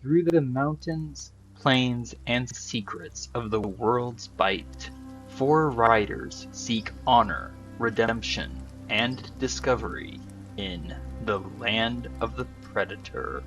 through the mountains, plains, and secrets of the world's bite, 4 riders seek honor, redemption, and discovery in the land of the Predator.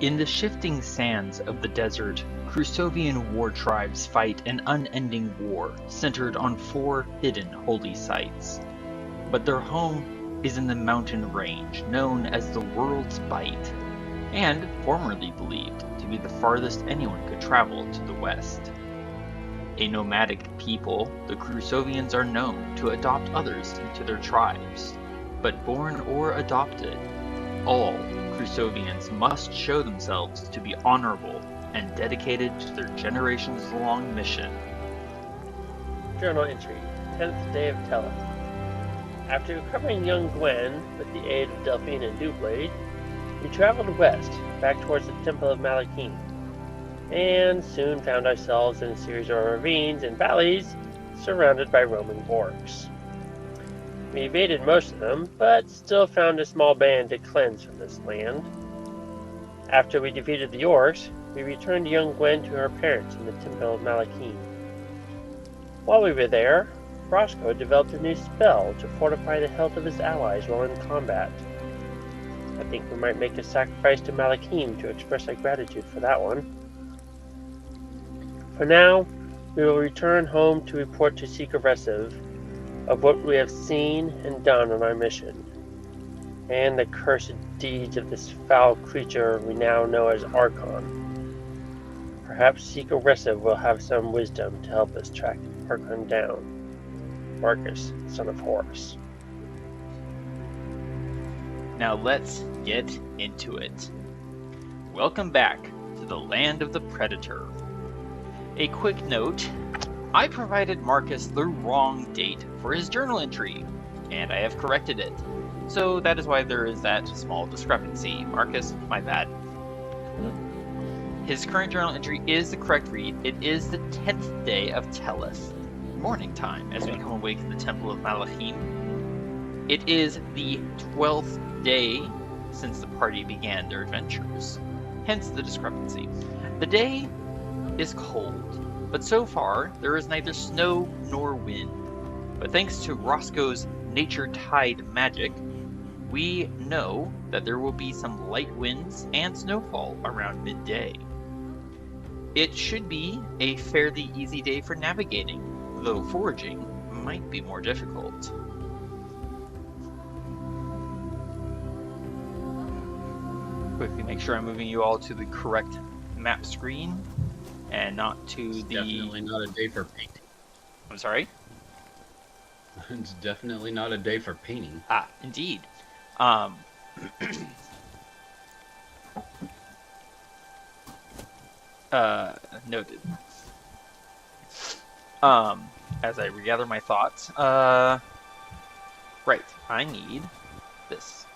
In the shifting sands of the desert, Crusovian war tribes fight an unending war centered on 4 hidden holy sites. But their home is in the mountain range known as the World's Bite, and formerly believed to be the farthest anyone could travel to the west. A nomadic people, the Crusovians are known to adopt others into their tribes, but born or adopted, all Crusovians must show themselves to be honorable and dedicated to their generations-long mission. Journal entry, 10th day of Telleth. After recovering young Gwen with the aid of Delphine and Dewblade, we traveled west, back towards the Temple of Malachim, and soon found ourselves in a series of ravines and valleys surrounded by roaming orcs. We evaded most of them, but still found a small band to cleanse from this land. After we defeated the orcs, we returned young Gwen to her parents in the Temple of Malachim. While we were there, Roscoe developed a new spell to fortify the health of his allies while in combat. I think we might make a sacrifice to Malachim to express our gratitude for that one. For now, we will return home to report to Seeker Resiv of what we have seen and done on our mission, and the cursed deeds of this foul creature we now know as Archon. Perhaps Seeker Resiv will have some wisdom to help us track Archon down. Marcus, son of Horus. Now let's get into it. Welcome back to the land of the Predator. A quick note, I provided Marcus the wrong date for his journal entry, and I have corrected it. So that is why there is that small discrepancy. Marcus, my bad. His current journal entry is the correct read. It is the 10th day of Telleth, morning time, as we come awake in the Temple of Malachim. It is the 12th day since the party began their adventures, hence the discrepancy. The day is cold, but so far there is neither snow nor wind. But thanks to Roscoe's nature tide magic, we know that there will be some light winds and snowfall around midday. It should be a fairly easy day for navigating, though foraging might be more difficult. Quickly make sure I'm moving you all to the correct map screen and not to the... Definitely not a day for painting. I'm sorry? It's definitely not a day for painting. Ah, indeed. Noted. As I regather my thoughts, right, I need this.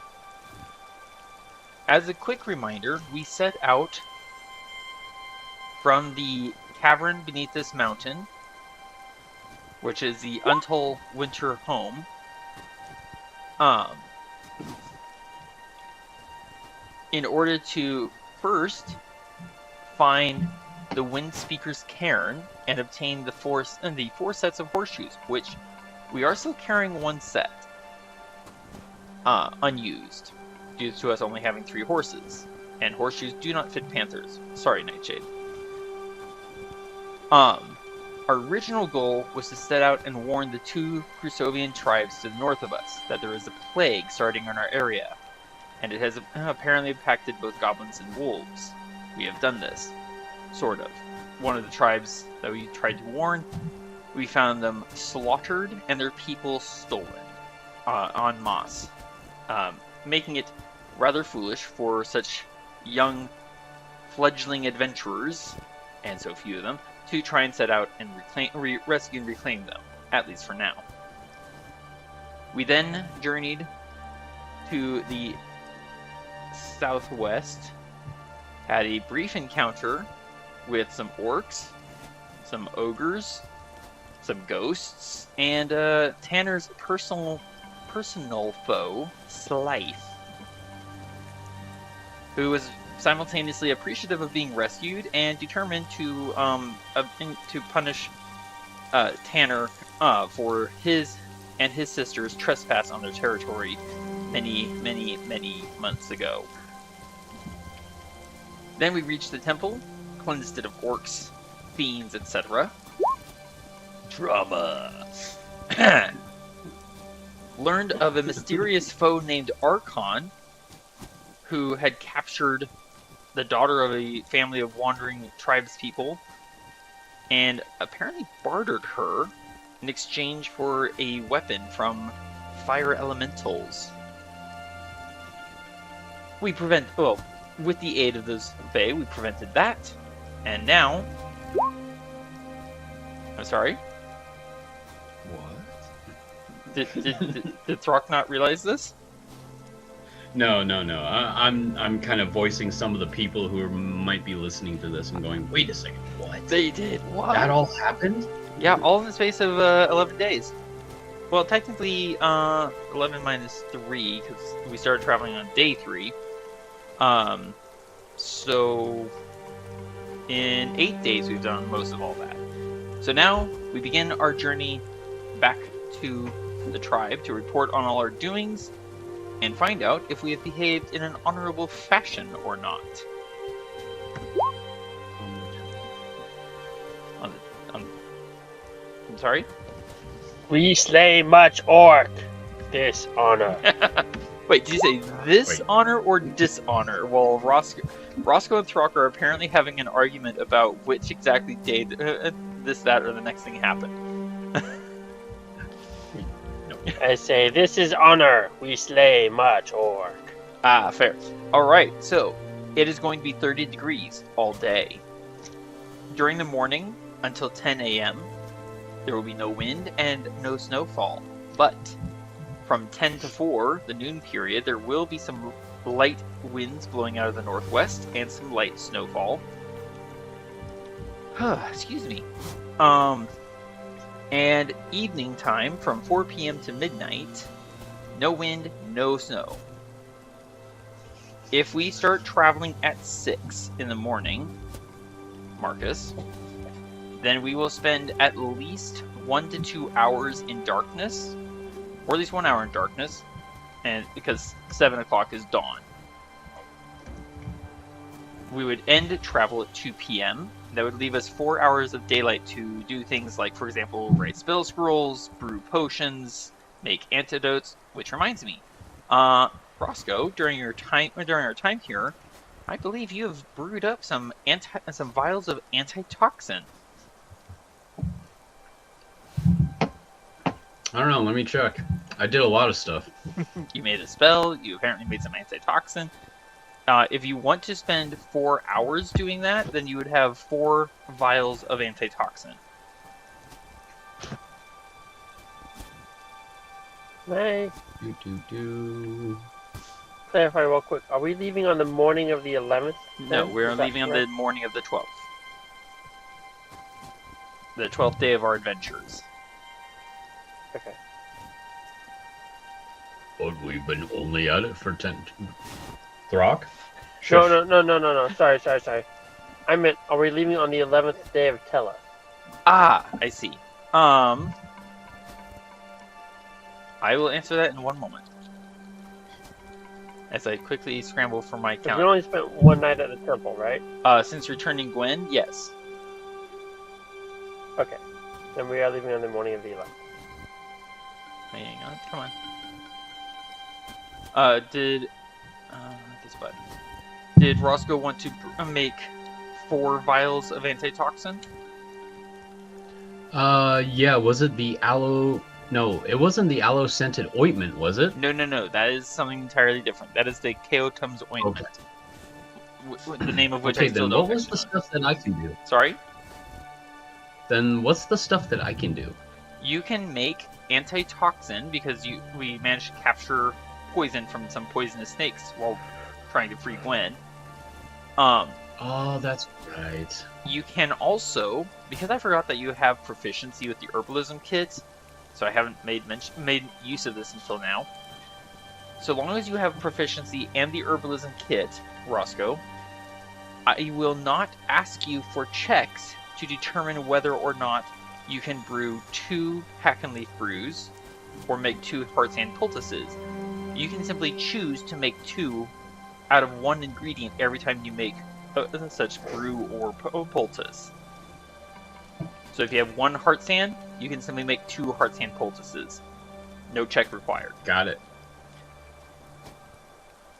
As a quick reminder, we set out from the cavern beneath this mountain, which is the Untold Winter home. In order to first find the Windspeaker's cairn and obtain the four sets of horseshoes, which we are still carrying one set unused, due to us only having 3 horses, and horseshoes do not fit panthers. Sorry, Nightshade. Our Our original goal was to set out and warn the 2 Crusovian tribes to the north of us that there is a plague starting in our area, and it has apparently impacted both goblins and wolves. We have done this. Sort of. One of the tribes that we tried to warn, we found them slaughtered and their people stolen en masse, making it rather foolish for such young fledgling adventurers, and so few of them, to try and set out and rescue and reclaim them, at least for now. We then journeyed to the southwest, had a brief encounter with some orcs, some ogres, some ghosts, and Tanner's personal foe, Slice, who was simultaneously appreciative of being rescued and determined to punish Tanner for his and his sister's trespass on their territory many months ago. Then we reached the temple, cleansed it of orcs, fiends, etc. Drama. Learned of a mysterious foe named Archon, who had captured the daughter of a family of wandering tribespeople, and apparently bartered her in exchange for a weapon from fire elementals. With the aid of those Fae, we prevented that, and now... I'm sorry? What? Did Throk not realize this? No. I'm kind of voicing some of the people who might be listening to this and going, wait a second, what? They did. What? That all happened? Yeah, all in the space of 11 days. Well, technically, 11 minus 3, because we started traveling on day 3. So in 8 days we've done most of all that. So now we begin our journey back to the tribe to report on all our doings and find out if we have behaved in an honorable fashion or not. I'm sorry? We slay much orc. Dishonor. Wait, did you say this honor or dishonor? Well, Roscoe and Throk are apparently having an argument about which exactly day this, that, or the next thing happened. I say, this is honor. We slay much orc. Ah, fair. Alright, so it is going to be 30 degrees all day. During the morning until 10 a.m., there will be no wind and no snowfall. But from 10 to 4, the noon period, there will be some light winds blowing out of the northwest and some light snowfall. Excuse me. And evening time from 4 p.m. to midnight, no wind, no snow. If we start traveling at 6 in the morning, Marcus, then we will spend at least 1 to 2 hours in darkness, or at least 1 hour in darkness, and because 7 o'clock is dawn. We would end travel at 2 p.m. That would leave us 4 hours of daylight to do things like, for example, write spell scrolls, brew potions, make antidotes. Which reminds me, Roscoe, during our time here, I believe you have brewed up some vials of antitoxin. I don't know, let me check. I did a lot of stuff. You made a spell, you apparently made some antitoxin. If you want to spend 4 hours doing that, then you would have 4 vials of antitoxin. May I clarify real quick? Are we leaving on the morning of the 11th? No, we're leaving on the morning of the 12th. The 12th day of our adventures. Okay. But we've been only at it for 10... Throk? No. Sorry. I meant, are we leaving on the 11th day of Tellus? Ah, I see. I will answer that in one moment. As I quickly scramble for my We calendar. only spent one night at the temple, right? Since returning Gwen, yes. Okay. And we are leaving on the morning of the 11th. Hang on, come on. Did Roscoe want to make 4 vials of antitoxin? Yeah, was it the aloe? No, it wasn't the aloe-scented ointment, was it? No. That is something entirely different. That is the Chaotum's ointment. Okay. The name of which okay, I still then don't what was the stuff that I can do? Sorry? Then what's the stuff that I can do? You can make antitoxin because we managed to capture poison from some poisonous snakes while trying to free Gwen. Oh, that's right. You can also, because I forgot that you have proficiency with the herbalism kit, so I haven't made use of this until now. So long as you have proficiency and the herbalism kit, Roscoe, I will not ask you for checks to determine whether or not you can brew 2 hack and leaf brews or make 2 hearts and poultices. You can simply choose to make 2 out of 1 ingredient every time you make such brew or poultice. So if you have 1 heart sand, you can simply make 2 heart sand poultices. No check required. Got it.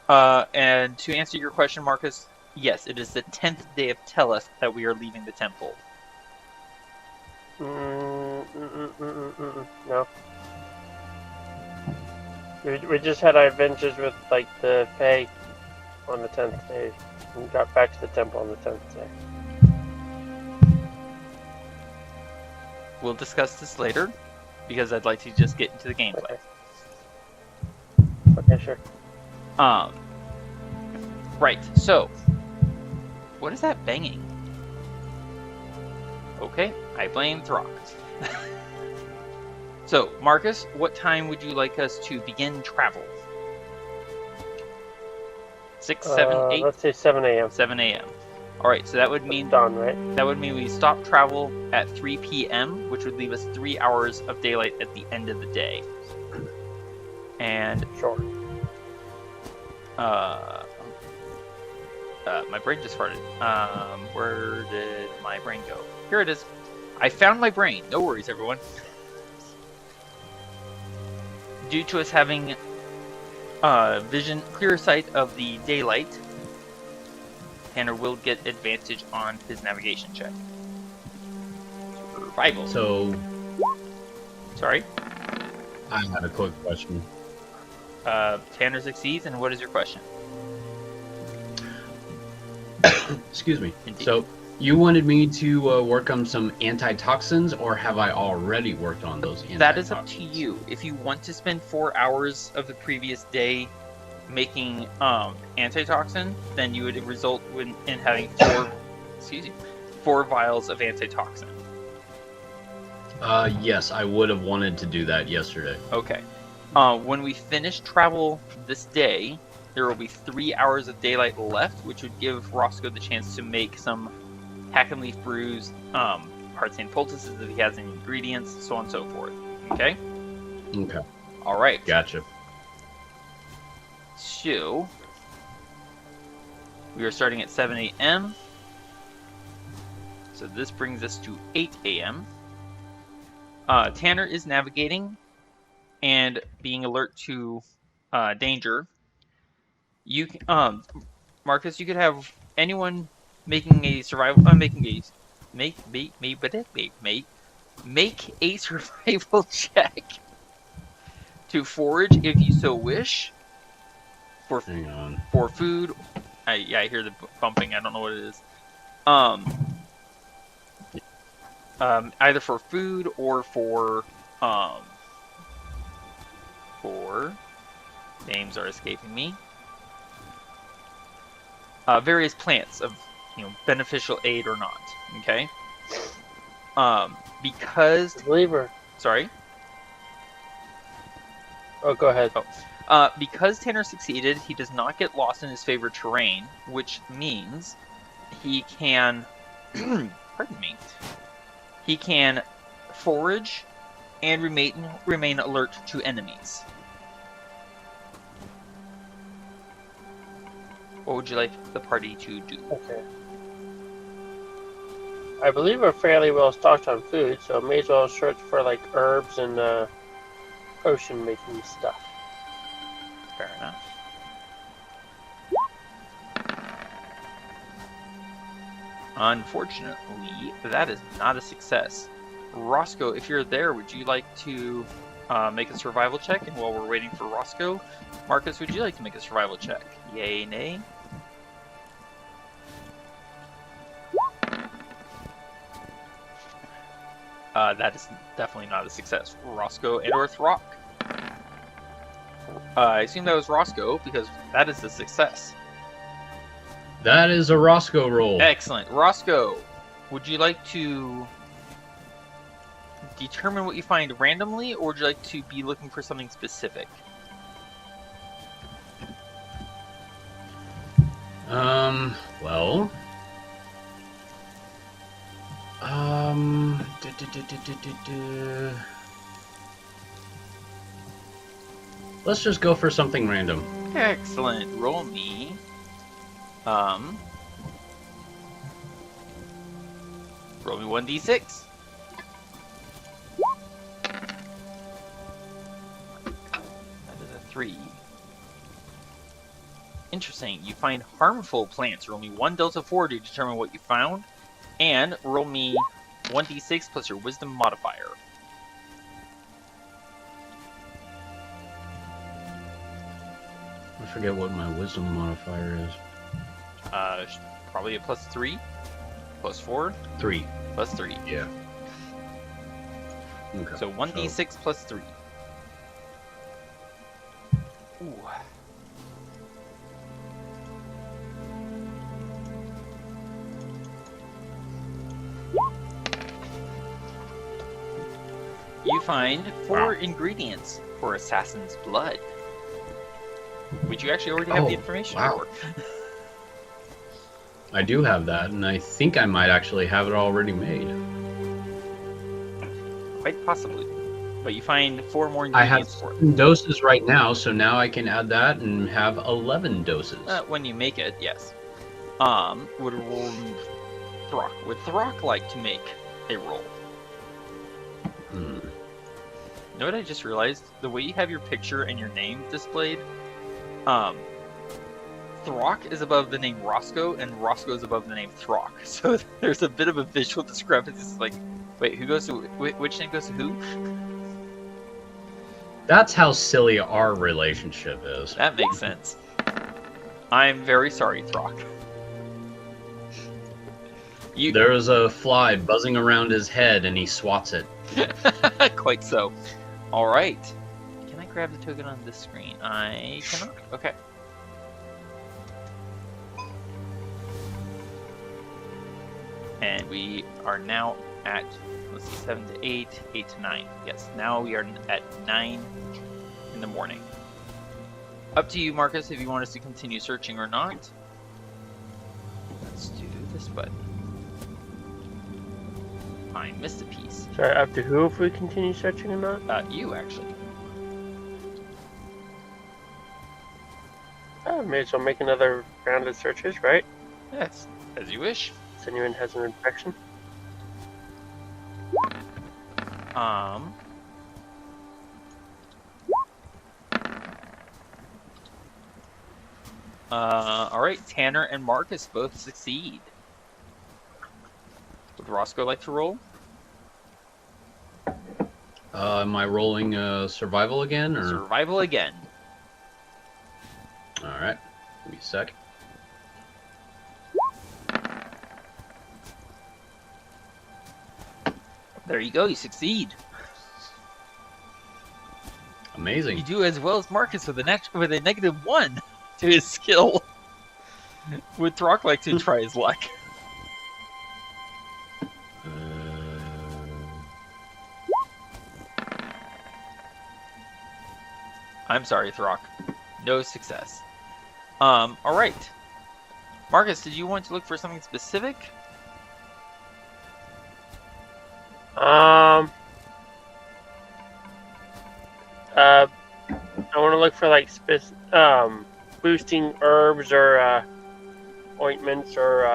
And to answer your question, Marcus, yes, it is the 10th day of Tellus that we are leaving the temple. No. We just had our adventures with, like, the Fae on the 10th day. We got back to the temple on the 10th day. We'll discuss this later, because I'd like to just get into the gameplay. Okay, sure. Right, so, what is that banging? Okay, I blame Throk. So, Marcus, what time would you like us to begin travel? 6, 7, 8? Let's say 7 a.m. 7 a.m. Alright, so that would mean dawn, right? That would mean we stop travel at 3 p.m., which would leave us 3 hours of daylight at the end of the day. And sure. My brain just farted. Where did my brain go? Here it is. I found my brain. No worries, everyone. Due to us having clear sight of the daylight, Tanner will get advantage on his navigation check. Survival. So, sorry? I had a quick question. Tanner succeeds, and what is your question? Excuse me. Indeed. So, you wanted me to work on some antitoxins, or have I already worked on those antitoxins? That is up to you. If you want to spend 4 hours of the previous day making antitoxin, then you would result in having 4 vials of antitoxin. Yes, I would have wanted to do that yesterday. Okay. When we finish travel this day, there will be 3 hours of daylight left, which would give Roscoe the chance to make some hack and leaf brews, hearts and poultices if he has any ingredients, so on and so forth. Okay? Okay. Alright. Gotcha. So, we are starting at 7 a.m. So this brings us to 8 a.m. Tanner is navigating and being alert to danger. You, Marcus, you could have anyone making a survival, make a survival check to forage if you so wish. Hang on. For food, I hear the bumping. I don't know what it is. Either for food or for names are escaping me. Various plants of beneficial aid or not. Okay. Because Believer. Sorry. Oh, go ahead. Because Tanner succeeded, he does not get lost in his favorite terrain, which means he can, pardon me, he can forage and remain alert to enemies. What would you like the party to do? Okay. I believe we're fairly well stocked on food, so may as well search for like herbs and potion making stuff. Fair enough. Unfortunately, that is not a success. Roscoe, if you're there, would you like to make a survival check? And while we're waiting for Roscoe, Marcus, would you like to make a survival check? Yay, nay? That is definitely not a success. Roscoe and or Throk. I assume that was Roscoe because that is a success. That is a Roscoe roll. Excellent. Roscoe, would you like to determine what you find randomly, or would you like to be looking for something specific? Well... Let's just go for something random. Excellent. Roll me. Roll me 1d6. That is a 3. Interesting. You find harmful plants. Roll me 1 delta 4 to determine what you found. And roll me 1d6 plus your wisdom modifier. I forget what my wisdom modifier is. Probably a plus 3, plus 4, 3. plus 3. Yeah. Okay. So 1d6 plus 3. Ooh. You find 4 ingredients for assassin's blood. Which you actually already have the information for. I do have that, and I think I might actually have it already made. Quite possibly. But you find 4 more I have ingredients for it. 7 doses right now, so now I can add that and have 11 doses. When you make it, yes. Would Throk like to make a roll? Hmm. You know what I just realized? The way you have your picture and your name displayed, Throk is above the name Roscoe, and Roscoe is above the name Throk. So there's a bit of a visual discrepancy. It's like, wait, who goes to which name goes to who? That's how silly our relationship is. That makes sense. I'm very sorry, Throk. There is a fly buzzing around his head, and he swats it. Quite so. All right. Can I grab the token on this screen? I cannot. Okay. And we are now at, let's see, 7 to 8, 8 to 9. Yes, now we are at 9 in the morning. Up to you, Marcus, if you want us to continue searching or not. Let's do this button. I missed a piece. Sorry, up to who if we continue searching or not? You, actually. May as well make another round of searches, right? Yes, as you wish. If anyone has an infection. Alright, Tanner and Marcus both succeed. Would Roscoe like to roll? Am I rolling survival again? Or? Survival again. Alright, give me a sec. There you go, you succeed. Amazing. You do as well as Marcus with a -1 to his skill. Would Throk like to try his luck? I'm sorry, Throk. No success. Alright. Marcus, did you want to look for something specific? I want to look for like boosting herbs or ointments or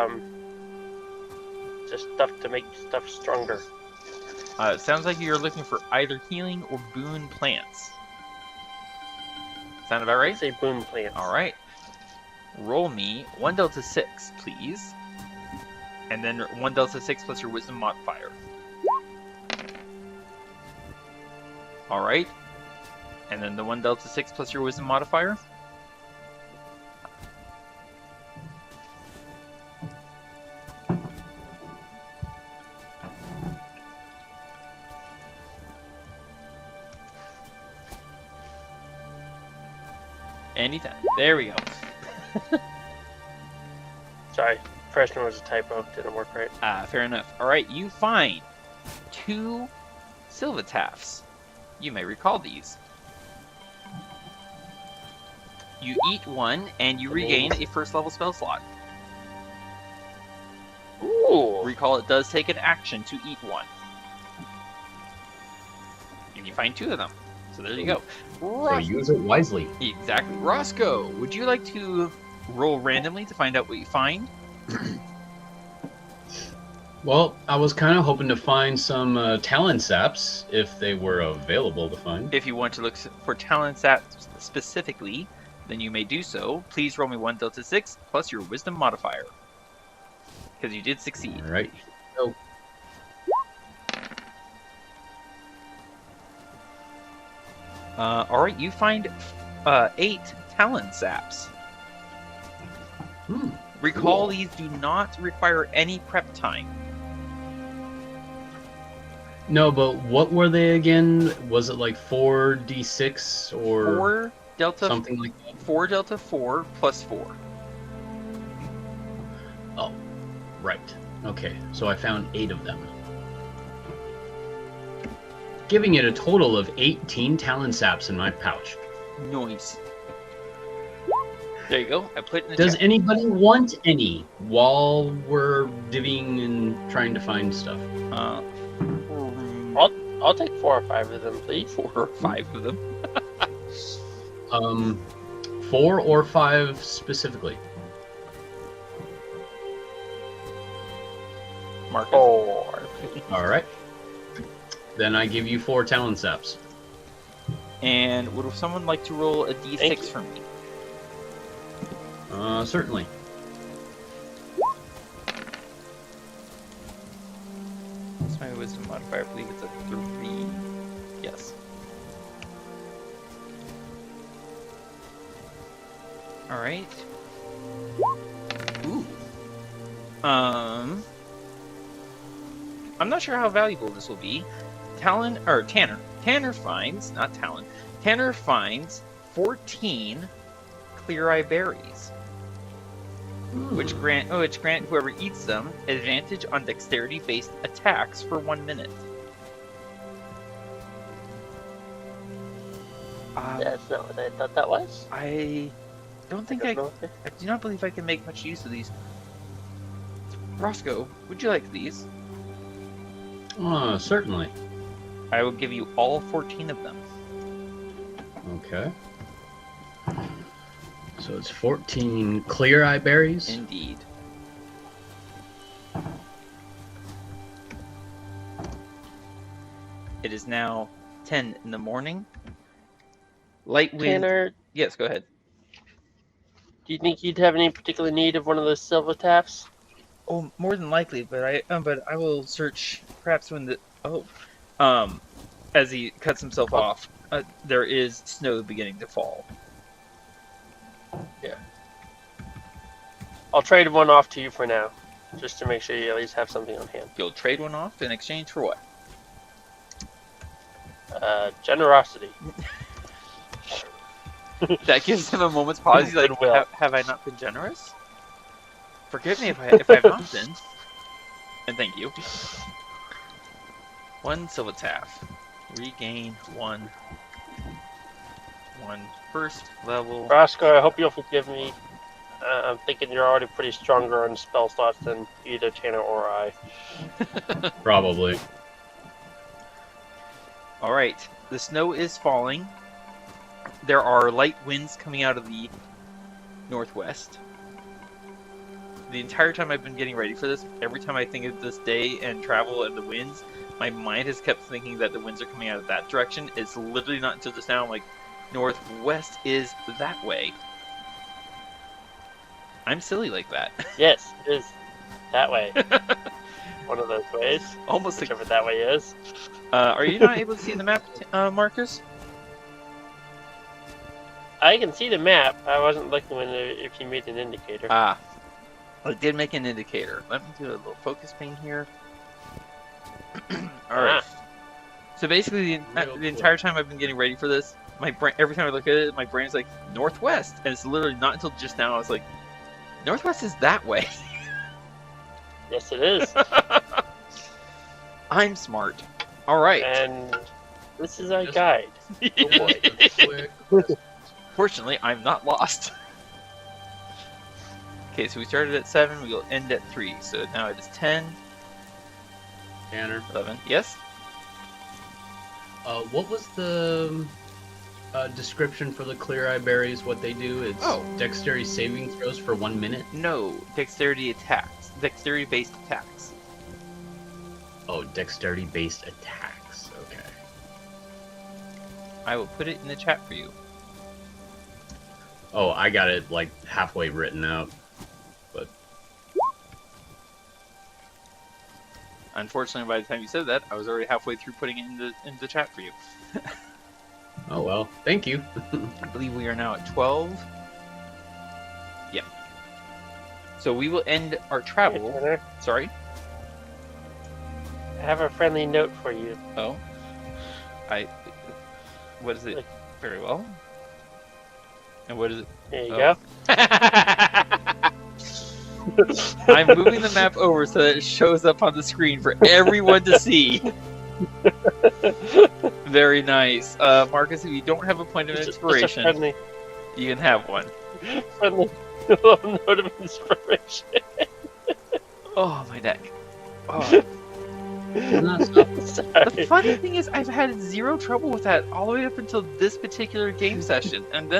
Just stuff to make stuff stronger. It sounds like you're looking for either healing or boon plants. Sound about right? Say boom plants. All right. Roll me 1 Delta 6, please. And then 1 Delta 6 plus your wisdom modifier. All right. And then the 1 Delta 6 plus your wisdom modifier. Anytime. There we go. Sorry, first one was a typo. Didn't work right. Fair enough. All right, you find 2 Silvataphs. You may recall these. You eat one, and you regain a first level spell slot. Ooh. Recall it does take an action to eat one. And you find 2 of them. So there you go. So use it wisely. Exactly. Roscoe, would you like to roll randomly to find out what you find? Well, I was kind of hoping to find some talent saps if they were available to find. If you want to look for talent saps specifically, then you may do so. Please roll me 1 Delta 6 plus your wisdom modifier. Because you did succeed. All right. So, All right, you find 8 talent saps. Recall Cool. these do not require any prep time. no, but what were they again? Was it like 4d6 or 4 Delta something like that? 4 Delta 4 plus 4. Oh, right. Okay, so I found 8 of them. Giving it a total of 18 talent saps in my pouch. Nice. There you go. I put it in the Does chat. anybody want any while we're divvying and trying to find stuff? I'll take 4 or 5 of them, please. 4 or 5 of them. 4 or 5 specifically. Marcus. 4. All right. Then I give you 4 talent saps. And would someone like to roll a d6 Thank you. for me? Certainly. What's my wisdom modifier? I believe it's a 3. Yes. All right. Ooh. I'm not sure how valuable this will be. Tanner finds, not Talon. Tanner finds 14 clear eye berries, which grant whoever eats them advantage on dexterity-based attacks for 1 minute. That's not what I thought that was. I don't think I do not believe I can make much use of these. Roscoe, would you like these? Certainly. I will give you all 14 of them. Okay. So it's 14 clear eye berries. Indeed. It is now 10 in the morning. Light wind. Tanner, Yes, go ahead. do you think you'd have any particular need of one of those Silvataphs? Oh, more than likely, but I will search perhaps when the as he cuts himself off. There is snow beginning to fall. I'll trade one off to you for now, just to make sure you at least have something on hand. You'll trade one off in exchange for what? Generosity. That gives him a moment's pause. He's like, Goodwill. have I not been generous? Forgive me if I've not been. And thank you. 1 Silvataph. Regain 1 first level. Roscoe, I hope you'll forgive me. I'm thinking you're already pretty stronger on spell slots than either Tanner or I. Probably. Alright, the snow is falling. There are light winds coming out of the northwest. the entire time I've been getting ready for this, every time I think of this day and travel and the winds, my mind has kept thinking that the winds are coming out of that direction. It's literally not until just now I'm like, northwest is that way. I'm silly like that. Yes, it is that way. One of those ways. Almost like, Whichever that way is. are you not able to see the map, Marcus? I can see the map. I wasn't looking if you made an indicator. Ah, I did make an indicator. Let me do a little focus ping here. All right. So basically, the entire time I've been getting ready for this, my brain, every time I look at it, my brain's like northwest, and it's literally not until just now I was like, northwest is that way. Yes, it is. I'm smart. All right. And this is our guide. Oh boy. Fortunately, I'm not lost. Okay, so we started at 7, we will end at 3. So now it is 10, Tanner, 11. Yes? what was the description for the clear-eye berries? What they do? It's dexterity saving throws for 1 minute. No, dexterity attacks. Dexterity-based attacks. Oh, dexterity-based attacks. Okay. I will put it in the chat for you. Oh, I got it like halfway written out, but Unfortunately, by the time you said that, I was already halfway through putting it in the chat for you. oh well. Thank you. I believe we are now at 12. Yeah. So we will end our travel. Hey, Tanner, Sorry. I have a friendly note for you. Oh. What is it? Very well. And what is it? There you Oh. go. I'm moving the map over so that it shows up on the screen for everyone to see. Very nice. Marcus, if you don't have a point of Just a inspiration, friendly you can have one. little note of inspiration. Oh, my neck. Oh. Sorry. The funny thing is, I've had zero trouble with that all the way up until this particular game session. And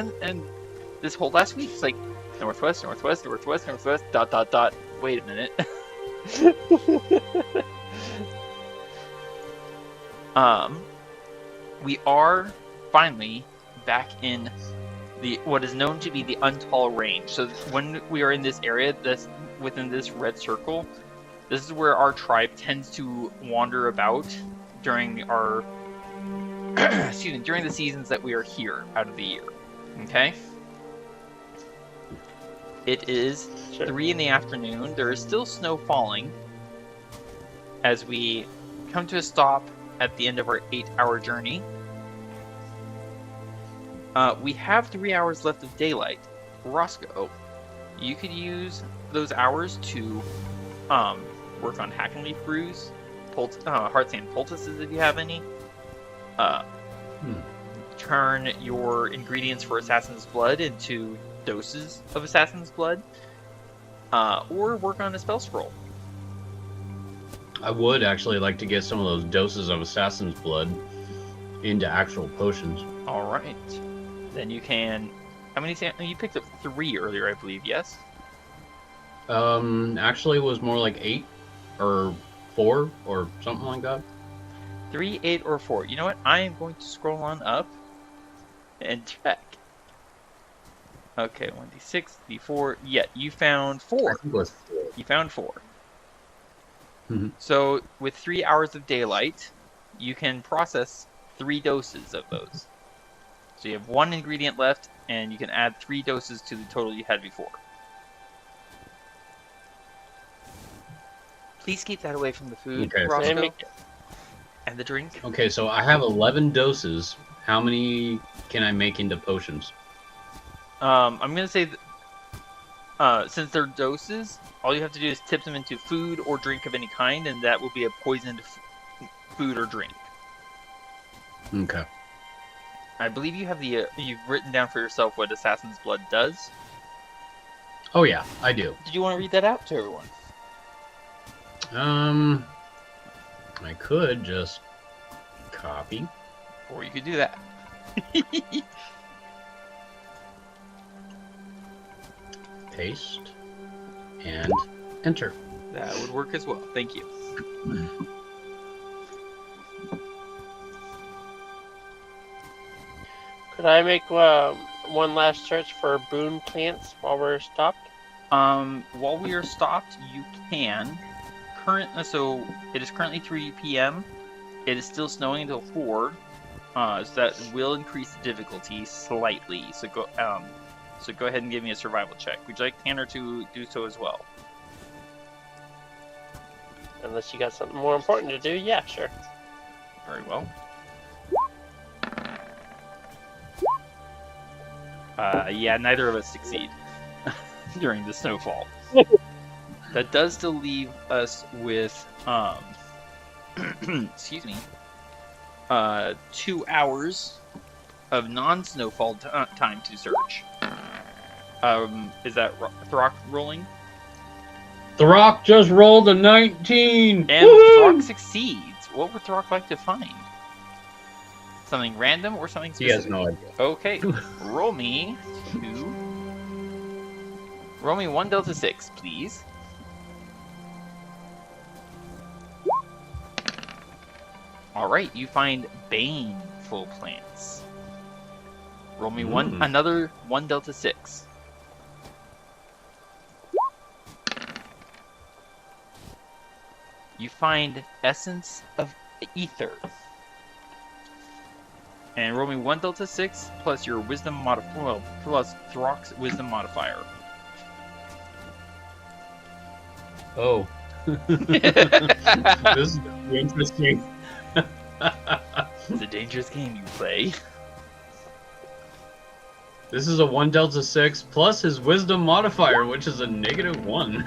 this whole last week, it's like, northwest, northwest, northwest, northwest, ... Wait a minute. We are finally back in what is known to be the Untall Range. So when we are in this area, within this red circle, this is where our tribe tends to wander about during our during the seasons that we are here out of the year. Okay? It is 3 in the afternoon. There is still snow falling as we come to a stop at the end of our 8-hour journey. We have 3 hours left of daylight. Roscoe, you could use those hours to work on hack and leaf brews, heart sand poultices if you have any. Turn your ingredients for Assassin's Blood into doses of Assassin's Blood, or work on a spell scroll. I would actually like to get some of those doses of Assassin's Blood into actual potions. All right, then you can. How many? You picked up 3 earlier, I believe. Yes. Actually, it was more like 8 or 4 or something like that. 3, 8, or 4. You know what? I am going to scroll on up and check. Okay, 1d6, d4. Yeah, you found 4. I think it was 4. You found 4. Mhm. So with 3 hours of daylight, you can process 3 doses of those. So you have 1 ingredient left, and you can add 3 doses to the total you had before. Please keep that away from the food, Okay. Roscoe, and the drink. Okay, so I have 11 doses. How many can I make into potions? I'm gonna say, since they're doses, all you have to do is tip them into food or drink of any kind, and that will be a poisoned food or drink. Okay. I believe you have you've written down for yourself what Assassin's Blood does. Oh yeah, I do. Did you want to read that out to everyone? I could just copy. Or you could do that. Paste. and enter. That would work as well. Thank you. Could I make one last search for boon plants while we're stopped? While we are stopped, you can. So it is currently 3 p.m. It is still snowing until 4. So that will increase the difficulty slightly. So go ahead and give me a survival check. Would you like Tanner to do so as well? Unless you got something more important to do, yeah, sure. Very well. Yeah, neither of us succeed during the snowfall. That does still leave us with, excuse me, 2 hours of non-snowfall time to search. Is that Throk rolling? Throk just rolled a 19! And Woo! Throk succeeds. What would Throk like to find? Something random or something He specific? has no idea. Okay, roll me 1 delta 6, please. Alright, you find baneful plants. Roll me another 1 delta 6. You find essence of ether. And roll me 1 delta 6 plus your wisdom modifier, well, plus Throk's wisdom modifier. Oh. This is interesting. It's a dangerous game you play. This is a 1 delta 6 plus his wisdom modifier, which is a -1.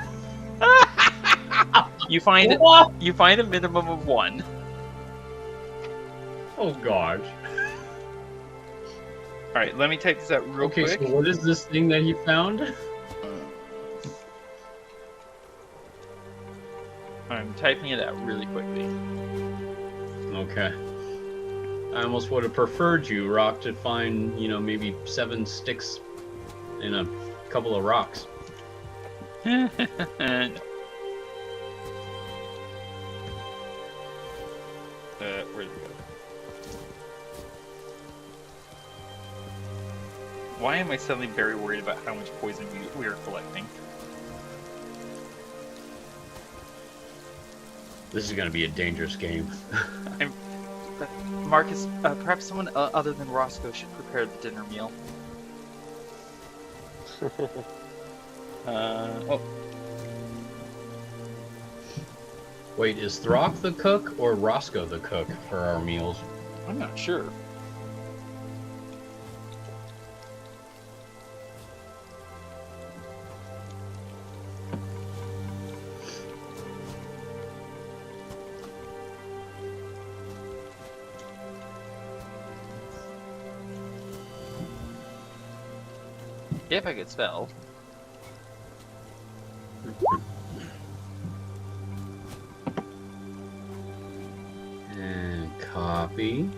You find a minimum of 1. Oh gosh. Alright, let me type this out real Okay, quick. so what is this thing that he found? I'm typing it out really quickly. Okay. I almost would have preferred you, Rock, to find, maybe 7 sticks in a couple of rocks. No. Where'd it go? Why am I suddenly very worried about how much poison we are collecting? This is going to be a dangerous game. Marcus, perhaps someone other than Roscoe should prepare the dinner meal. Wait, is Throk the cook or Roscoe the cook for our meals? I'm not sure. If I could spell. And copy.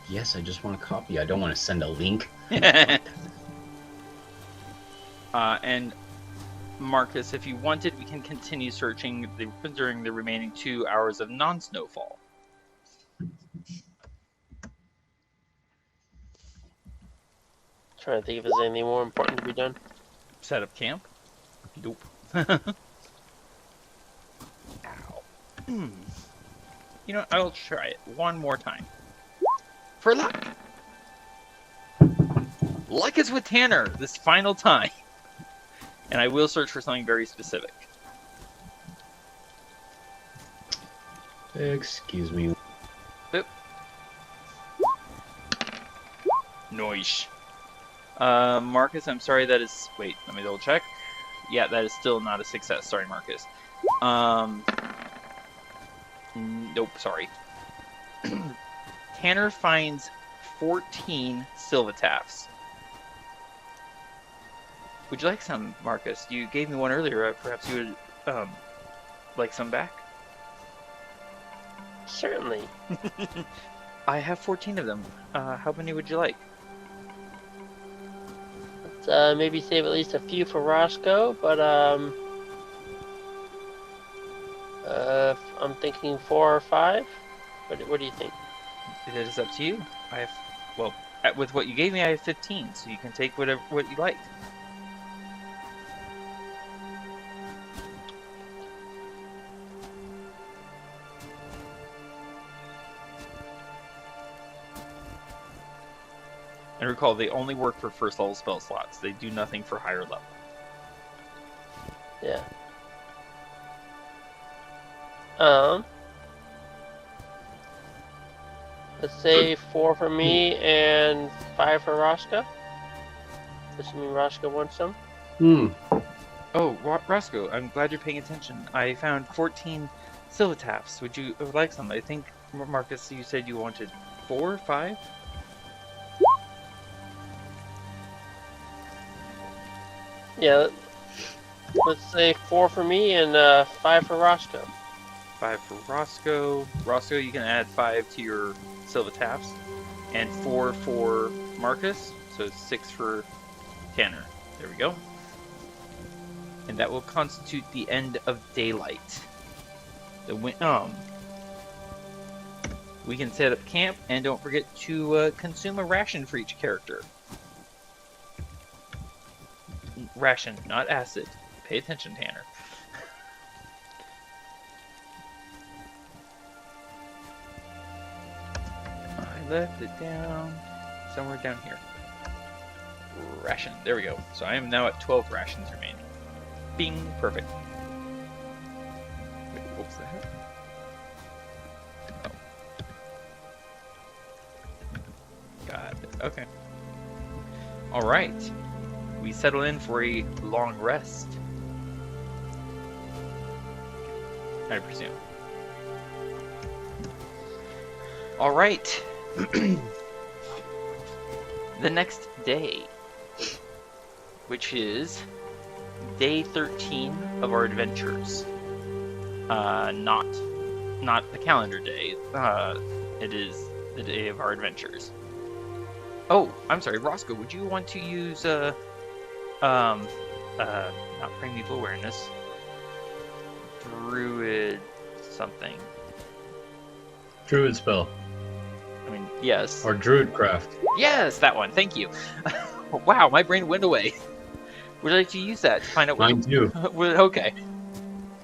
Yes, I just want to copy. I don't want to send a link. And Marcus, if you wanted, we can continue searching during the remaining 2 hours of non-snowfall. Trying to think if there's anything more important to be done. Set up camp? Nope. Ow. You know, I'll try it one more time. For luck! Luck is with Tanner this final time. And I will search for something very specific. Excuse me. Boop. Noish. Marcus, I'm sorry, that is... Wait, let me double check. Yeah, that is still not a success. Sorry, Marcus. Nope, sorry. Tanner finds 14 Silvataffs. Would you like some, Marcus? You gave me one earlier. Perhaps you would like some back? Certainly. I have 14 of them. How many would you like? Let's maybe save at least a few for Roscoe, but I'm thinking 4 or 5. What do you think? It is up to you. I have, well, with what you gave me, I have 15, so you can take what you like. And recall, they only work for first level spell slots. They do nothing for higher level. Yeah. Let's say 4 for me and 5 for Roscoe. Assuming Roscoe wants some. Oh, Roscoe, I'm glad you're paying attention. I found 14 silvertaps. Would you like some? I think, Marcus, you said you wanted 4, 5? Yeah. Let's say 4 for me and 5 for Roscoe. 5 for Roscoe. Roscoe, you can add 5 to your silvertaps, and 4 for Marcus. So 6 for Tanner. There we go. And that will constitute the end of daylight. We can set up camp, and don't forget to consume a ration for each character. Ration, not acid. Pay attention, Tanner. I left it down somewhere down here. Ration. There we go. So I am now at 12 rations remaining. Bing. Perfect. Wait, what was that? Oh. Got it. Okay. Alright. We settle in for a long rest, I presume. Alright. The next day, which is day 13 of our adventures. Not the calendar day. It is the day of our adventures. Oh, I'm sorry, Roscoe, would you want to use not primeval awareness, druid something? Druid spell. I mean, yes. Or druid craft. Yes, that one. Thank you. Wow, my brain went away. Would you like to use that to find out what? Mine too. Okay.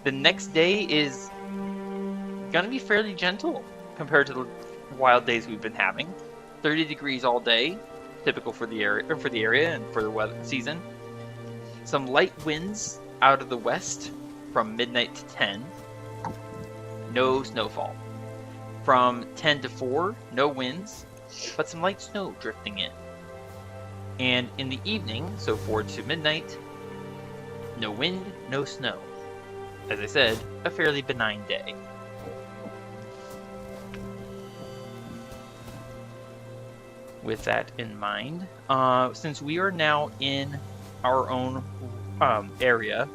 The next day is gonna be fairly gentle compared to the wild days we've been having. 30 degrees all day, typical for the area and for the weather season. Some light winds out of the west from midnight to 10. No snowfall. From 10 to 4, no winds, but some light snow drifting in. And in the evening, so 4 to midnight, no wind, no snow. As I said, a fairly benign day. With that in mind, since we are now in our own area,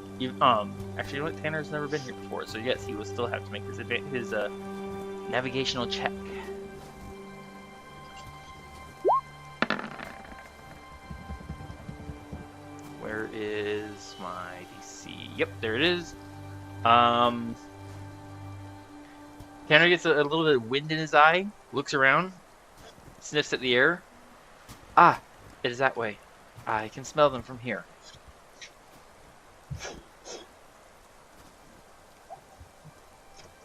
actually, you know what? Tanner's never been here before, so yes, he will still have to make his navigational check. Where is my DC? Yep, there it is. Tanner gets a little bit of wind in his eye, looks around, sniffs at the air. Ah, it is that way. I can smell them from here.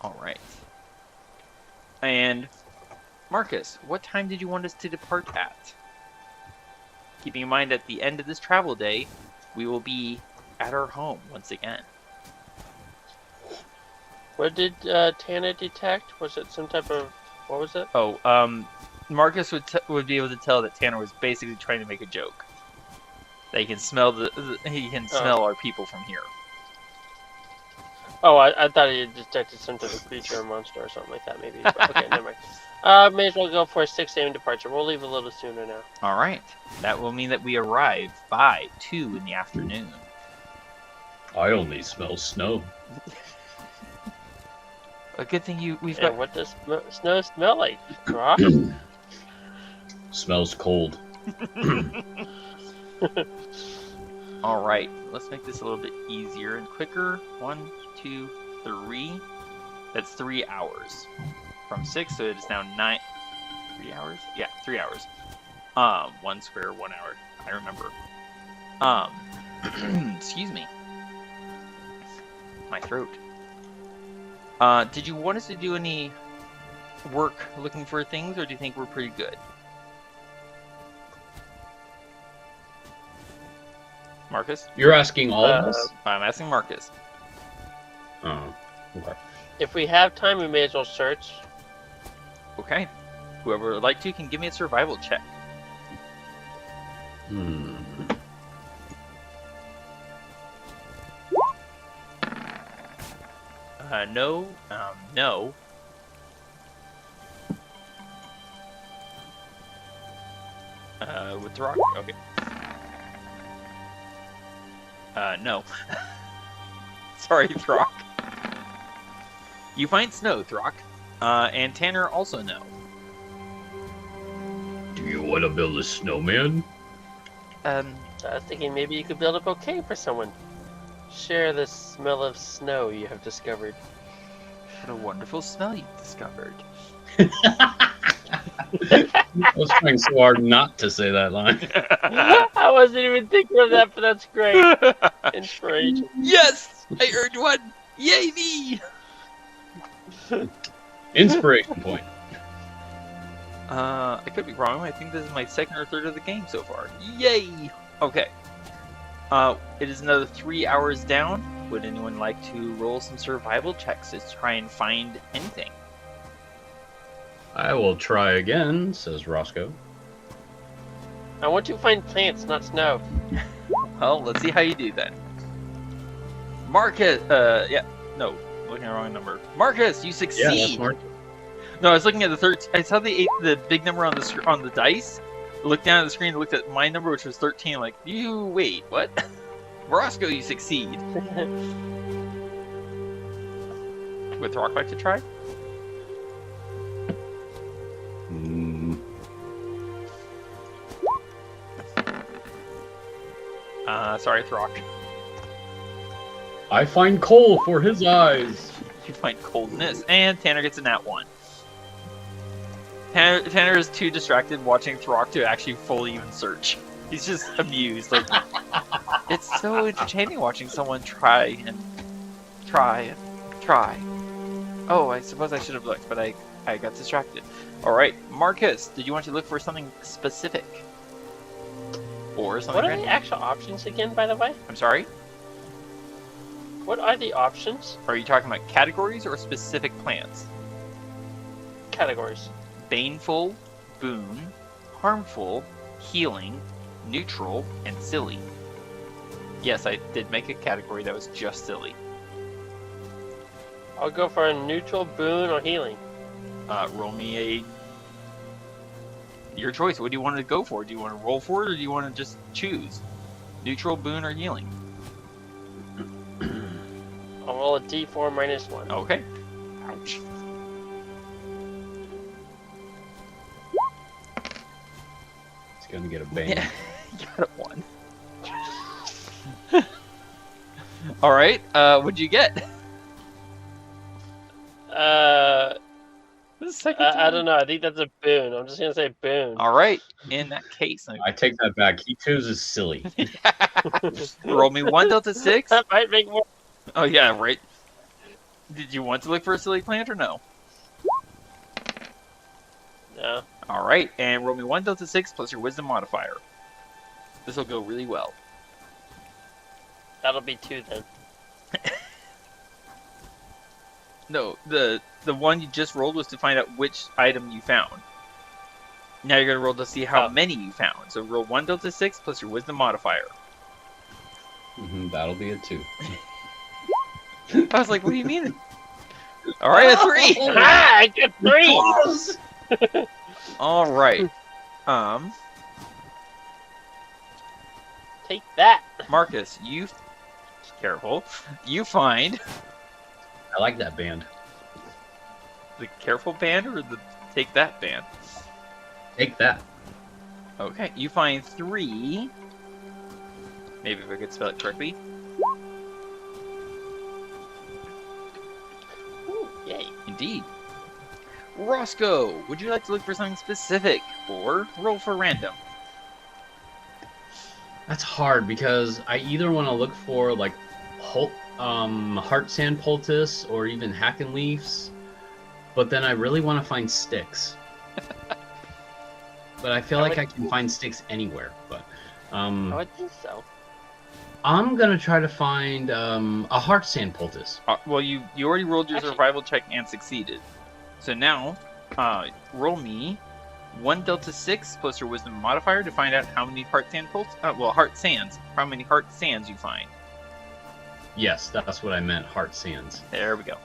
Alright. And Marcus, what time did you want us to depart at? Keeping in mind at the end of this travel day, we will be at our home once again. What did Tana detect? Was it some type of... what was it? Oh, Marcus would be able to tell that Tanner was basically trying to make a joke. That he can smell smell our people from here. Oh, I thought he had detected some type of creature or monster or something like that, maybe. But, okay, never mind. May as well go for a 6 a.m. departure. We'll leave a little sooner now. Alright. That will mean that we arrive by 2 in the afternoon. I only smell snow. A good thing we've Yeah, got... what does snow smell like? Rock? Smells cold. All right, let's make this a little bit easier and quicker. 1, 2, 3. That's 3 hours. From 6, so it is now 9. 3 hours? Yeah, 3 hours. 1 square, 1 hour. I remember. Excuse me. My throat. Did you want us to do any work looking for things, or do you think we're pretty good? Marcus? You're asking all of us? I'm asking Marcus. Oh, okay. If we have time, we may as well search. Okay. Whoever would like to can give me a survival check. No. No. With Throk? Okay. No. Sorry, Throk. You find snow, Throk. And Tanner also no. Do you want to build a snowman? I was thinking maybe you could build a bouquet for someone. Share the smell of snow you have discovered. What a wonderful smell you discovered. I was trying so hard not to say that line. I wasn't even thinking of that, but that's great. Inspiration. Yes! I earned one! Yay me! Inspiration point. I could be wrong. I think this is my second or third of the game so far. Yay! Okay. It is another 3 hours down. Would anyone like to roll some survival checks to try and find anything? I will try again, says Roscoe. I want to find plants, not snow. Well, let's see how you do then. Marcus, yeah, no, looking at the wrong number. Marcus, you succeed. Yeah, that's Marcus. No, I was looking at the 13. I saw the big number on the dice. Looked down at the screen, looked at my number, which was 13. Like, you wait, what? Roscoe, you succeed. Would Throk like to try? Sorry, Throk. I find coal for his eyes. You find coldness, and Tanner gets a nat 1. Tanner is too distracted watching Throk to actually fully even search. He's just amused. Like, it's so entertaining watching someone try and try and try. Oh, I suppose I should have looked, but I got distracted. All right, Marcus, did you want to look for something specific? Or something What are random? the actual options again, by the way? I'm sorry? What are the options? Are you talking about categories or specific plants? Categories. Baneful, boon, harmful, healing, neutral, and silly. Yes, I did make a category that was just silly. I'll go for a neutral, boon, or healing. Roll me a... Your choice. What do you want to go for? Do you want to roll for it, or do you want to just choose? Neutral, boon, or healing? I'll roll a d4 minus 1. Okay. Ouch. He's gonna get a bang. Yeah, you got a 1. Alright, what'd you get? The second I time. don't know. I think that's a boon. I'm just gonna say boon. Alright, in that case, I take that back. He chooses silly. roll me 1 delta 6. That might make more. Oh yeah, right. Did you want to look for a silly plant or no? No. Alright, and roll me 1 delta 6 plus your wisdom modifier. This will go really well. That'll be 2 then. No, the one you just rolled was to find out which item you found. Now you're gonna roll to see how many you found. So roll 1 delta 6 plus your wisdom modifier. That'll be a 2. I was like, what do you mean? Alright, a 3! Ah, I get 3! Alright. Take that. Marcus, you... Careful. You find... I like that band. The careful band or the take that band? Take that. Okay, you find 3 Maybe if I could spell it correctly. Ooh, yay. Indeed. Roscoe, would you like to look for something specific or roll for random? That's hard because I either want to look for like heart sand poultice or even hacking leaves, but then I really want to find sticks. But I feel like I can find sticks anywhere. But I would think so. I'm gonna try to find a heart sand poultice. Well, you already rolled your survival check and succeeded. So now, roll me 1 Delta 6 plus your wisdom modifier to find out how many heart sands. How many heart sands you find. Yes, that's what I meant. Heart sands. There we go.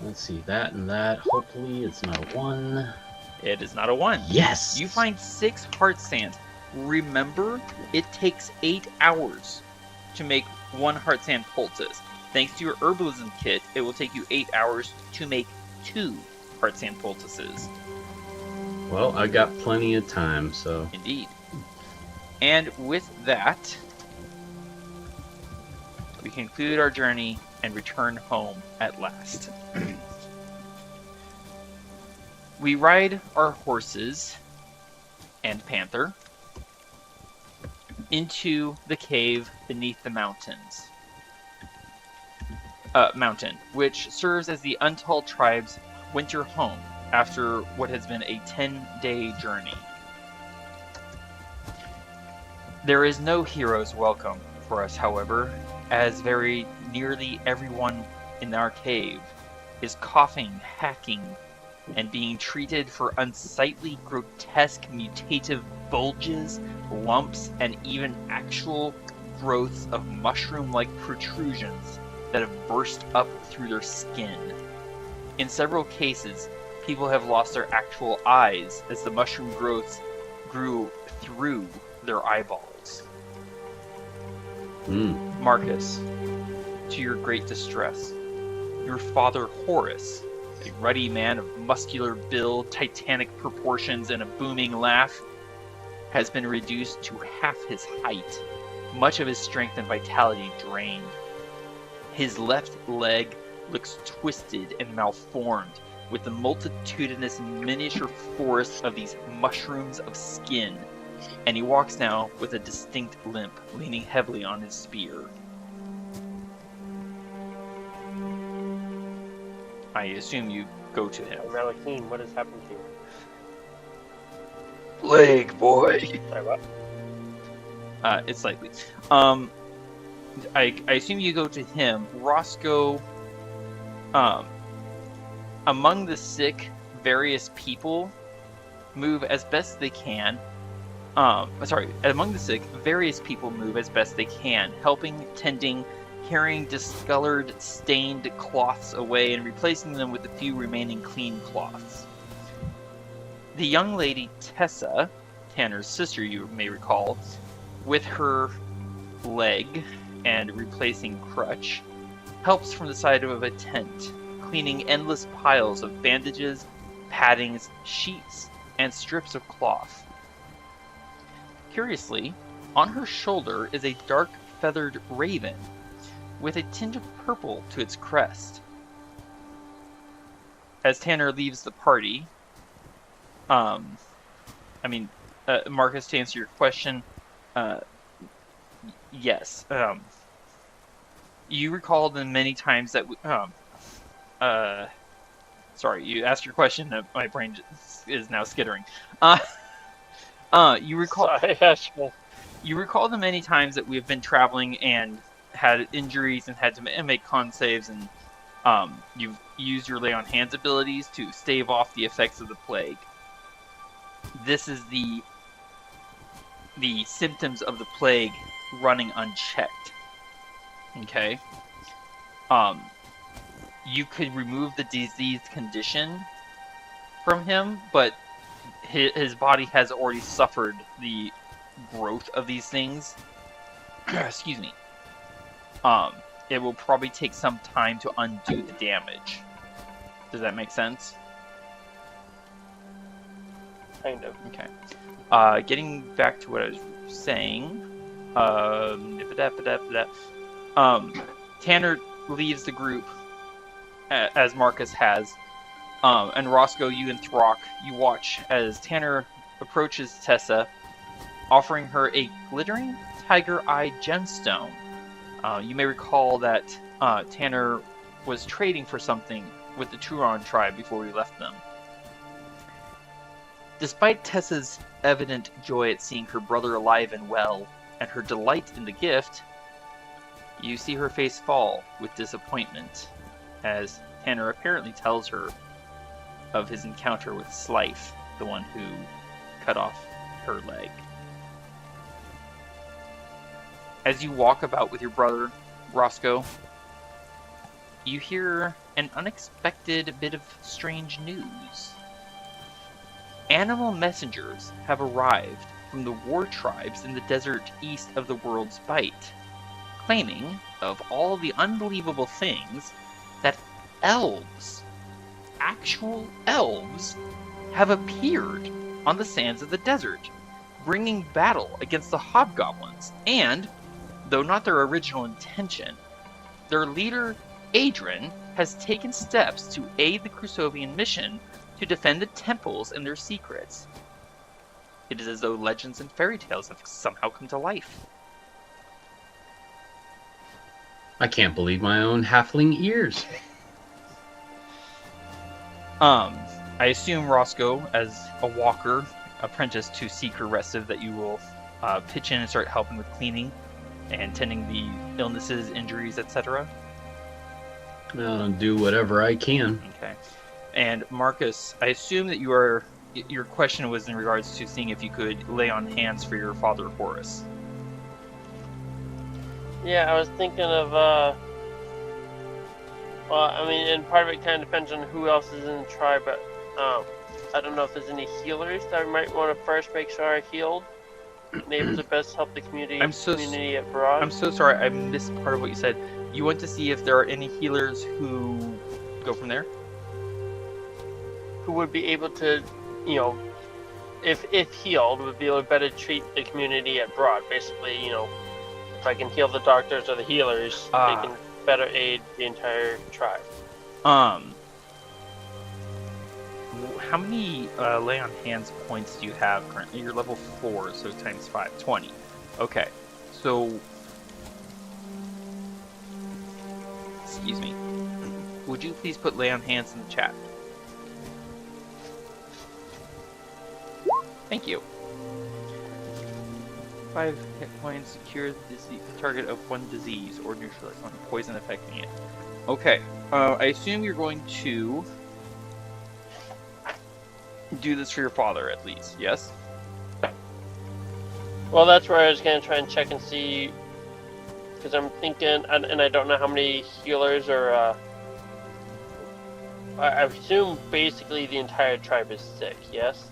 Let's see, that and that. Hopefully it's not a 1. It is not a 1. Yes! You find 6 heart sands. Remember, it takes 8 hours to make 1 heart sand poultice. Thanks to your herbalism kit, it will take you 8 hours to make 2 heart sand poultices. Well, I got plenty of time, so... Indeed. And with that, we conclude our journey and return home at last. We ride our horses and Panther into the cave beneath the mountain, which serves as the Untold Tribe's winter home after what has been a 10-day journey. There is no hero's welcome for us, however, as very nearly everyone in our cave is coughing, hacking, and being treated for unsightly, grotesque, mutative bulges, lumps, and even actual growths of mushroom-like protrusions that have burst up through their skin. In several cases, people have lost their actual eyes as the mushroom growths grew through their eyeballs. Marcus, to your great distress, your father Horus, a ruddy man of muscular build, titanic proportions, and a booming laugh, has been reduced to half his height, much of his strength and vitality drained. His left leg looks twisted and malformed, with the multitudinous miniature forest of these mushrooms of skin, and he walks now with a distinct limp, leaning heavily on his spear. I assume you go to him. Malachine, what has happened to you? Plague boy. Sorry, what? It's likely. I assume you go to him. Roscoe, among the sick, various people move as best they can. Among the sick, various people move as best they can, helping, tending, carrying discolored, stained cloths away and replacing them with a few remaining clean cloths. The young lady Tessa, Tanner's sister, you may recall, with her leg and replacing crutch, helps from the side of a tent, cleaning endless piles of bandages, paddings, sheets, and strips of cloth. Curiously, on her shoulder is a dark feathered raven with a tinge of purple to its crest. As Tanner leaves the party, Marcus, to answer your question, yes. You recall the many times that sorry, you asked your question. My brain is now skittering. You recall. Sorry, you recall the many times that we have been traveling and had injuries and had to make con saves, and you've used your lay on hands abilities to stave off the effects of the plague. This is the symptoms of the plague running unchecked. Okay. You could remove the disease condition from him, but his body has already suffered the growth of these things. Excuse me. It will probably take some time to undo the damage. Does that make sense? Kind of. Okay. Getting back to what I was saying, Tanner leaves the group as Marcus has, and Roscoe, you and Throk, you watch as Tanner approaches Tessa, offering her a glittering tiger-eye gemstone. You may recall that Tanner was trading for something with the Turon tribe before we left them. Despite Tessa's evident joy at seeing her brother alive and well, and her delight in the gift, you see her face fall with disappointment, as Tanner apparently tells her of his encounter with Slife, the one who cut off her leg. As you walk about with your brother, Roscoe, you hear an unexpected bit of strange news. Animal messengers have arrived from the war tribes in the desert east of the World's Bite, claiming, of all the unbelievable things, that elves, actual elves, have appeared on the sands of the desert, bringing battle against the hobgoblins, and, though not their original intention, their leader, Adrian, has taken steps to aid the Crusovian mission to defend the temples and their secrets. It is as though legends and fairy tales have somehow come to life. I can't believe my own halfling ears. I assume Roscoe, as a walker, apprentice to Seeker Restive, that you will pitch in and start helping with cleaning and tending the illnesses, injuries, etc. I'll do whatever I can. Okay. And Marcus, I assume that your question was in regards to seeing if you could lay on hands for your father Horace. Yeah, I was thinking of, well, I mean, and part of it kind of depends on who else is in the tribe, but I don't know if there's any healers that I might want to first make sure are healed, and able to best help the community abroad. I'm so sorry, I missed part of what you said. You want to see if there are any healers who go from there? Who would be able to, if healed, would be able to better treat the community abroad. Basically, if I can heal the doctors or the healers, they can better aid the entire tribe. How many lay on hands points do you have currently? You're level 4, so times 5, 20. Okay, so excuse me. Would you please put lay on hands in the chat? Thank you. 5 hit points, secure the target of 1 disease or neutralize 1 poison affecting it. Okay, I assume you're going to do this for your father at least, yes? Well, that's where I was going to try and check and see, because I'm thinking, and I don't know how many healers or, I assume basically the entire tribe is sick, yes?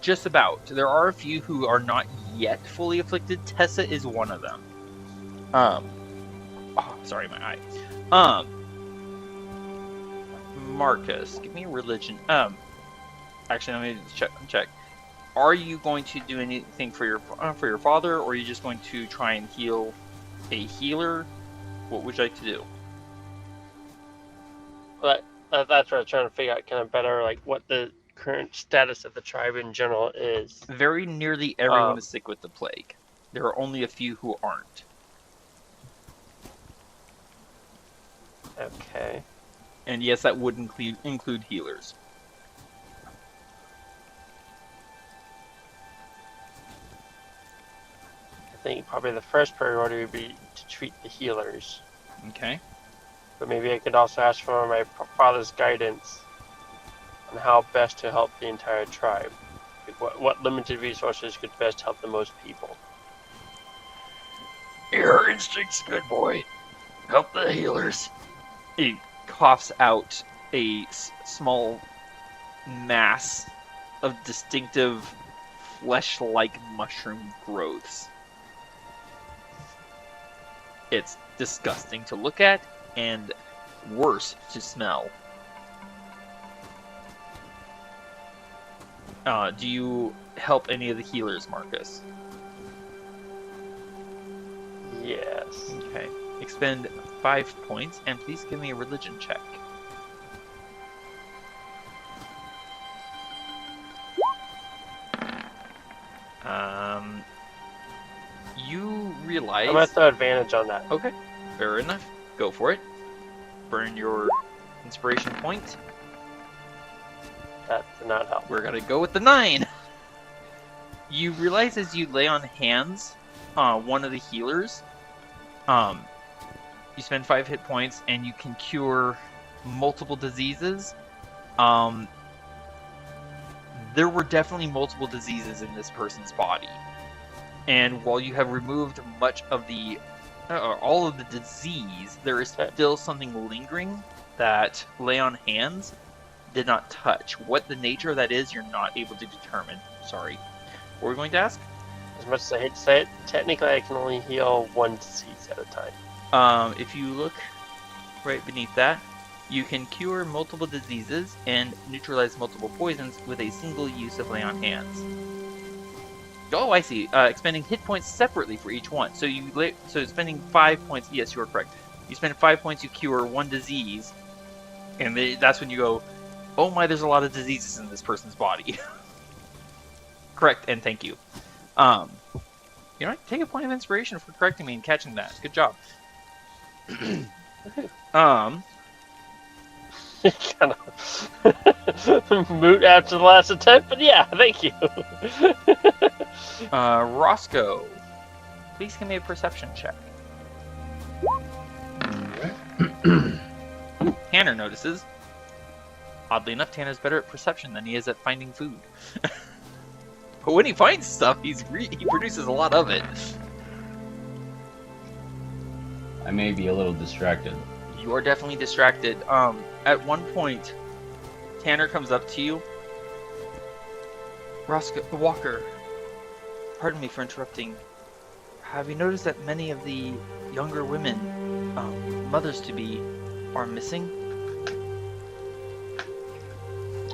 Just about. There are a few who are not yet fully afflicted. Tessa is one of them. Sorry, my eye. Marcus, give me a religion. Actually, let me check. Are you going to do anything for your father, or are you just going to try and heal a healer? What would you like to do? But that's what I was trying to figure out, kind of better, like what the current status of the tribe in general is. Very nearly everyone is sick with the plague. There are only a few who aren't. Okay. And yes, that would include healers. I think probably the first priority would be to treat the healers. Okay. But maybe I could also ask for my father's guidance on how best to help the entire tribe. Like what limited resources could best help the most people. Your instinct's good, boy. Help the healers. He coughs out a small mass of distinctive flesh-like mushroom growths. It's disgusting to look at and worse to smell. Do you help any of the healers, Marcus? Yes. Okay. Expend 5 points, and please give me a religion check. You realize... I'm going to throw advantage on that. Okay, fair enough. Go for it. Burn your inspiration point. That did not help. We're gonna go with the 9. You realize as you lay on hands one of the healers, you spend 5 hit points and you can cure multiple diseases. There were definitely multiple diseases in this person's body. And while you have removed much of the, all of the disease, there is still something lingering that lay on hands did not touch. What the nature of that is, you're not able to determine. Sorry. What were we going to ask? As much as I hate to say it, technically I can only heal one disease at a time. If you look right beneath that, you can cure multiple diseases and neutralize multiple poisons with a single use of lay on hands. Oh, I see. Expending hit points separately for each one. So so spending 5 points. Yes, you are correct. You spend 5 points, you cure one disease, and that's when you go, oh my, there's a lot of diseases in this person's body. Correct, and thank you. You know, take a point of inspiration for correcting me and catching that. Good job. Kind of moot after the last attempt, but yeah, thank you. Roscoe, please give me a perception check. Tanner notices. Oddly enough, Tanner's better at perception than he is at finding food. But when he finds stuff, he produces a lot of it. I may be a little distracted. You are definitely distracted. At one point, Tanner comes up to you. Roscoe, Walker, pardon me for interrupting. Have you noticed that many of the younger women, mothers-to-be, are missing?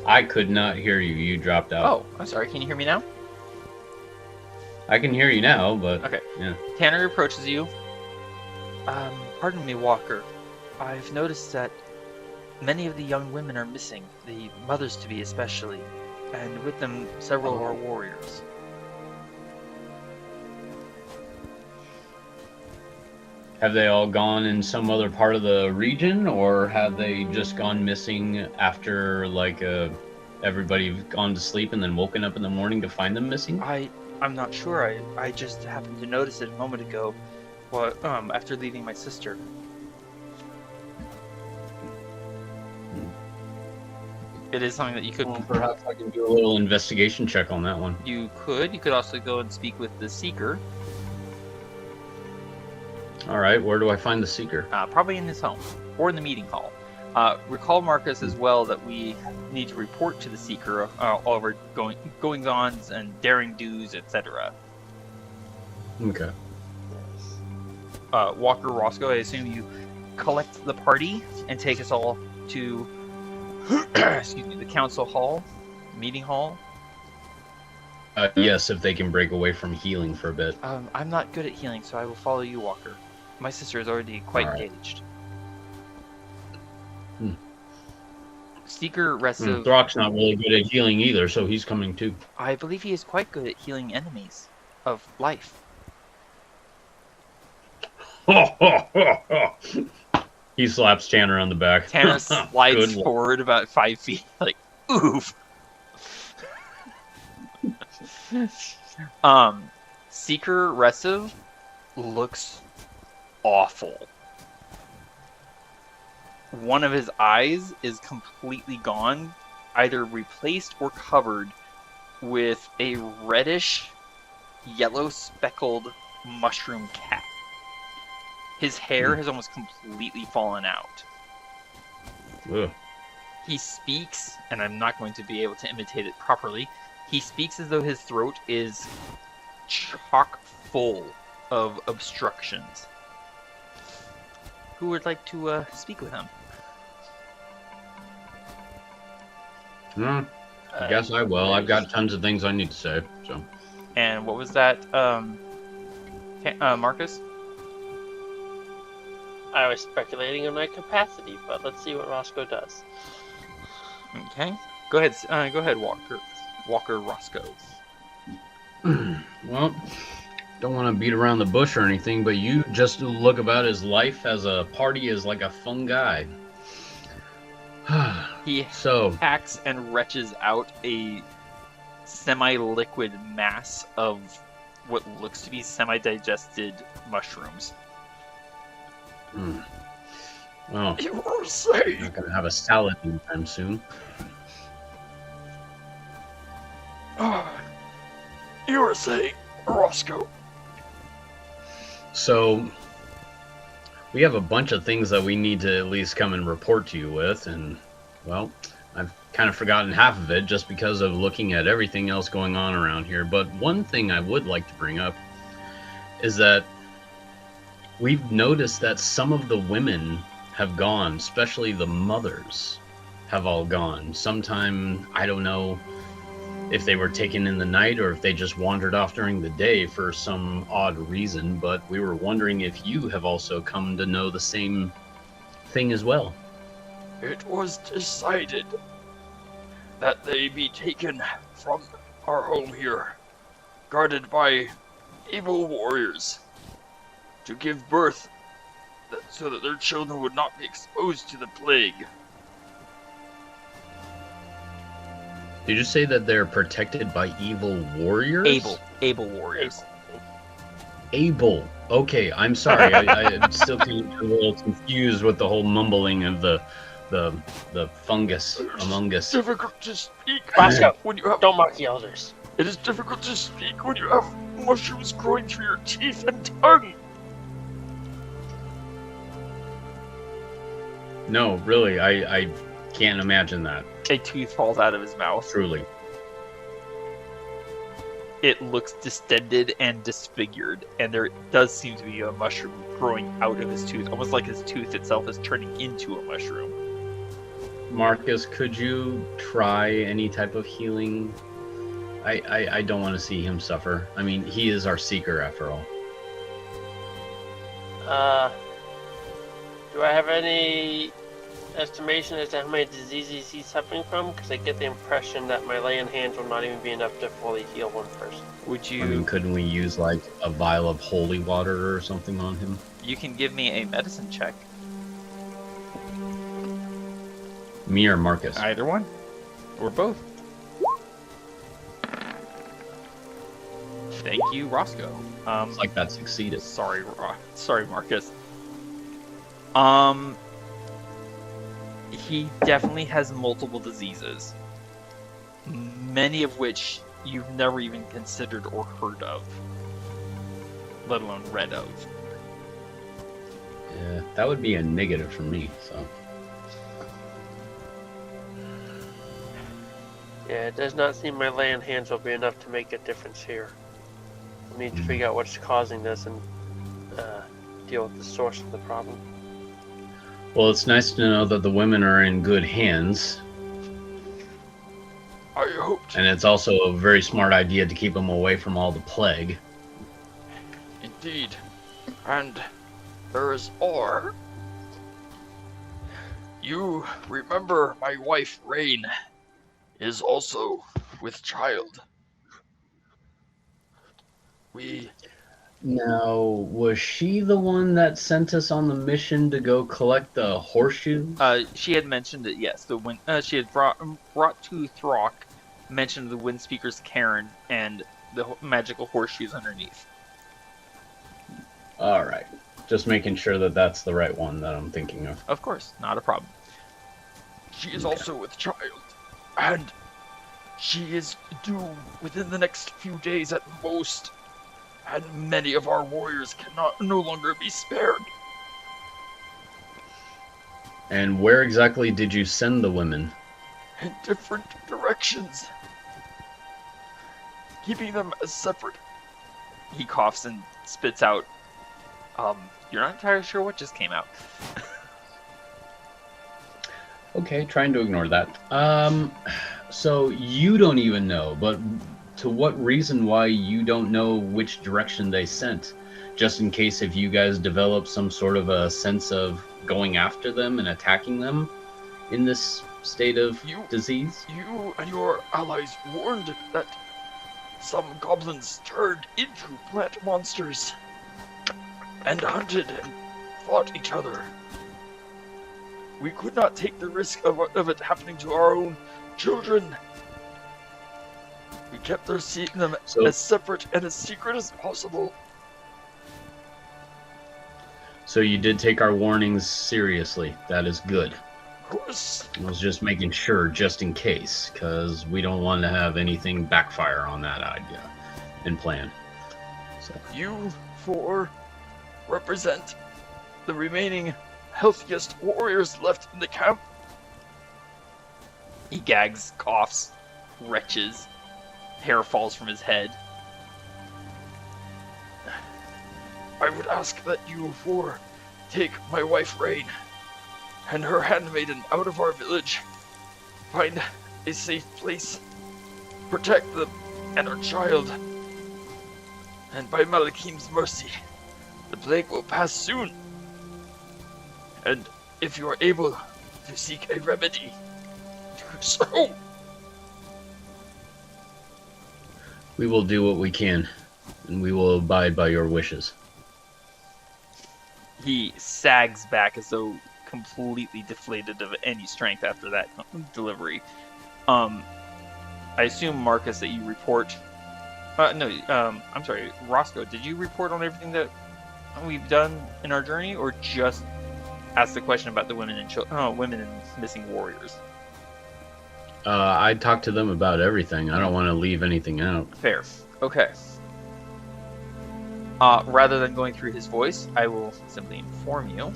I could not hear you. You dropped out. Oh, I'm sorry. Can you hear me now? I can hear you now, but... Okay. Yeah. Tanner approaches you. Pardon me, Walker. I've noticed that many of the young women are missing, the mothers-to-be especially, and with them several of our warriors. Have they all gone in some other part of the region, or have they just gone missing after, like, everybody gone to sleep and then woken up in the morning to find them missing? I'm not sure. I just happened to notice it a moment ago, after leaving my sister. It is something that you could... Well, perhaps I can do a little investigation check on that one. You could also go and speak with the Seeker. Alright, where do I find the Seeker? Probably in his home, or in the meeting hall. Recall, Marcus, as well, that we need to report to the Seeker all of our goings-ons and daring-dos, etc. Okay. Walker, Roscoe, I assume you collect the party and take us all to excuse me, the council hall, meeting hall. Yes, if they can break away from healing for a bit. I'm not good at healing, so I will follow you, Walker. My sister is already quite engaged. Seeker rests of... Throk's not really good at healing either, so he's coming too. I believe he is quite good at healing enemies of life. He slaps Tanner on the back. Tanner slides forward about 5 feet, like, oof. Seeker Resiv looks awful. One of his eyes is completely gone, either replaced or covered with a reddish, yellow speckled mushroom cap. His hair has almost completely fallen out. Ugh. He speaks, and I'm not going to be able to imitate it properly. He speaks as though his throat is chock full of obstructions. Who would like to speak with him? I guess I will. I've got tons of things I need to say. So. And what was that, Marcus? I was speculating on my capacity, but let's see what Roscoe does. Okay. Go ahead, Walker Roscoe. Well, don't want to beat around the bush or anything, but you just look about his life as a party is like a fungi. He hacks and retches out a semi-liquid mass of what looks to be semi-digested mushrooms. Well, You were saying. I'm not gonna have a salad anytime soon. You were saying, Roscoe. So, we have a bunch of things that we need to at least come and report to you with, and, well, I've kind of forgotten half of it just because of looking at everything else going on around here. But one thing I would like to bring up is that we've noticed that some of the women have gone, especially the mothers have all gone. Sometime, I don't know if they were taken in the night or if they just wandered off during the day for some odd reason, but we were wondering if you have also come to know the same thing as well. It was decided that they be taken from our home here, guarded by evil warriors, to give birth so that their children would not be exposed to the plague. Did you say that they're protected by evil warriors? Able warriors. Able. Okay, I'm sorry. I'm still getting a little confused with the whole mumbling of the fungus among us. It's difficult to speak Roscoe, when you have. don't mock the elders. It is difficult to speak when you have mushrooms growing through your teeth and tongue. No, really, I can't imagine that. A tooth falls out of his mouth. Truly. It looks distended and disfigured, and there does seem to be a mushroom growing out of his tooth, almost like his tooth itself is turning into a mushroom. Marcus, could you try any type of healing? I don't want to see him suffer. I mean, he is our seeker after all. Do I have any estimation as to how many diseases he's suffering from? Because I get the impression that my laying hands will not even be enough to fully heal one person. Would you? I mean, couldn't we use like a vial of holy water or something on him? You can give me a medicine check. Me or Marcus? Either one, or both. Thank you, Roscoe. It's like that succeeded. Sorry, Marcus. He definitely has multiple diseases, many of which you've never even considered or heard of, let alone read of. Yeah, that would be a negative for me, so. Yeah, it does not seem my laying hands will be enough to make a difference here. We need to figure out what's causing this and deal with the source of the problem. Well, it's nice to know that the women are in good hands. I hoped. And it's also a very smart idea to keep them away from all the plague. Indeed. And there is more. You remember my wife, Rain, is also with child. Now, was she the one that sent us on the mission to go collect the horseshoes? She had mentioned it, yes. She had brought to Throk, mentioned the Wind Speaker's Cairn and the magical horseshoes underneath. All right. Just making sure that that's the right one that I'm thinking of. Of course, not a problem. She is also with child, and she is due within the next few days at most, and many of our warriors cannot no longer be spared. And where exactly did you send the women? In different directions, keeping them as separate. He coughs and spits out, you're not entirely sure what just came out. Okay, trying to ignore that. So you don't even know, but to what reason why you don't know which direction they sent? just in case if you guys develop some sort of a sense of going after them and attacking them in this state of disease? You and your allies warned that some goblins turned into plant monsters and hunted and fought each other. We could not take the risk of it happening to our own children. We kept them as separate and as secret as possible. So you did take our warnings seriously. That is good. Of course. I was just making sure, just in case, because we don't want to have anything backfire on that idea and plan. So. You four represent the remaining healthiest warriors left in the camp. He gags, coughs, retches. Hair falls from his head. I would ask that you four take my wife Rain and her handmaiden out of our village. Find a safe place. Protect them and our child. And by Malachim's mercy, the plague will pass soon. And if you are able to seek a remedy, do so. We will do what we can, and we will abide by your wishes. He sags back as though completely deflated of any strength after that delivery. I assume, Marcus, that you report... I'm sorry, Roscoe, did you report on everything that we've done in our journey, or just ask the question about the women and missing warriors? I talked to them about everything. I don't want to leave anything out. Fair. Okay. Rather than going through his voice, I will simply inform you.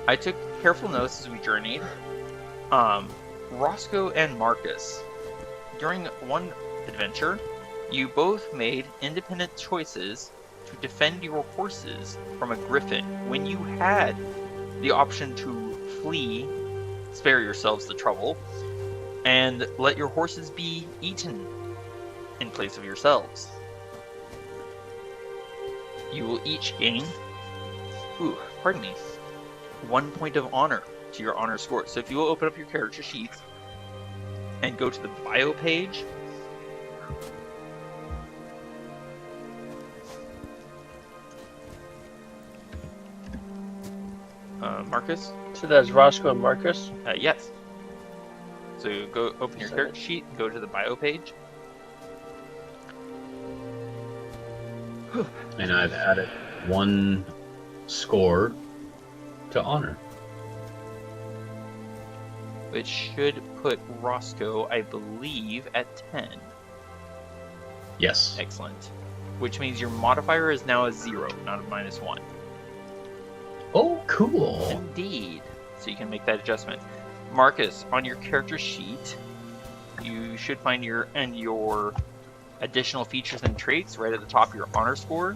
I took careful notes as we journeyed. Roscoe and Marcus, during one adventure, you both made independent choices to defend your horses from a griffin when you had the option to flee, spare yourselves the trouble, and let your horses be eaten in place of yourselves. You will each gain, 1 point of honor to your honor score. So if you will open up your character sheets and go to the bio page, Marcus? So that's Roscoe and Marcus? Yes. So go open your character sheet, go to the bio page. And I've added 1 score to honor. Which should put Roscoe, I believe, at 10. Yes. Excellent. Which means your modifier is now a 0, not a -1. Oh, cool. Indeed. So you can make that adjustment. Marcus, on your character sheet, you should find your additional features and traits right at the top of your honor score.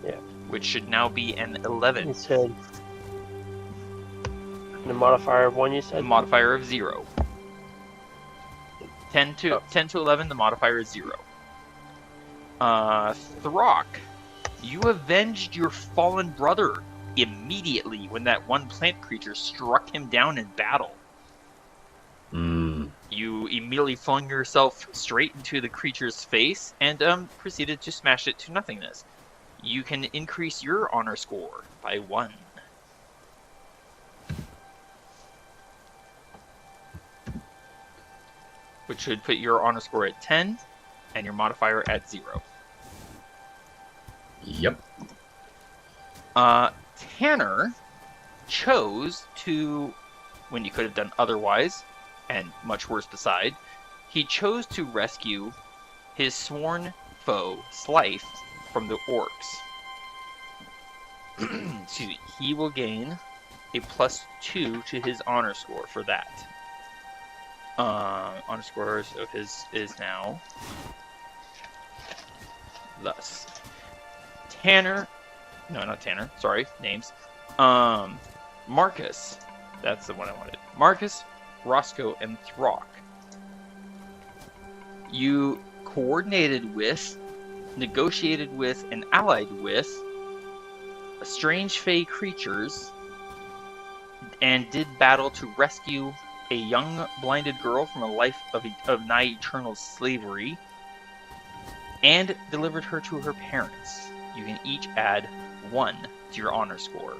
Yeah. Which should now be an 11. You said the modifier of 1, you said? A modifier of 0. 10 to 11, the modifier is 0. Throk, you avenged your fallen brother immediately when that one plant creature struck him down in battle. You immediately flung yourself straight into the creature's face and proceeded to smash it to nothingness. You can increase your honor score by 1. Which should put your honor score at 10 and your modifier at 0. Yep. Tanner chose to, when you could have done otherwise, and much worse beside, he chose to rescue his sworn foe, Slife, from the orcs. Excuse me. He will gain a +2 to his honor score for that. Honor score of his is now thus. Tanner, no, not Tanner, sorry, names. Marcus, that's the one I wanted. Marcus, Roscoe, and Throk. You coordinated with negotiated with and allied with strange fey creatures, and did battle to rescue a young blinded girl from a life of nigh eternal slavery, and delivered her to her parents. You can each add 1 to your honor score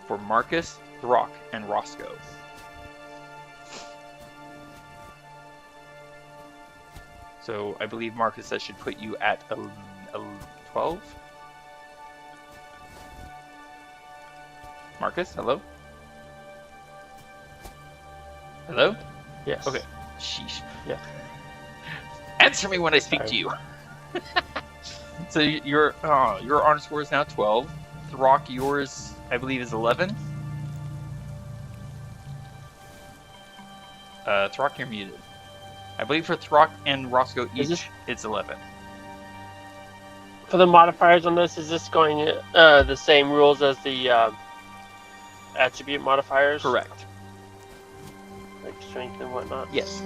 for Marcus, Throk, and Roscoe. So I believe, Marcus, that should put you at 12. Marcus, hello? Hello? Yes. Okay. Sheesh. Yeah. Answer me when I speak to you. So your honor score is now 12. Throk, yours, I believe, is 11. Throk, you're muted. I believe for Throk and Roscoe each, it's 11. For the modifiers on this, is this going the same rules as the attribute modifiers? Correct. Like strength and whatnot? Yes.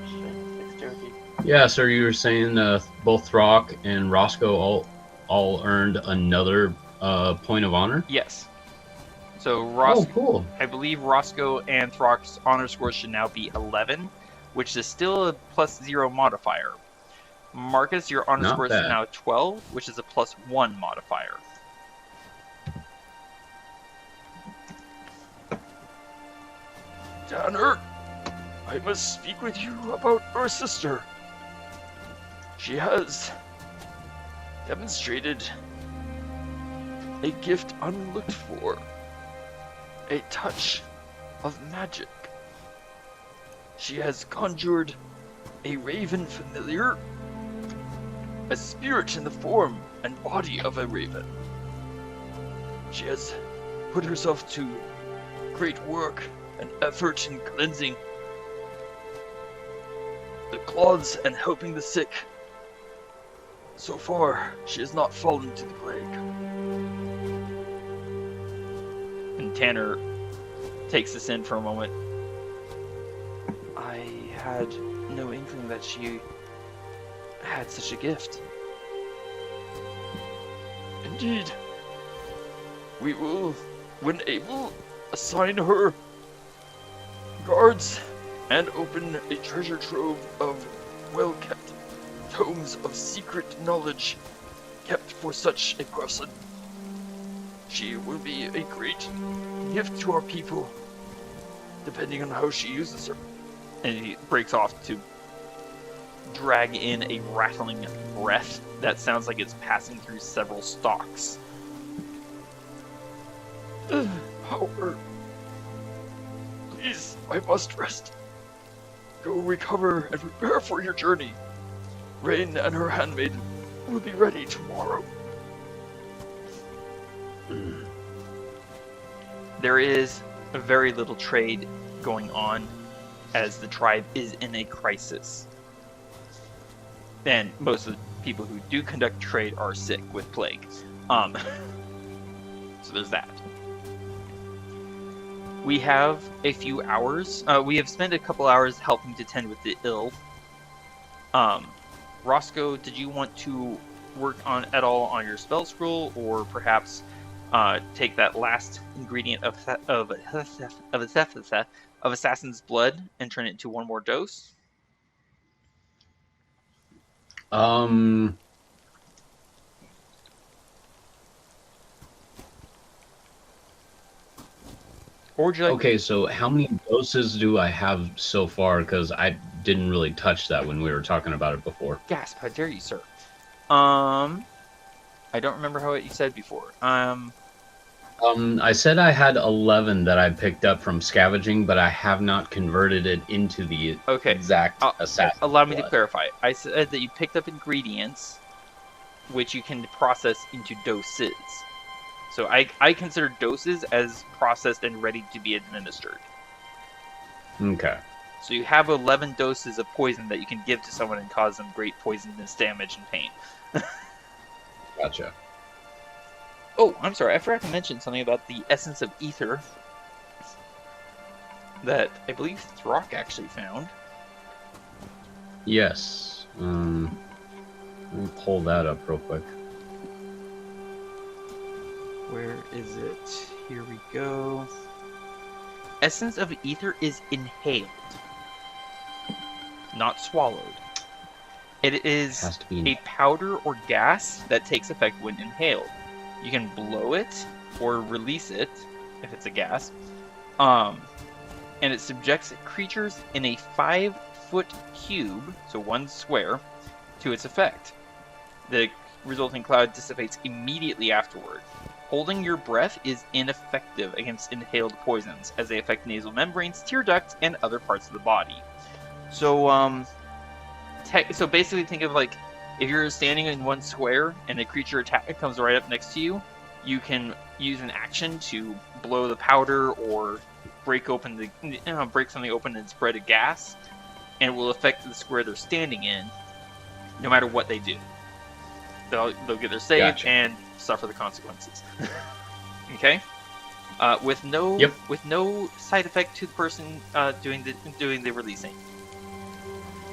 Strength, dexterity. Yeah, so you were saying both Throk and Roscoe all earned another point of honor? Yes. So Roscoe, cool. I believe Roscoe and Throk's honor score should now be 11, which is still a +0 modifier. Marcus, your honor score is now 12, which is a +1 modifier. Tanner, I must speak with you about our sister. She has demonstrated a gift unlooked for, a touch of magic. She has conjured a raven familiar, a spirit in the form and body of a raven. She has put herself to great work and effort in cleansing the cloths and helping the sick. So far, she has not fallen to the plague. And Tanner takes this in for a moment. I had no inkling that she had such a gift. Indeed. We will, when able, assign her guards and open a treasure trove of well-kept tomes of secret knowledge kept for such a person. She will be a great gift to our people, depending on how she uses her. And he breaks off to drag in a rattling breath that sounds like it's passing through several stalks. Howard, please, I must rest. Go recover and prepare for your journey. Rain and her handmaiden will be ready tomorrow. There is very little trade going on as the tribe is in a crisis. And most of the people who do conduct trade are sick with plague. So there's that. We have a few hours. We have spent a couple hours helping to tend with the ill. Roscoe, did you want to work on at all on your spell scroll, or perhaps take that last ingredient of assassin's blood and turn it into one more dose? Or would you like? Okay, so how many doses do I have so far? Because I didn't really touch that when we were talking about it before. Gasp! How dare you, sir? I don't remember how you said before. I said I had 11 that I picked up from scavenging, but I have not converted it into the exact assassin. Allow me to clarify. I said that you picked up ingredients, which you can process into doses. So I consider doses as processed and ready to be administered. Okay. So you have 11 doses of poison that you can give to someone and cause them great poisonous damage and pain. Gotcha. Oh, I'm sorry. I forgot to mention something about the essence of ether that I believe Throk actually found. Yes. Let me pull that up real quick. Where is it? Here we go. Essence of ether is inhaled, not swallowed. It is Has to be a powder or gas that takes effect when inhaled. You can blow it or release it if it's a gas. And it subjects creatures in a 5-foot cube, so 1 square, to its effect. The resulting cloud dissipates immediately afterward. Holding your breath is ineffective against inhaled poisons, as they affect nasal membranes, tear ducts, and other parts of the body. So, so basically think of like, if you're standing in 1 square and a creature comes right up next to you, you can use an action to blow the powder or break open break something open and spread a gas, and it will affect the square they're standing in, no matter what they do. They'll get their save Gotcha. and suffer the consequences. Okay, with no side effect to the person doing the releasing.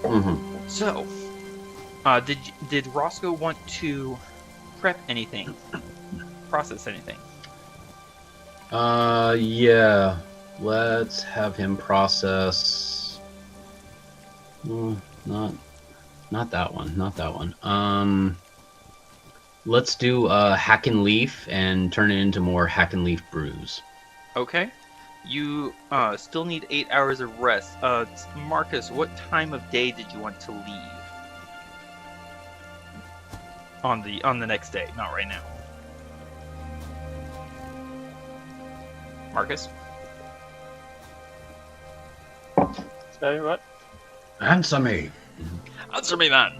Mm-hmm. So, did Roscoe want to prep anything, process anything? Yeah. Let's have him process. Not that one. Not that one. Let's do hack and leaf and turn it into more hack and leaf brews. Okay. You still need 8 hours of rest. Marcus, what time of day did you want to leave? On the next day, not right now. Marcus? Sorry, what? Answer me. Answer me, man.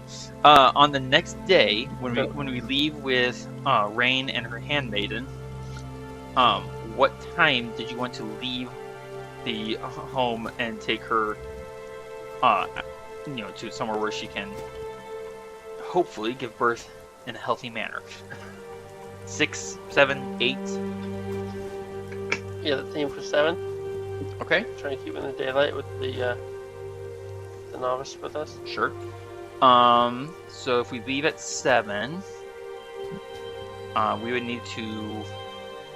On the next day, when we leave with Rain and her handmaiden, what time did you want to leave the home and take her, to somewhere where she can hopefully give birth in a healthy manner? 6, 7, 8. Yeah, the theme for 7. Okay, Trying to keep in the daylight with the novice with us. sure. So if we leave at 7, we would need to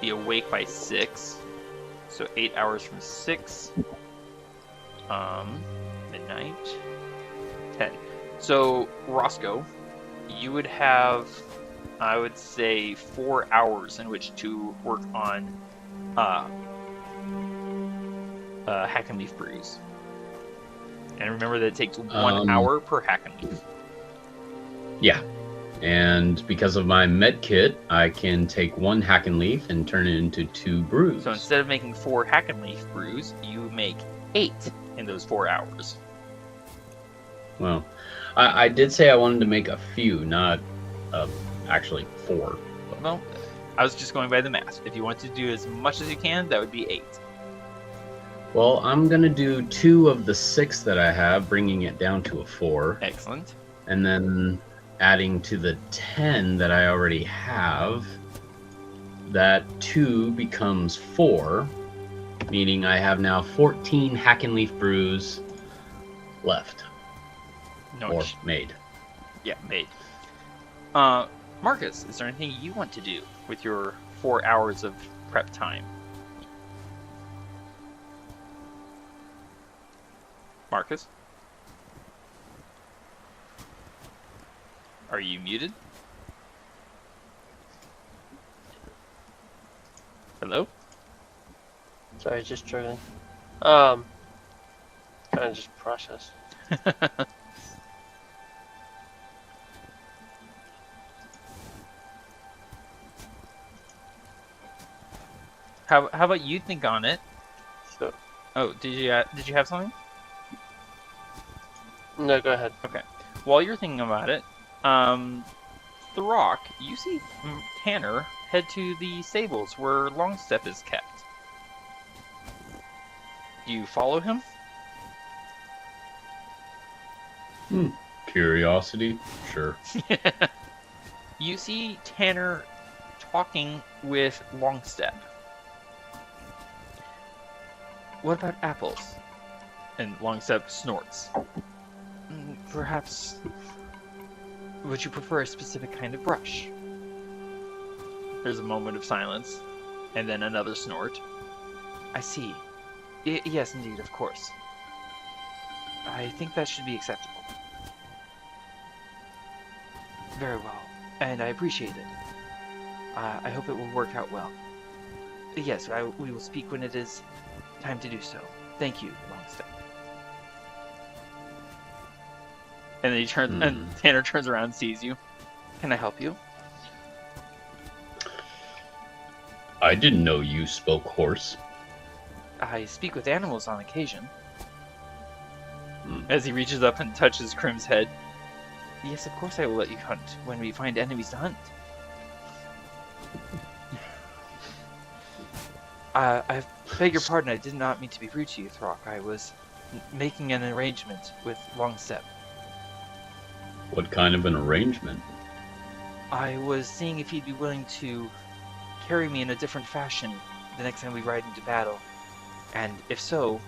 be awake by 6. So 8 hours from 6. Midnight. 10. So Roscoe, you would have, I would say, 4 hours in which to work on hack and leaf brews. And remember that it takes 1 hour per hack and leaf. Yeah. And because of my med kit, I can take 1 hack and leaf and turn it into 2 brews. So instead of making 4 hack and leaf brews, you make 8 in those 4 hours. Well, I did say I wanted to make a few, not actually 4. Well, I was just going by the math. If you want to do as much as you can, that would be 8. Well, I'm going to do 2 of the 6 that I have, bringing it down to a 4. Excellent. And then adding to the 10 that I already have, that 2 becomes 4, meaning I have now 14 hack and leaf brews left. No, Or made. yeah, made. Marcus, is there anything you want to do with your 4 hours of prep time? Marcus? Are you muted? Hello? Sorry, just struggling. Kind of just process. How about you think on it? So, Oh, did you have something? no, go ahead. Okay. While you're thinking about it, Throk, you see Tanner head to the stables where Longstep is kept. Do you follow him? Curiosity? Sure. You see Tanner talking with Longstep. What about apples? And Longstep snorts. Perhaps Would you prefer a specific kind of brush? There's a moment of silence, and then another snort. I see. Yes, indeed, of course. I think that should be acceptable. Very well, and I appreciate it. I hope it will work out well. Yes, we will speak when it is time to do so. Thank you, Longstep. And then he turns, and Tanner turns around and sees you. Can I help you? I didn't know you spoke horse. I speak with animals on occasion. As he reaches up and touches Krim's head. Yes, of course I will let you hunt when we find enemies to hunt. I beg your pardon, I did not mean to be rude to you, Throk. I was making an arrangement with Longstep. What kind of an arrangement? I was seeing if he'd be willing to carry me in a different fashion the next time we ride into battle. And if so,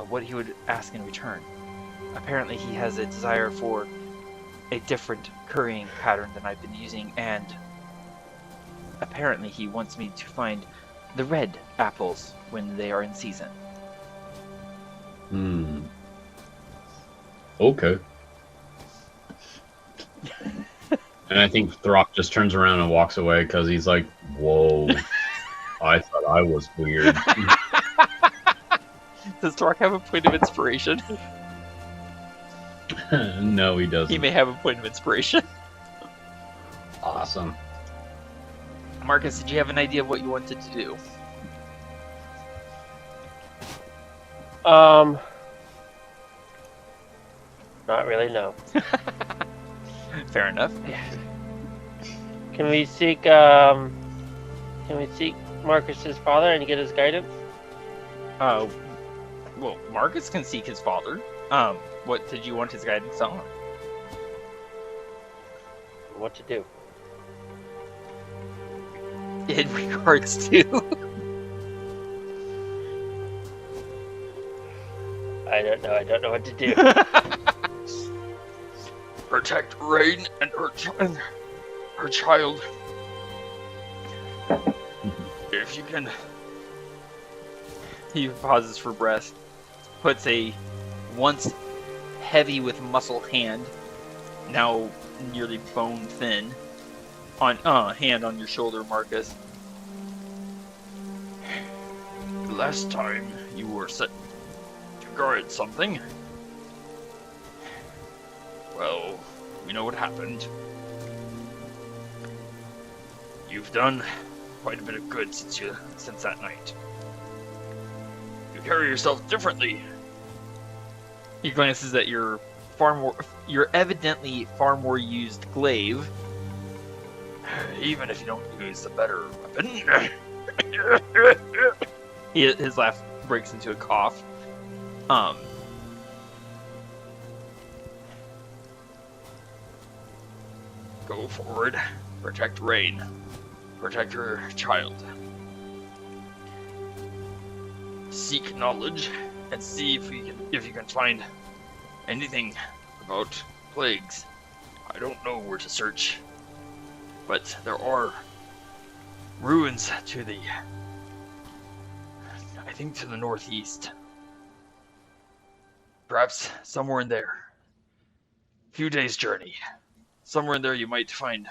what he would ask in return. Apparently he has a desire for a different currying pattern than I've been using, and apparently he wants me to find the red apples when they are in season. Okay. And I think Throk just turns around and walks away because he's like, whoa, I thought I was weird. Does Throk have a point of inspiration? No, he doesn't. He may have a point of inspiration. Awesome. Marcus, did you have an idea of what you wanted to do? Not really, no. Fair enough. Can we seek Marcus's father and get his guidance? Well, Marcus can seek his father. What did you want his guidance on? What to do? In regards to... I don't know what to do. Protect Rain and her child. If you can. He pauses for breath, puts a once heavy with muscle hand, now nearly bone thin, hand on your shoulder, Marcus. The last time you were set to guard something, well, we know what happened. You've done quite a bit of good since that night. You carry yourself differently. He glances at your evidently far more used glaive. Even if you don't use the better weapon. His laugh breaks into a cough. Go forward. Protect Rain. Protect her child. Seek knowledge and see if you can find anything about plagues. I don't know where to search, but there are ruins to the northeast. Perhaps somewhere in there. Few days' journey. Somewhere in there you might find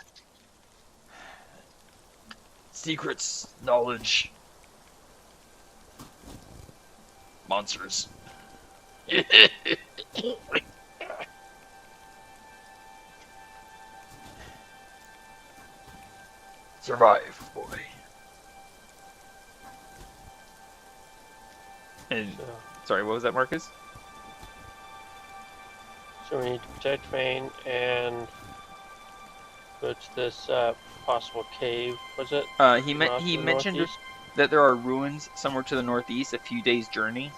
secrets, knowledge, monsters. Survive, boy. And sorry, what was that, Marcus? So we need to protect Rain and go to this possible cave. Was it? He mentioned northeast? that there are ruins somewhere to the northeast, a few days' journey.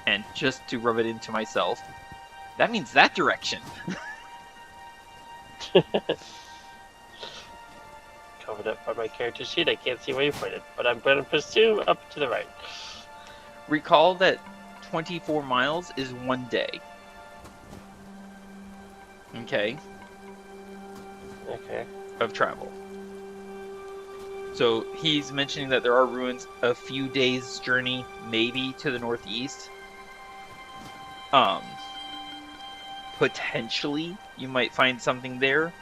And just to rub it into myself, that means that direction. Covered up by my character sheet. I can't see where you pointed, but I'm going to pursue up to the right. Recall that 24 miles is 1 day. Okay. Okay. of travel. So he's mentioning that there are ruins a few days' journey, maybe to the northeast. Potentially you might find something there,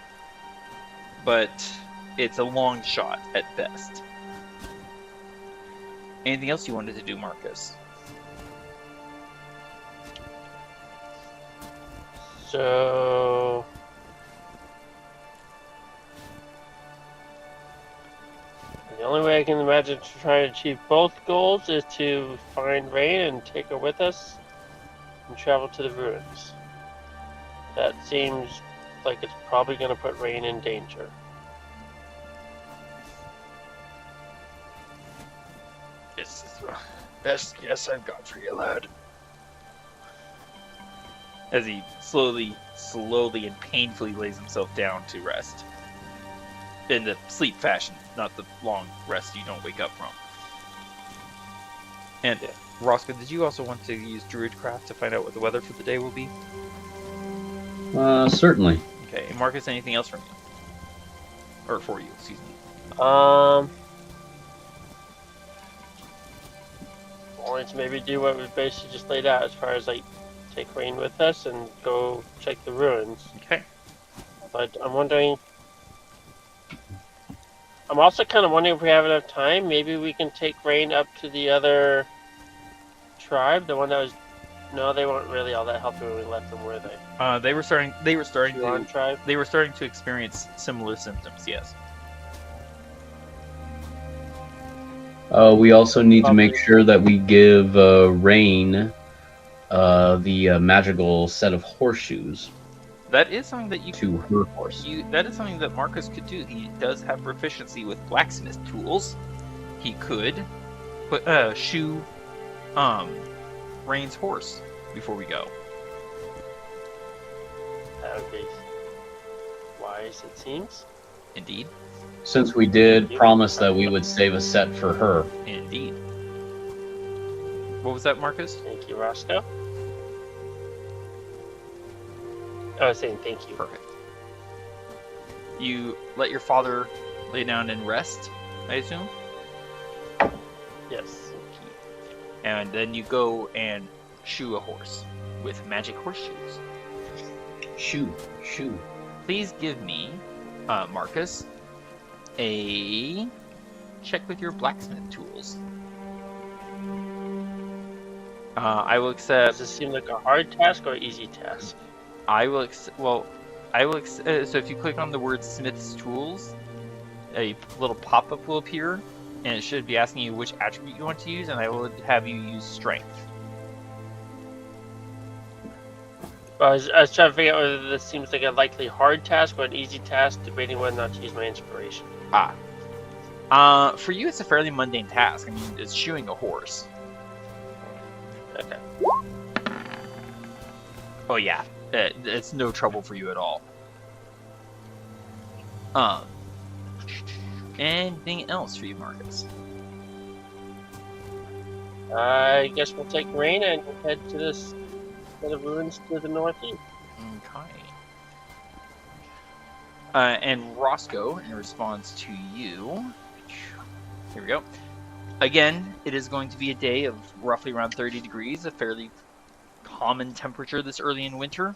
but it's a long shot at best. Anything else you wanted to do, Marcus? So the only way I can imagine to try and achieve both goals is to find Rain and take her with us and travel to the ruins. That seems like it's probably going to put Rain in danger. This is the best guess I've got for you, lad. As he slowly and painfully lays himself down to rest. In the sleep fashion, not the long rest you don't wake up from. And Roscoe, did you also want to use Druidcraft to find out what the weather for the day will be? Certainly. Okay, and Marcus, anything else from you? Or for you, excuse me. Wanting to maybe do what we basically just laid out as far as like take Rain with us and go check the ruins. Okay. But I'm wondering. I'm also kind of wondering if we have enough time. Maybe we can take Rain up to the other tribe, the one that was. No, they weren't really all that helpful when we left them, were they? They were starting Huron to tribe. they were starting to experience similar symptoms. Yes. We also need to make sure that we give Rain the magical set of horseshoes That is something that you to her horse. that is something that Marcus could do. He does have proficiency with blacksmith tools. He could put shoe Rain's horse before we go. That would be wise, it seems. Indeed. Since we did promise that we would save a set for her. Indeed. What was that, Marcus? Thank you, Roscoe. I was saying thank you. Perfect. You let your father lay down and rest, I assume? Yes. And then you go and shoe a horse with magic horseshoes. Shoe. Please give me, Marcus, a check with your blacksmith tools. I will Does accept. this seem like a hard task or an easy task? I will. So if you click on the word Smith's Tools, a little pop-up will appear, and it should be asking you which attribute you want to use, and I will have you use Strength. Well, I was trying to figure out whether this seems like a likely hard task or an easy task, debating whether or not to use my inspiration. For you, it's a fairly mundane task. I mean, it's shoeing a horse. Okay. Oh yeah, it's no trouble for you at all. Anything else for you, Marcus? I guess we'll take Rain and head to this set of ruins to the northeast. Okay. And Roscoe, in response to you, here we go. Again, it is going to be a day of roughly around 30 degrees, a fairly common temperature this early in winter.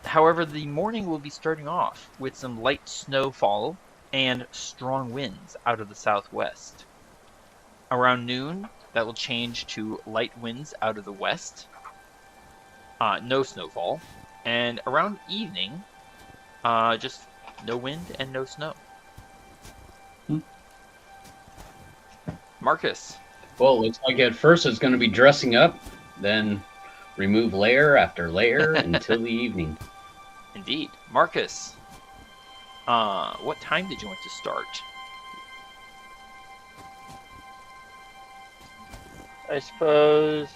However, the morning will be starting off with some light snowfall and strong winds out of the southwest. Around noon, that will change to light winds out of the west. No snowfall. And around evening, just no wind and no snow. Marcus. Well, looks like at first it's going to be dressing up, then remove layer after layer until the evening. Indeed. Marcus, what time did you want to start? I suppose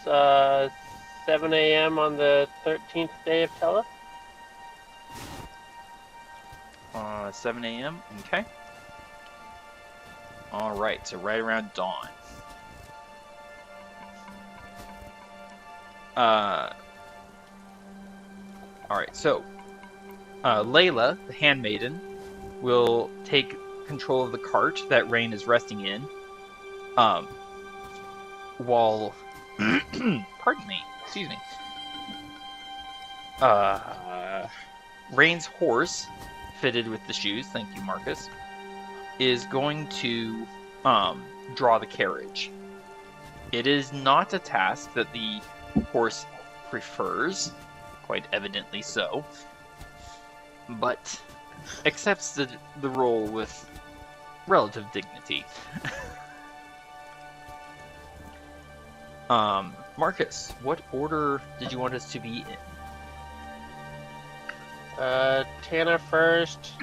7 a.m. on the 13th day of Telleth. 7 a.m. Okay. All right, so right around dawn. All right, so Layla, the handmaiden, will take control of the cart that Rain is resting in. While, pardon me, excuse me. Rain's horse, fitted with the shoes, thank you, Marcus, is going to draw the carriage. It is not a task that the horse prefers, quite evidently so, but accepts the role with relative dignity. Marcus, what order did you want us to be in? Tana first,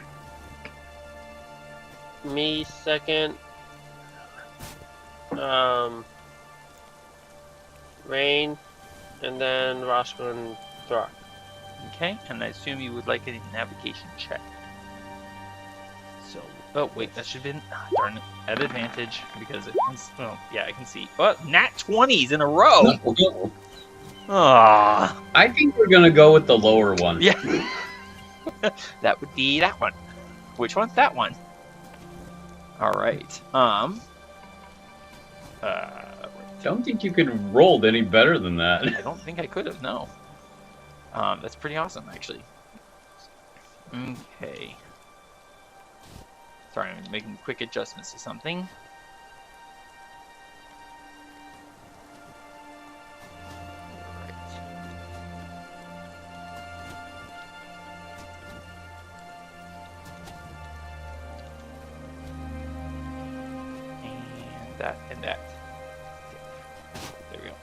me second, Rain, and then Roscoe and Throk. Okay, and I assume you would like a navigation check. So, oh wait, that should have been, darn it, at advantage, because it was, oh, yeah, I can see. Oh, nat 20s in a row! Ah, I think we're gonna go with the lower one. yeah. That would be that one. Which one's that one? Alright, Don't think you could have rolled any better than that. I don't think I could have, no. That's pretty awesome, actually. Okay. Sorry, I'm making quick adjustments to something. And that. There we go.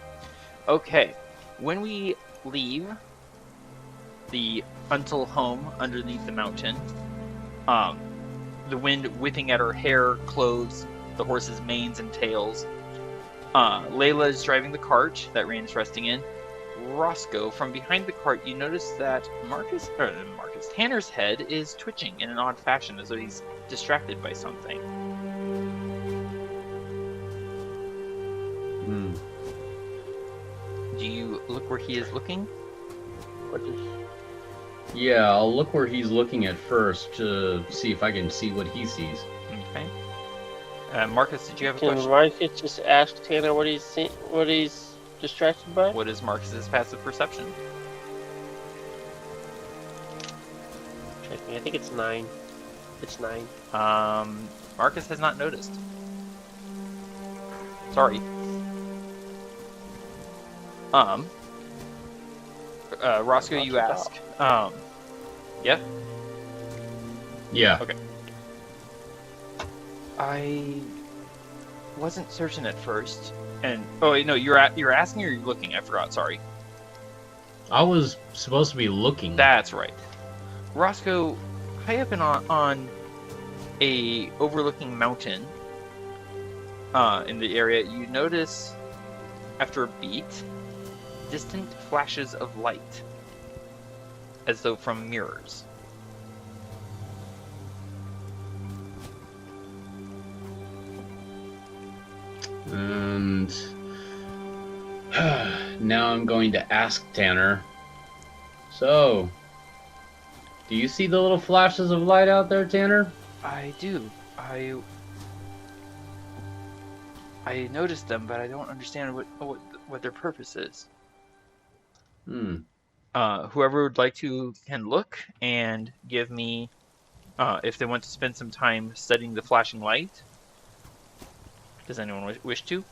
Okay, when we leave the Until home underneath the mountain, the wind whipping at her hair, clothes, the horse's manes and tails. Layla is driving the cart that Rain is resting in. Roscoe, from behind the cart, you notice that Tanner's head is twitching in an odd fashion, as though he's distracted by something. Do you look where he is looking? Yeah, I'll look where he's looking at first to see if I can see what he sees. Okay. Marcus, did you have a Can question? Marcus just ask Tanner what he's distracted by? What is Marcus's passive perception? Check me. I think it's 9. It's 9. Marcus has not noticed. Sorry. Roscoe, you ask. Yeah? Yeah. Okay. I wasn't certain at first. And oh wait, no, you're asking or you're looking? I forgot. Sorry. I was supposed to be looking. That's right. Roscoe, high up on a overlooking mountain in the area, you notice after a beat distant flashes of light, as though from mirrors. And now I'm going to ask Tanner. So, do you see the little flashes of light out there, Tanner? I do. I noticed them, but I don't understand what their purpose is. Whoever would like to can look and give me, if they want to spend some time studying the flashing light. Does anyone wish to?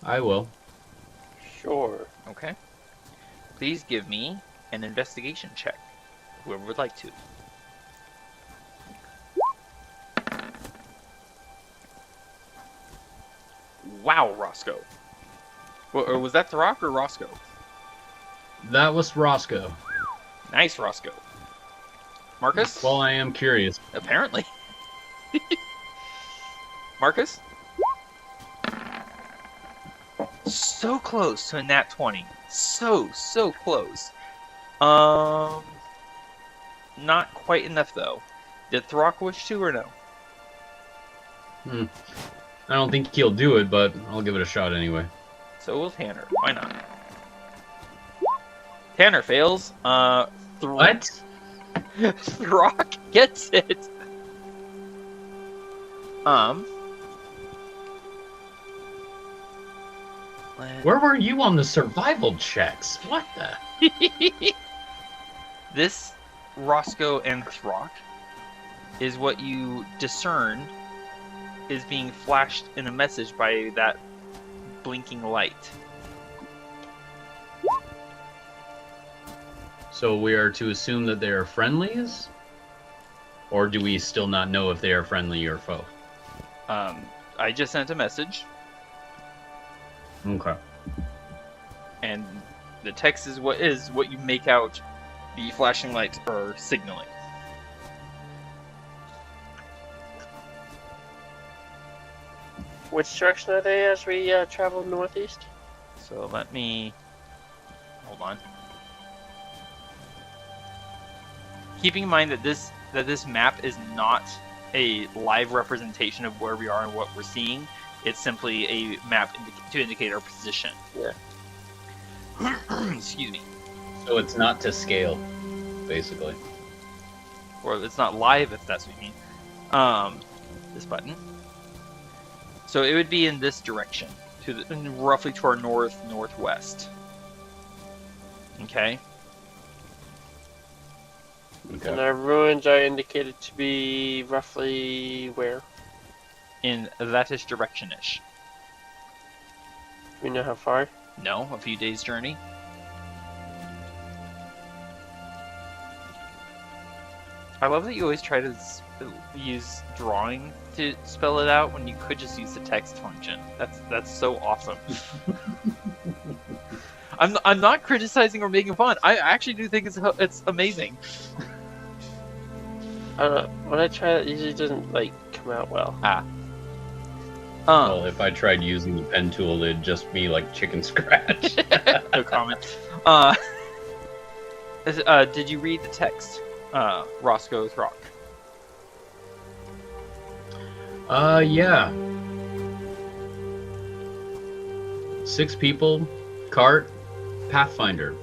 I will. Sure. Okay. Please give me an investigation check. Whoever would like to. Wow, Roscoe. Or was that Throk or Roscoe? That was Roscoe. Nice, Roscoe. Marcus? Well, I am curious. Apparently. Marcus? So close to a nat 20. So close. Not quite enough, though. Did Throk wish to or no? I don't think he'll do it, but I'll give it a shot anyway. So will Tanner. Why not? Tanner fails. What? Throk gets it. Where were you on the survival checks? What the? This Roscoe and Throk is what you discern is being flashed in a message by that blinking light. So we are to assume that they are friendlies? Or do we still not know if they are friendly or foe? I just sent a message, Okay. and the text is what you make out the flashing lights are signaling. Which direction are they as we travel northeast? So let me hold on. Keeping in mind that this map is not a live representation of where we are and what we're seeing, it's simply a map to indicate our position. Yeah. Excuse me. So it's not to scale, basically. Or it's not live, if that's what you mean. This button. So it would be in this direction, roughly to our northwest. Okay. And Okay. our ruins are indicated to be roughly where? In that-ish direction-ish. We know how far? No, a few days' journey. I love that you always try to use drawing to spell it out when you could just use the text function. That's so awesome. I'm not criticizing or making fun. I actually do think it's amazing. I don't know. When I try it usually doesn't come out well. Well, if I tried using the pen tool, it'd just be like chicken scratch. No comment. Did you read the text, Roscoe Throk? Yeah. 6 people, cart, Pathfinder.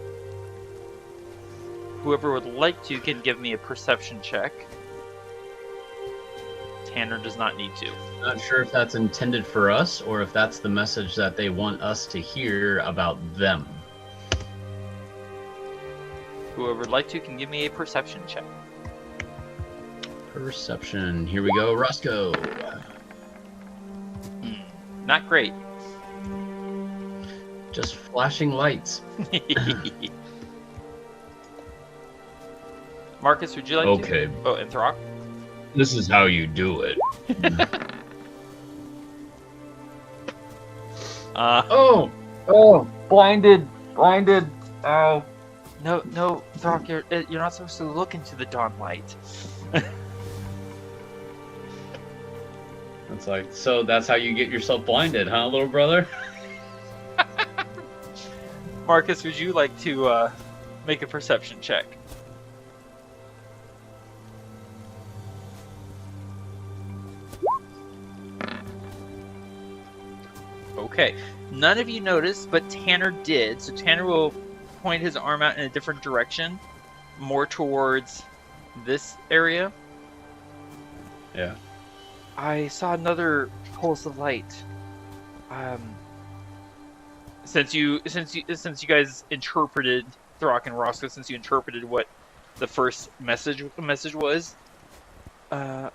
Whoever would like to can give me a perception check. Tanner does not need to. Not sure if that's intended for us or if that's the message that they want us to hear about them. Whoever would like to can give me a perception check. Perception. Here we go, Roscoe. Not great. Just flashing lights. Marcus, would you like to? Okay, Oh, and Throk? this is how you do it. Oh, blinded. Oh. No, Throk, you're not supposed to look into the dawn light. It's like, so that's how you get yourself blinded, huh, little brother? Marcus, would you like to make a perception check? Okay, none of you noticed, but Tanner did. So Tanner will point his arm out in a different direction, more towards this area. Yeah. I saw another pulse of light. Since you guys interpreted Throk and Roscoe, since you interpreted what the first message was, all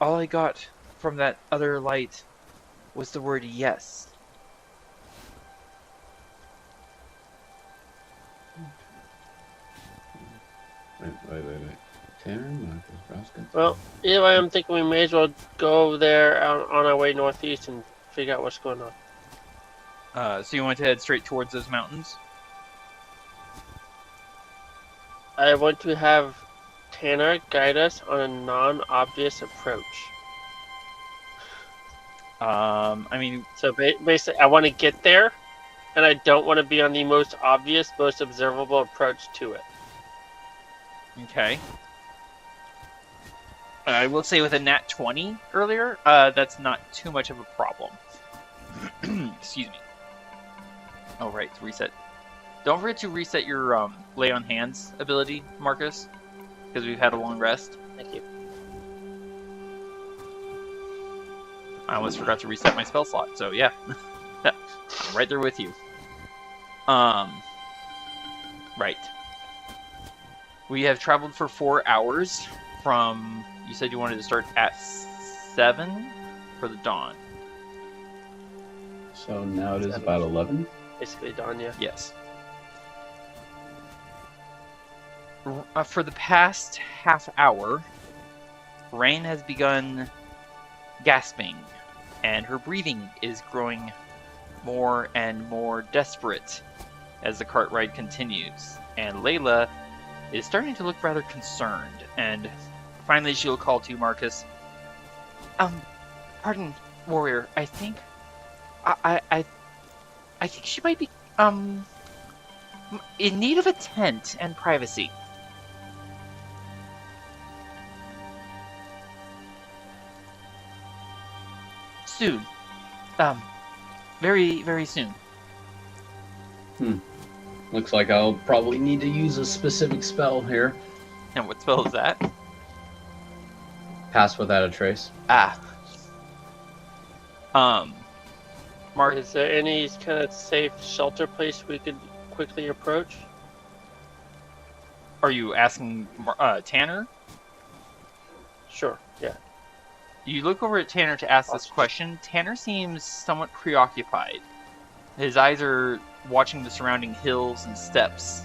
I got from that other light was the word yes. Wait. Tanner, Marcus, Roscoe. Well, either way, I'm thinking we may as well go over there on our way northeast and figure out what's going on. So you want to head straight towards those mountains? I want to have Tanner guide us on a non-obvious approach. I mean, So basically, I want to get there, and I don't want to be on the most obvious, most observable approach to it. okay. I will say with a nat 20 earlier, that's not too much of a problem. Excuse me. Oh, right, reset. Don't forget to reset your lay on hands ability, Marcus. because we've had a long rest. Thank you. I almost forgot to reset my spell slot, so yeah. I'm right there with you. Right. We have traveled for 4 hours from... You said you wanted to start at 7 for the dawn. So now it is about 11. Basically done, yeah. Yes. For the past half hour, Rain has begun gasping, and her breathing is growing more and more desperate as the cart ride continues. And Layla is starting to look rather concerned, and finally she'll call to Marcus. Pardon, warrior. I think I think she might be in need of a tent and privacy. Soon. Very, very soon. Looks like I'll probably need to use a specific spell here. And what spell is that? Pass without a trace. Mark, Is there any kind of safe shelter place we could quickly approach? are you asking Tanner? Sure, yeah. You look over at Tanner to ask this question. Tanner seems somewhat preoccupied. His eyes are watching the surrounding hills and steppes.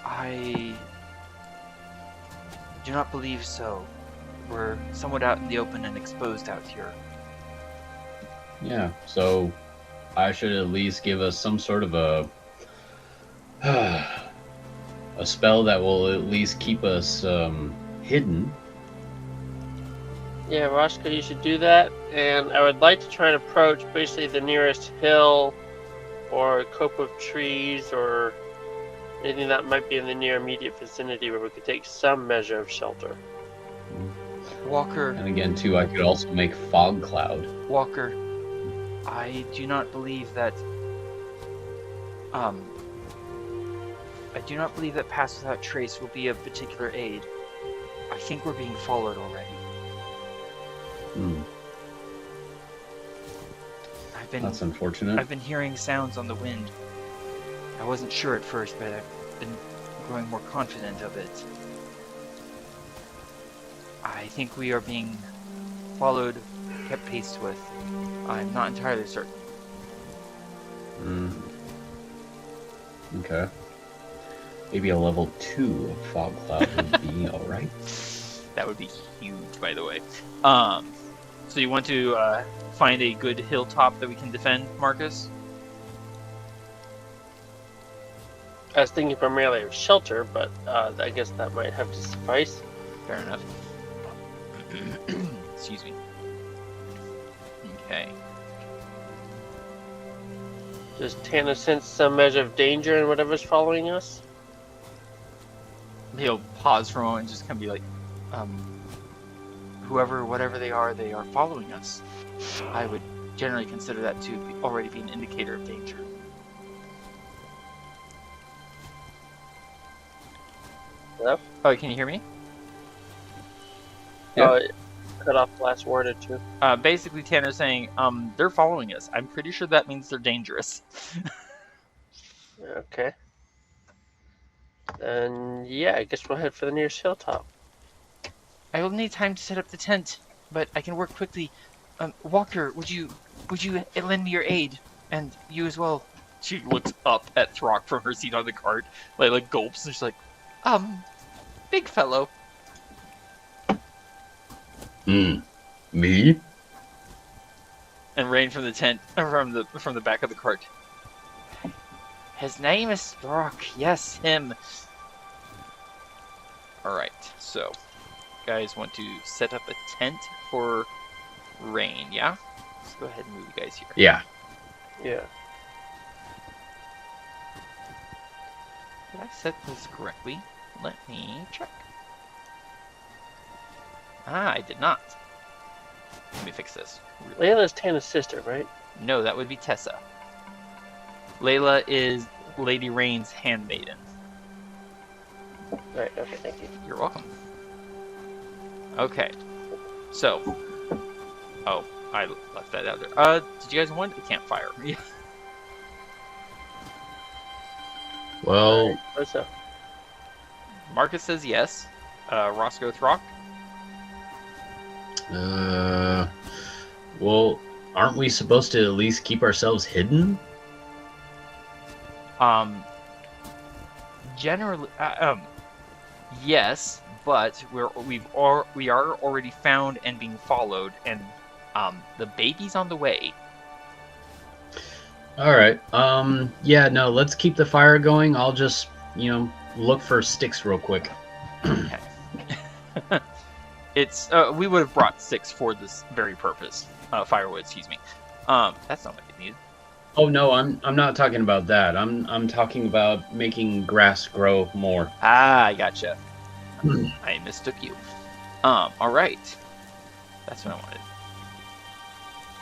I do not believe so. We're somewhat out in the open and exposed out here. Yeah, so I should at least give us some sort of a spell that will at least keep us hidden. Yeah, Roscoe, you should do that. And I would like to try and approach basically the nearest hill or cope of trees or anything that might be in the near immediate vicinity where we could take some measure of shelter. Walker, And again, too, I could also make fog cloud. Walker, I do not believe that Pass Without Trace will be of particular aid. I think we're being followed already. That's unfortunate. I've been hearing sounds on the wind. I wasn't sure at first, but I've been growing more confident of it. I think we are being followed, kept pace with. I'm not entirely certain. Okay. Maybe a level 2 of fog cloud would be alright. That would be huge, by the way. So you want to find a good hilltop that we can defend, Marcus? I was thinking primarily of shelter, but I guess that might have to suffice. Fair enough. Excuse me. Okay. Does Tanner sense some measure of danger in whatever's following us? He'll pause for a moment and just kind of be like, whatever they are following us. I would generally consider that to already be an indicator of danger. Hello? Oh, can you hear me? Yeah. Oh, it cut off the last word or two. Basically, Tanner's saying, they're following us. I'm pretty sure that means they're dangerous. Okay. Then, yeah, I guess we'll head for the nearest hilltop. I will need time to set up the tent, but I can work quickly. Walker, would you lend me your aid? And you as well. She looks up at Throk from her seat on the cart, like gulps, and she's like, big fellow. Me? And Rain from the tent, from the back of the cart. His name is Throk. Yes, him. Alright, so guys want to set up a tent for Rain, yeah? Let's go ahead and move you guys here. Yeah. Yeah. Did I set this correctly? Let me check. I did not. Let me fix this. Layla's Tanner's sister, right? No, that would be Tessa. Layla is Lady Rain's handmaiden. Right, okay, thank you. You're welcome. Okay. So. Oh, I left that out there. Did you guys want a campfire? Yeah. Well, What's up? Marcus says yes. Roscoe, Throk? well, aren't we supposed to at least keep ourselves hidden? Generally, yes, but we are already found and being followed, and the baby's on the way. All right. Yeah, no, let's keep the fire going. I'll just, look for sticks real quick. Okay. It's we would have brought 6 for this very purpose. Firewood, excuse me. That's not what you need. Oh no, I'm not talking about that. I'm talking about making grass grow more. Ah, I gotcha. I mistook you. All right. That's what I wanted.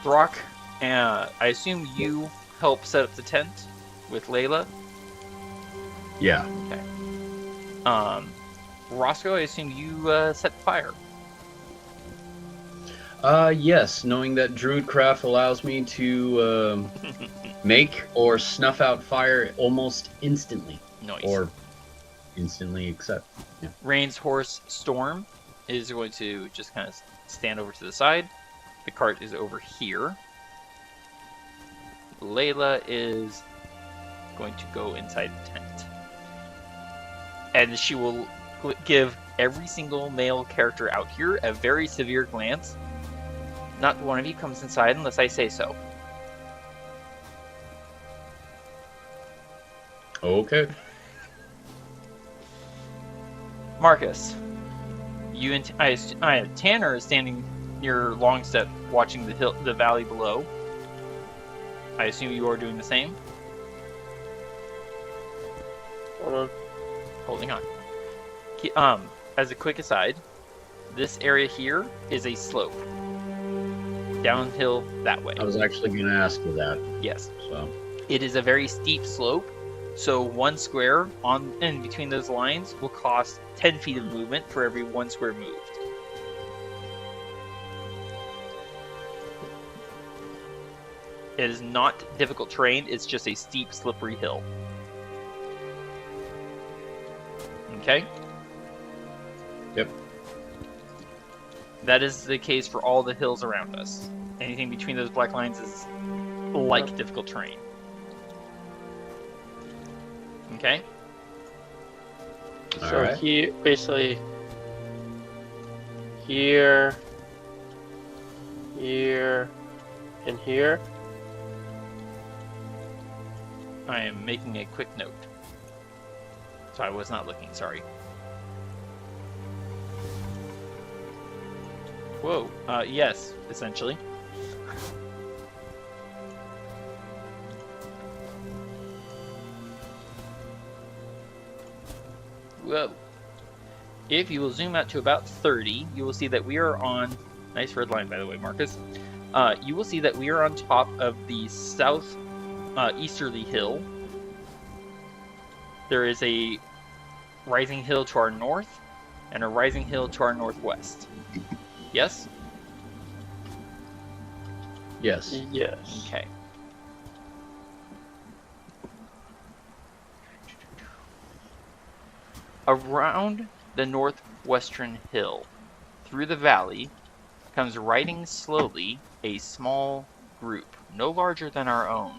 Throk, I assume you help set up the tent with Layla. Yeah. Okay. Roscoe, I assume you set the fire. Yes, knowing that Druidcraft allows me to make or snuff out fire almost instantly. Nice. Or instantly, except. Yeah. Rain's horse, Storm, is going to just kind of stand over to the side. The cart is over here. Layla is going to go inside the tent. And she will give every single male character out here a very severe glance. Not one of you comes inside unless I say so. Okay. Marcus, you and Tanner is standing near Longstep, watching the valley below. I assume you are doing the same. Hold on. Holding on. As a quick aside, this area here is a slope. Downhill that way. I was actually going to ask you that. Yes. So. It is a very steep slope, so 1 square in between those lines will cost 10 feet of movement for every 1 square moved. It is not difficult terrain, it's just a steep, slippery hill. Okay? Yep. That is the case for all the hills around us. Anything between those black lines is like difficult terrain. Okay? So Alright. here, basically, here, and here. I am making a quick note. So I was not looking, sorry. Whoa, yes, essentially. Whoa. If you will zoom out to about 30, you will see that we are on... Nice red line, by the way, Marcus. You will see that we are on top of the south easterly hill. There is a rising hill to our north and a rising hill to our northwest. Yes? Yes. Yes. Okay. Around the northwestern hill, through the valley, comes riding slowly a small group, no larger than our own.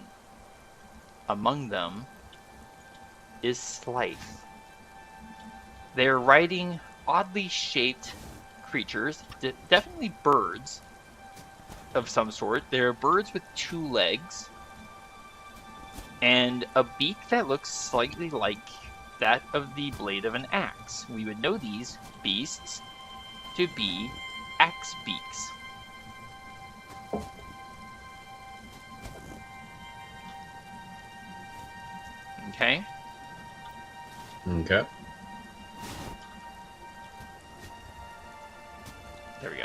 Among them is Slice. They are riding oddly shaped creatures, definitely birds of some sort. They're birds with 2 legs and a beak that looks slightly like that of the blade of an axe. We would know these beasts to be axe beaks. Okay? Okay. There we go.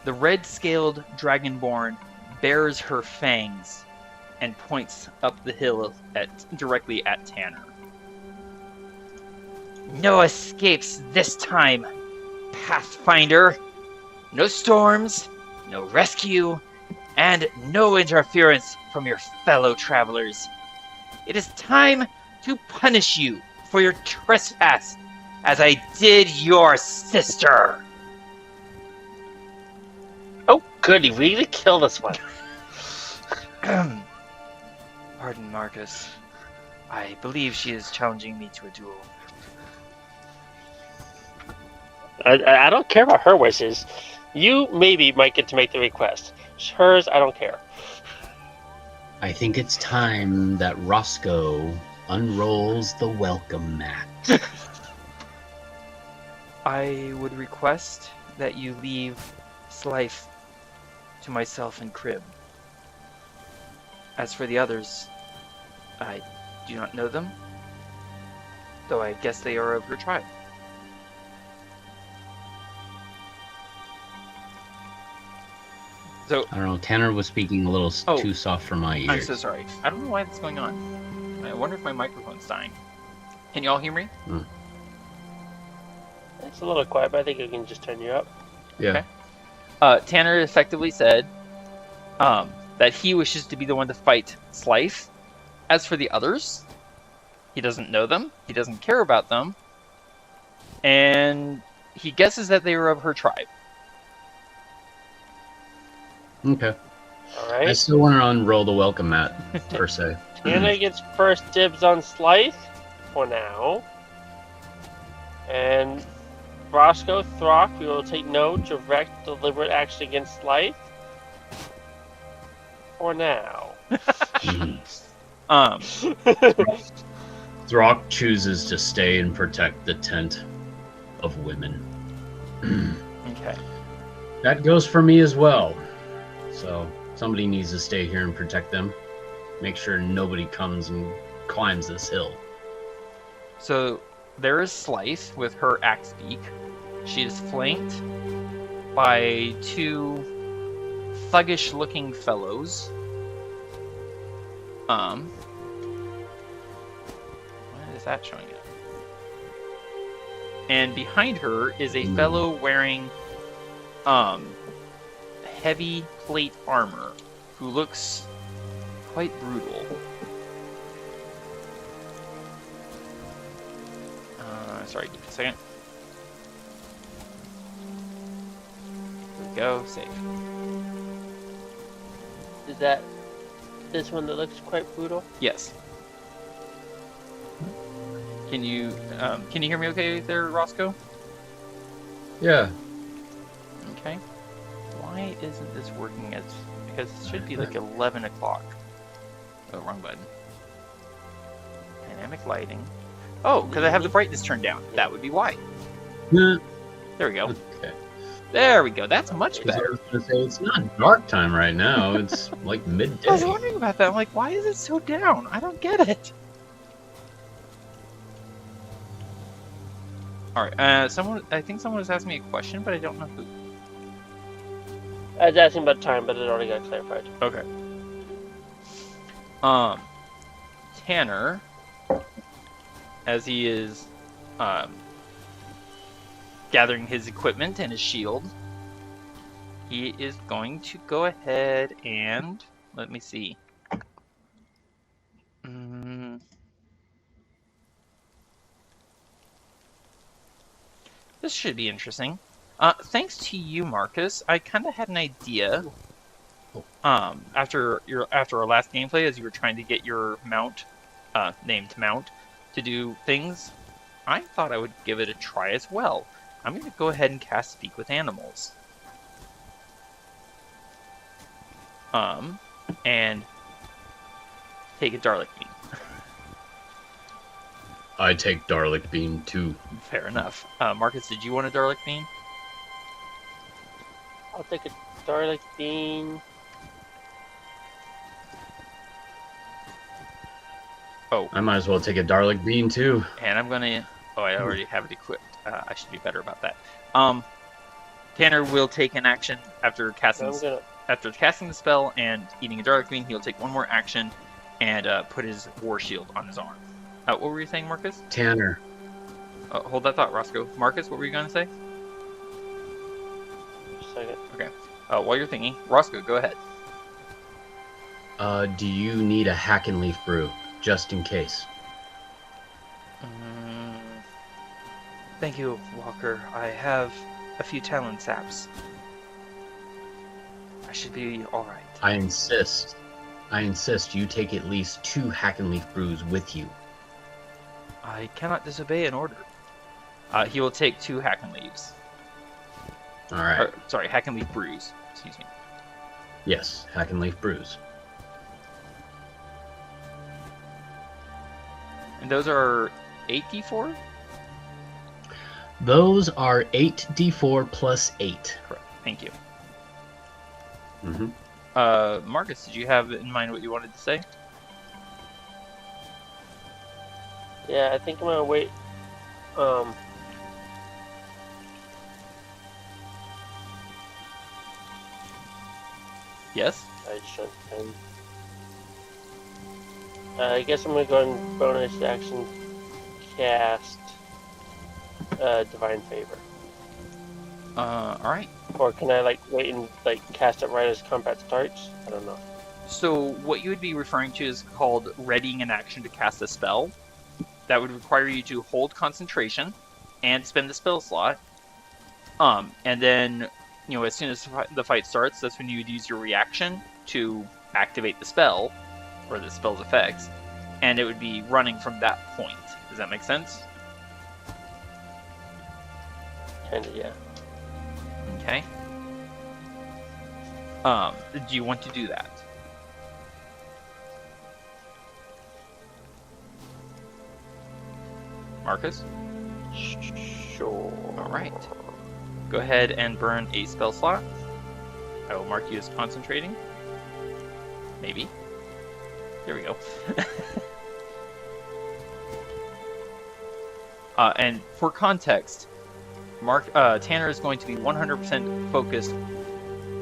The red-scaled dragonborn bares her fangs and points up the hill directly at Tanner. No escapes this time, Pathfinder. No storms, no rescue, and no interference from your fellow travelers. It is time to punish you for your trespass, as I did your sister. Oh, goody, we need to kill this one. Pardon, Marcus. I believe she is challenging me to a duel. I don't care about her wishes. You maybe might get to make the request. Hers, I don't care. I think it's time that Roscoe unrolls the welcome mat. I would request that you leave Slife to myself and Crib. As for the others, I do not know them, though I guess they are of your tribe. So, I don't know, Tanner was speaking a little too soft for my ears. I'm so sorry. I don't know why that's going on. I wonder if my microphone's dying. Can y'all hear me? It's a little quiet, but I think I can just turn you up. Yeah. Okay. Tanner effectively said that he wishes to be the one to fight Slife. As for the others, he doesn't know them, he doesn't care about them, and he guesses that they were of her tribe. Okay. Alright. I still want to unroll the welcome mat, per se. Tanner gets first dibs on Slice for now. And Roscoe, Throk, we will take no direct, deliberate action against Slice for now. Throk chooses to stay and protect the tent of women. Okay. That goes for me as well. So somebody needs to stay here and protect them. Make sure nobody comes and climbs this hill. So there is Slice with her axe beak. She is flanked by two thuggish-looking fellows. Why is that showing up? And behind her is a fellow wearing heavy plate armor who looks quite brutal. Sorry, give me a second. There we go, save. Is that this one that looks quite brutal? Yes. Can you hear me okay there, Roscoe? Yeah. Okay. Why isn't this working as... Because it should be like 11 o'clock. Oh, wrong button. Dynamic lighting. Oh, because I have the brightness turned down. That would be why. Yeah. There we go. Okay. There we go. That's much better. I was gonna say, it's not dark time right now. It's like midday. I was wondering about that. I'm like, why is it so down? I don't get it. All right. I think someone was asking me a question, but I don't know who. I was asking about time, but it already got clarified. Okay. Tanner, as he is gathering his equipment and his shield, he is going to go ahead and let me see. This should be interesting. Thanks to you, Marcus, I kind of had an idea. After our last gameplay, as you were trying to get your mount, named mount, to do things, I thought I would give it a try as well. I'm going to go ahead and cast Speak with Animals. And take a Darlic Beam. I take Darlic Beam too. Fair enough. Marcus, did you want a Darlic Beam? I'll take a Darlic Beam. Oh. I might as well take a Darlic Beam too. And I'm gonna... Oh, I already have it equipped. I should be better about that. Tanner will take an action after casting the spell and eating a Darlic Beam. He'll take one more action and put his War Shield on his arm. What were you saying, Marcus? Tanner. Hold that thought, Roscoe. Marcus, what were you going to say? Just a second. Okay. While you're thinking, Roscoe, go ahead. Do you need a hack and leaf brew, just in case? Thank you, Walker. I have a few talon saps. I should be alright. I insist you take at least 2 hack and leaf brews with you. I cannot disobey an order. He will take 2 hack and leaves. Alright. Or, sorry, hack and leaf brews. Excuse me. Yes, hack and leaf brews. And those are 8d4? Those are 8d4 plus 8. Correct. Thank you. Mm-hmm. Marcus, did you have in mind what you wanted to say? Yeah, I think I'm gonna wait. Yes? I just trying to find. I guess I'm gonna go and bonus action cast Divine Favor. Alright. Or can I like wait and like cast it right as combat starts? I don't know. So what you would be referring to is called readying an action to cast a spell. That would require you to hold concentration and spend the spell slot. And then, you know, as soon as the fight starts, that's when you would use your reaction to activate the spell, or the spell's effects, and it would be running from that point. Does that make sense? Kinda, yeah. Okay. Do you want to do that? Marcus? Sure. Alright. Go ahead and burn a spell slot. I will mark you as concentrating. Maybe. There we go. And for context, Tanner is going to be 100% focused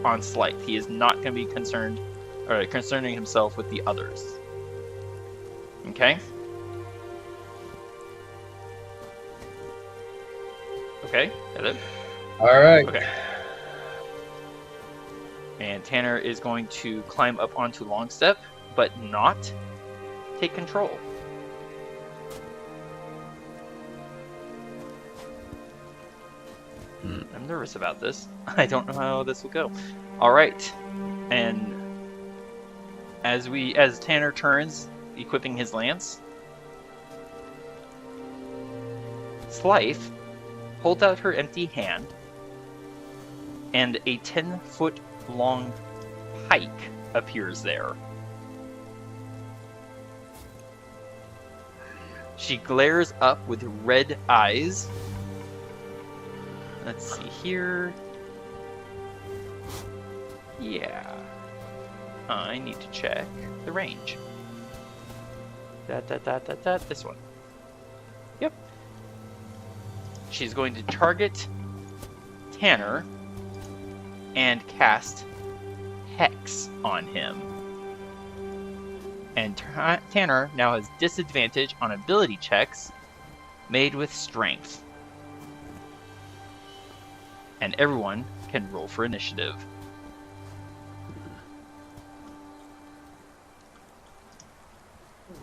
on Slight. He is not going to be concerning himself with the others. Okay? Okay, hello? Alright. Okay. And Tanner is going to climb up onto Longstep, but not take control. I'm nervous about this. I don't know how this will go. Alright. And as Tanner turns, equipping his lance, Slythe holds out her empty hand, and a 10-foot long pike appears there. She glares up with red eyes. Let's see here. Yeah. I need to check the range. This one. Yep. She's going to target Tanner and cast Hex on him. And Tanner now has disadvantage on ability checks made with strength. And everyone can roll for initiative.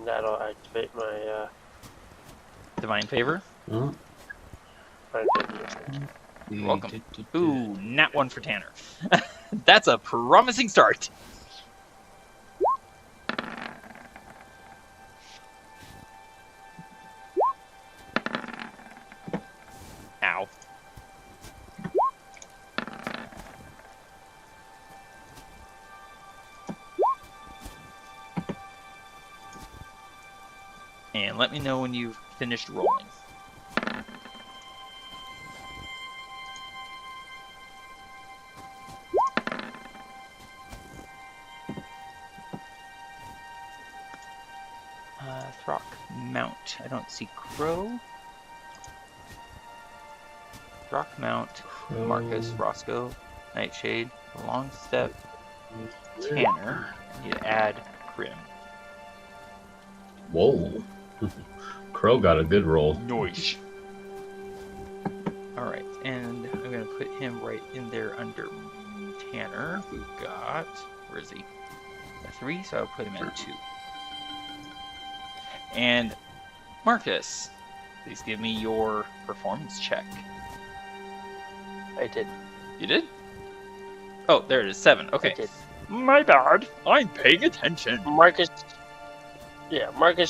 That'll activate my Divine Favor. Oh. You're welcome. Ooh, nat 1 for Tanner. That's a promising start. Ow. And let me know when you've finished rolling. Throk, mount. I don't see Crow. Throk, mount. Marcus, Roscoe, Nightshade, Longstep, Tanner. I need to add Grim. Whoa. Crow got a good roll. Noish. Alright, and I'm going to put him right in there under Tanner, who got... Where is he? A 3, so I'll put him at 2. And Marcus, please give me your performance check. I did. You did? Oh, there it is, 7. Okay. I did. My bad. I'm paying attention. Marcus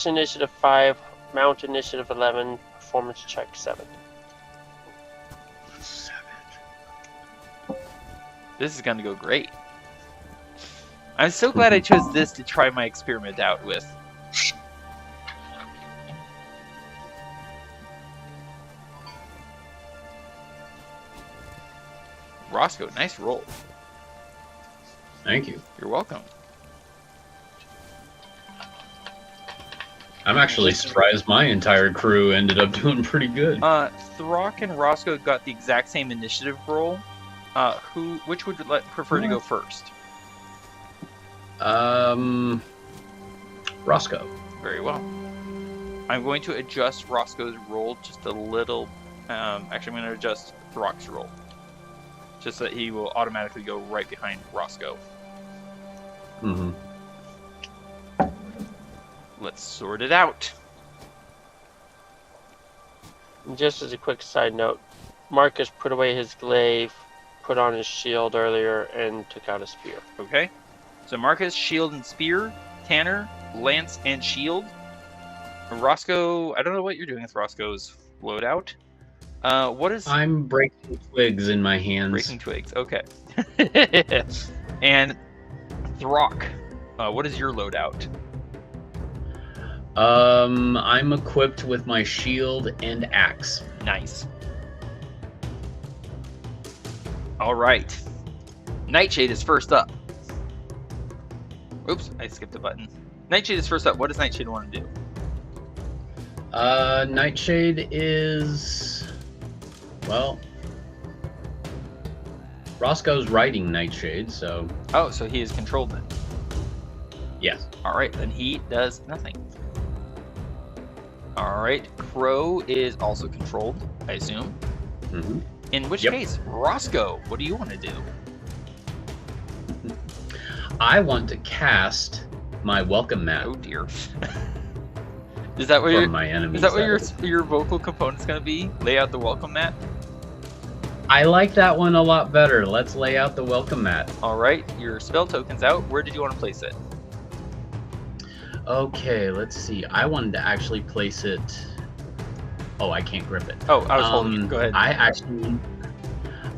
initiative 5, Mount initiative 11, performance check 7. This is going to go great. I'm so glad I chose this to try my experiment out with. Roscoe, nice roll. Thank you. You're welcome. I'm actually surprised my entire crew ended up doing pretty good. Throk and Roscoe got the exact same initiative roll. Which would you prefer to go first? Roscoe. Very well. I'm going to adjust Roscoe's roll just a little. Actually, I'm going to adjust Throk's roll. Just so that he will automatically go right behind Roscoe. Mm-hmm. Let's sort it out. Just as a quick side note, Marcus put away his glaive, put on his shield earlier, and took out a spear. Okay. So Marcus, shield and spear. Tanner, lance and shield. Roscoe, I don't know what you're doing with Roscoe's loadout. What is... I'm breaking twigs in my hands. Breaking twigs, okay. And Throk, what is your loadout? I'm equipped with my shield and axe. Nice. Alright. Nightshade is first up. Oops, I skipped a button. Nightshade is first up. What does Nightshade want to do? Nightshade is... Well... Roscoe's riding Nightshade, so... Oh, so he is controlled then. Yes. Alright, then he does nothing. Alright, Crow is also controlled, I assume. Mm-hmm. In which Yep. case, Roscoe, what do you want to do? I want to cast my welcome mat Oh dear. Is that what from my enemies. is that what your vocal component's gonna be? Lay out the welcome mat? I like that one a lot better. Let's lay out the welcome mat. Alright, your spell token's out. Where did you want to place it? Okay, let's see. I wanted to actually place it... Oh, I can't grip it. Oh, I was holding it. Go ahead.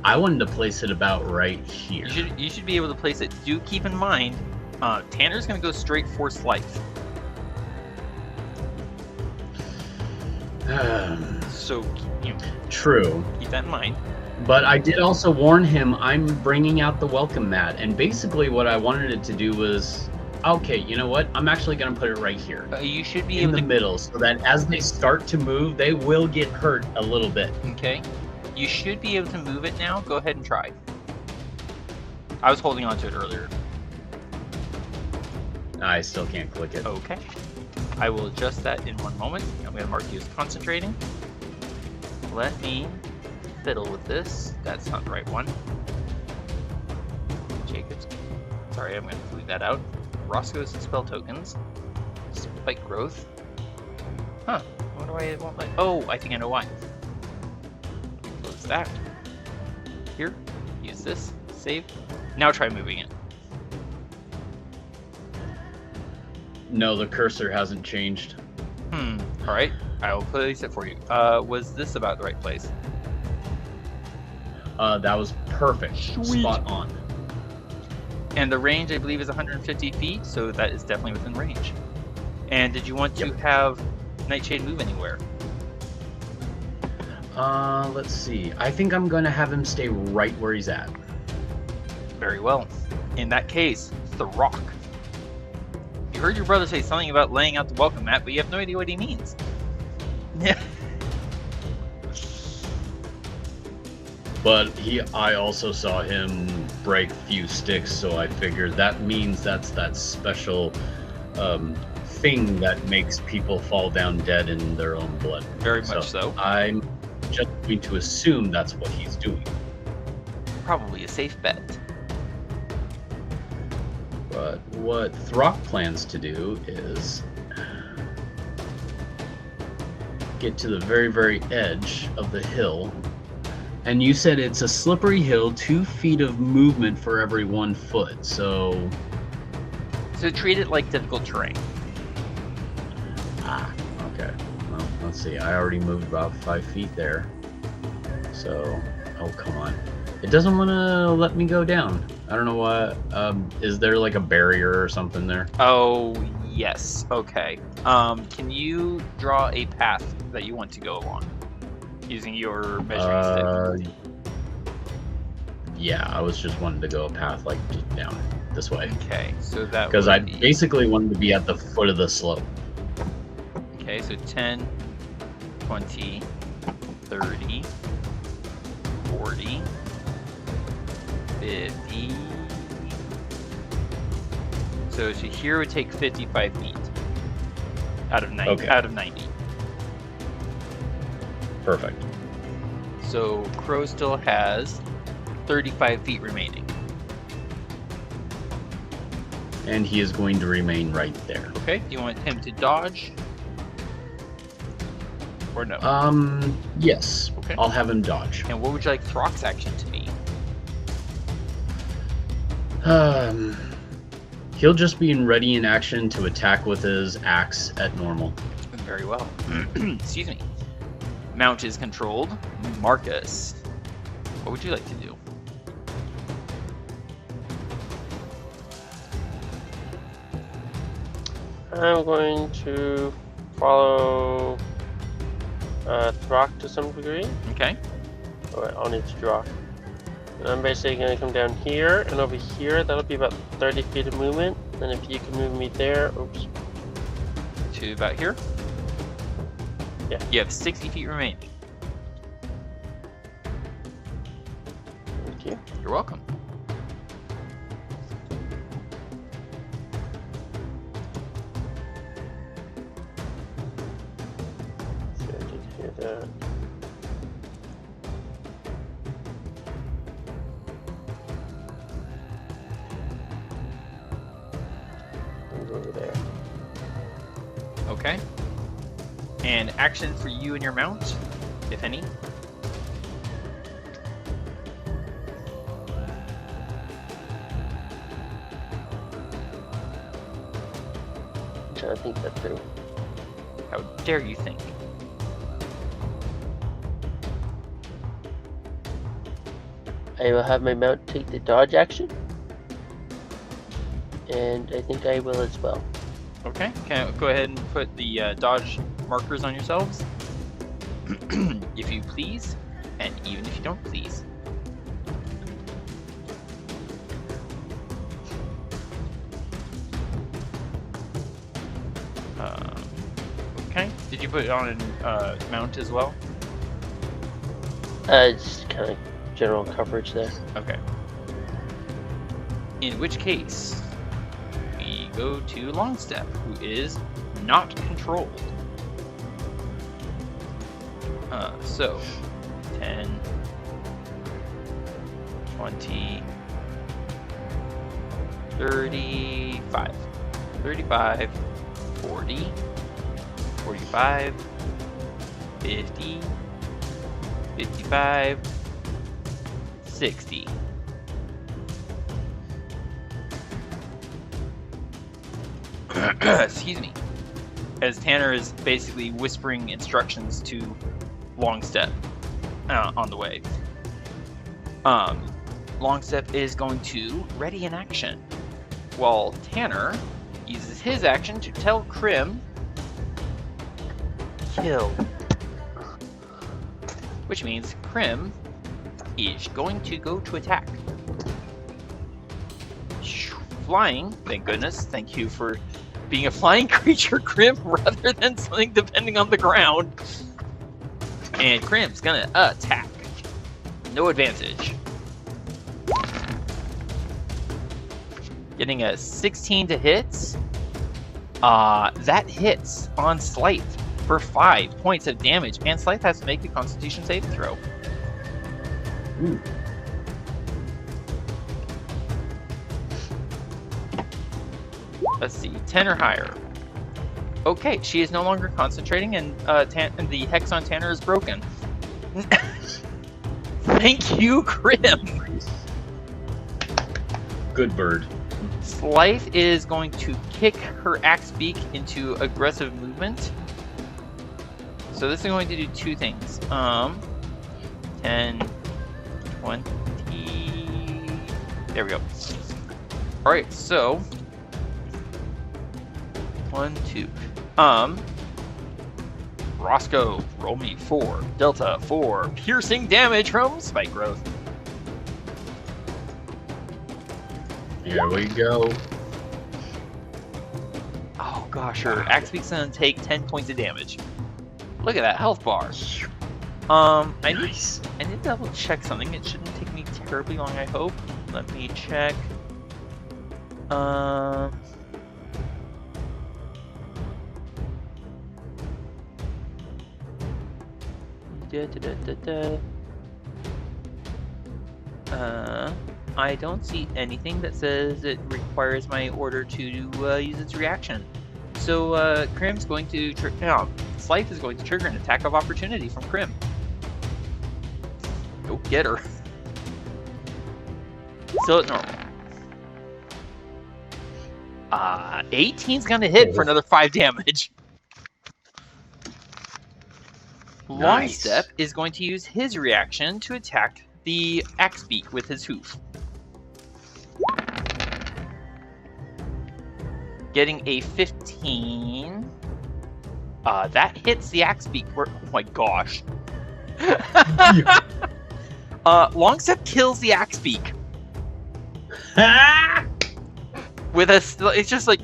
I wanted to place it about right here. You should be able to place it. Do keep in mind, Tanner's gonna go straight for Slice. So True. keep that in mind. But I did also warn him I'm bringing out the welcome mat. And basically what I wanted it to do was... Okay, you know what? I'm actually going to put it right here. You should be In able the to... middle, so that as they start to move, they will get hurt a little bit. Okay. You should be able to move it now. Go ahead and try. I was holding on to it earlier. I still can't click it. Okay. I will adjust that in one moment. I'm going to mark you as concentrating. Let me fiddle with this. That's not the right one. Jacob's. Sorry, I'm going to leave that out. Roscoe's spell tokens. Spike growth. Huh. What do I want? Oh, I think I know why. Close that. Here. Use this. Save. Now try moving it. No, the cursor hasn't changed. Alright. I will place it for you. Was this about the right place? That was perfect. Sweet. Spot on. And the range, I believe, is 150 feet, so that is definitely within range. And did you want to have Nightshade move anywhere? Let's see. I think I'm going to have him stay right where he's at. Very well. In that case, Throk. You heard your brother say something about laying out the welcome mat, but you have no idea what he means. Yeah. But I also saw him break a few sticks, so I figured that means that's that special thing that makes people fall down dead in their own blood. Very much so. I'm just going to assume that's what he's doing. Probably a safe bet. But what Throk plans to do is get to the very, very edge of the hill. And you said it's a slippery hill, 2 feet of movement for every 1 foot, so... So treat it like difficult terrain. Ah, okay. Well, let's see. I already moved about 5 feet there. So, oh, come on. It doesn't want to let me go down. I don't know what. Is there like a barrier or something there? Oh, yes. Okay. Can you draw a path that you want to go along using your measuring stick? Yeah, I was just wanting to go a path like just down this way. Okay, so that because would I be... basically wanted to be at the foot of the slope. Okay, so 10, 20, 30, 40, 50. So here would take 55 feet out of 90. Okay. Out of 90. Perfect. So Crow still has 35 feet remaining. And he is going to remain right there. Okay, do you want him to dodge? Or no? Yes. Okay. I'll have him dodge. And what would you like Throk's action to be? He'll just be in ready in action to attack with his axe at normal. Very well. Excuse me. Mount is controlled. Marcus, what would you like to do? I'm going to follow Throk to some degree. Okay. Oh, wait, I'll need to draw. And I'm basically going to come down here and over here. That'll be about 30 feet of movement. And if you can move me there, oops. To about here? Yeah. You have 60 feet remaining. Thank you. You're welcome. So I did hear that. Move over there. Okay. And action for you and your mount, if any. I'm trying to think that through. How dare you think? I will have my mount take the dodge action. And I think I will as well. Okay. Can go ahead and put the dodge markers on yourselves, if you please, and even if you don't please. Okay. Did you put it on mount as well? It's kind of general coverage there. Okay. In which case, we go to Longstep, who is not controlled. So, 10, 20, 35, 35, 40, 45, 50, 55, 60. Excuse me. As Tanner is basically whispering instructions to Longstep on the way. Longstep is going to ready in action, while Tanner uses his action to tell Krim kill. Which means Krim is going to go to attack. Flying, thank goodness. Thank you for being a flying creature, Krim, rather than something depending on the ground. And Krim's gonna attack. No advantage. Getting a 16 to hit. That hits on sleight. for 5 points of damage, and Scythe has to make a Constitution saving throw. Ooh. Let's see, 10 or higher. Okay, she is no longer concentrating, and the hex on Tanner is broken. Thank you, Grim. Good bird. Scythe is going to kick her axe beak into aggressive movement. So this is going to do 2 things. 10, 20. There we go. All right, so 1, 2. Roscoe, roll me 4. Delta 4. Piercing damage from spike growth. Here we go. Oh gosh, her axe beak's gonna take 10 points of damage. Look at that health bar. I need to double check something. It shouldn't take me terribly long, I hope. Let me check. I don't see anything that says it requires my order to use its reaction. So Crim's going to Scythe is going to trigger an attack of opportunity from Crim. Go get her. Still at normal. 18's gonna hit for another 5 damage. Nice. Longstep is going to use his reaction to attack the axe beak with his hoof. Getting a 15. That hits the axe beak. Oh my gosh. Longstep kills the axe beak. With it's just like,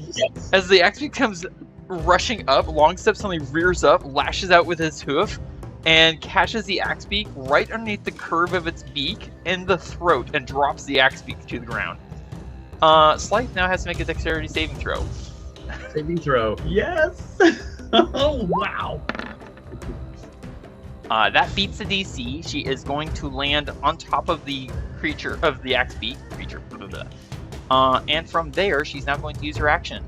as the axe beak comes rushing up, Longstep suddenly rears up, lashes out with his hoof, and catches the axe beak right underneath the curve of its beak in the throat and drops the axe beak to the ground. Scythe now has to make a dexterity saving throw. Saving throw. Yes! Oh, wow! That beats the DC. She is going to land on top of the creature, of the axe beak. Blah, blah, blah. And from there, she's now going to use her action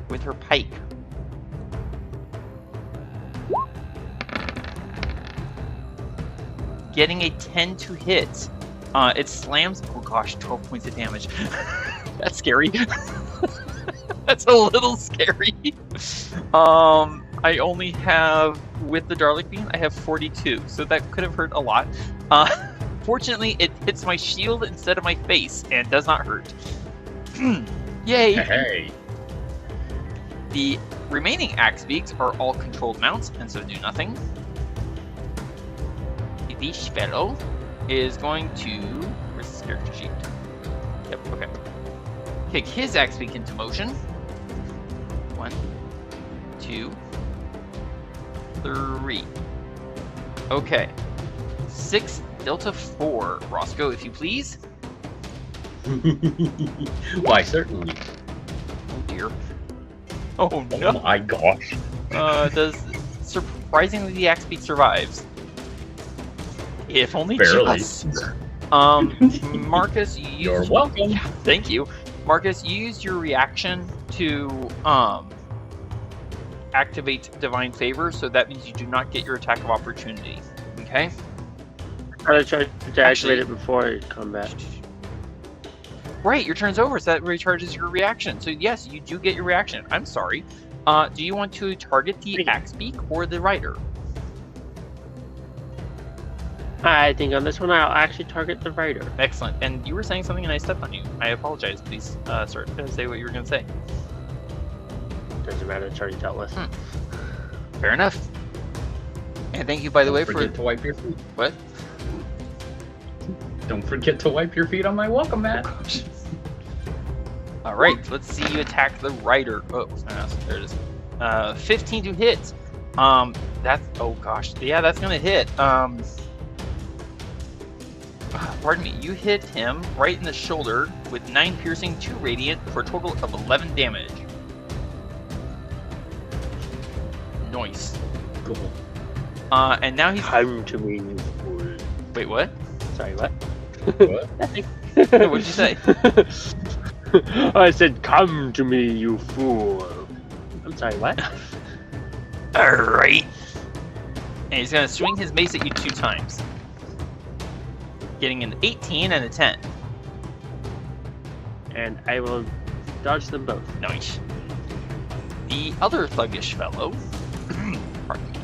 with her pike. Getting a 10 to hit. It slams. Oh gosh, 12 points of damage. That's scary. That's a little scary. I only have, with the Darlic Beam, I have 42, so that could have hurt a lot. Fortunately, it hits my shield instead of my face and does not hurt. Yay! Hey. The remaining axe beaks are all controlled mounts, and so do nothing. This fellow is going to... Where's the character sheet? Yep, okay. Kick his axe beak into motion. 1, 2, 3. Okay. 6, Delta 4. Roscoe, if you please. Why, certainly. Oh dear. Oh no. Oh my gosh. Surprisingly, the axe beak survives. If only Barely. just. Marcus, you You're welcome. Yeah, thank you. Marcus, you used your reaction to activate Divine Favor, so that means you do not get your attack of opportunity. Okay? I tried to activate it before combat. Right, your turn's over, so that recharges your reaction. So yes, you do get your reaction. I'm sorry. Do you want to target the axe beak or the rider? I think on this one I'll actually target the rider. Excellent. And you were saying something and I stepped on you. I apologize. Please, sir, say what you were going to say. Doesn't matter, it's already dealt with. Fair enough. And thank you, by the way, Don't forget to wipe your feet. What? Don't forget to wipe your feet on my welcome mat. All right, let's see you attack the rider. Oh, there it is. 15 to hit. That's, oh gosh, yeah, that's gonna hit. Pardon me, you hit him right in the shoulder with 9 piercing, 2 radiant for a total of 11 damage. Nice. Cool. And now he's. Come to me, you fool. Wait, what? Sorry, what? What? Nothing. What did you say? I said, come to me, you fool. I'm sorry, what? Alright. And he's gonna swing his mace at you 2 times. Getting an 18 and a 10. And I will dodge them both. Nice. The other thuggish fellow. Pardon me.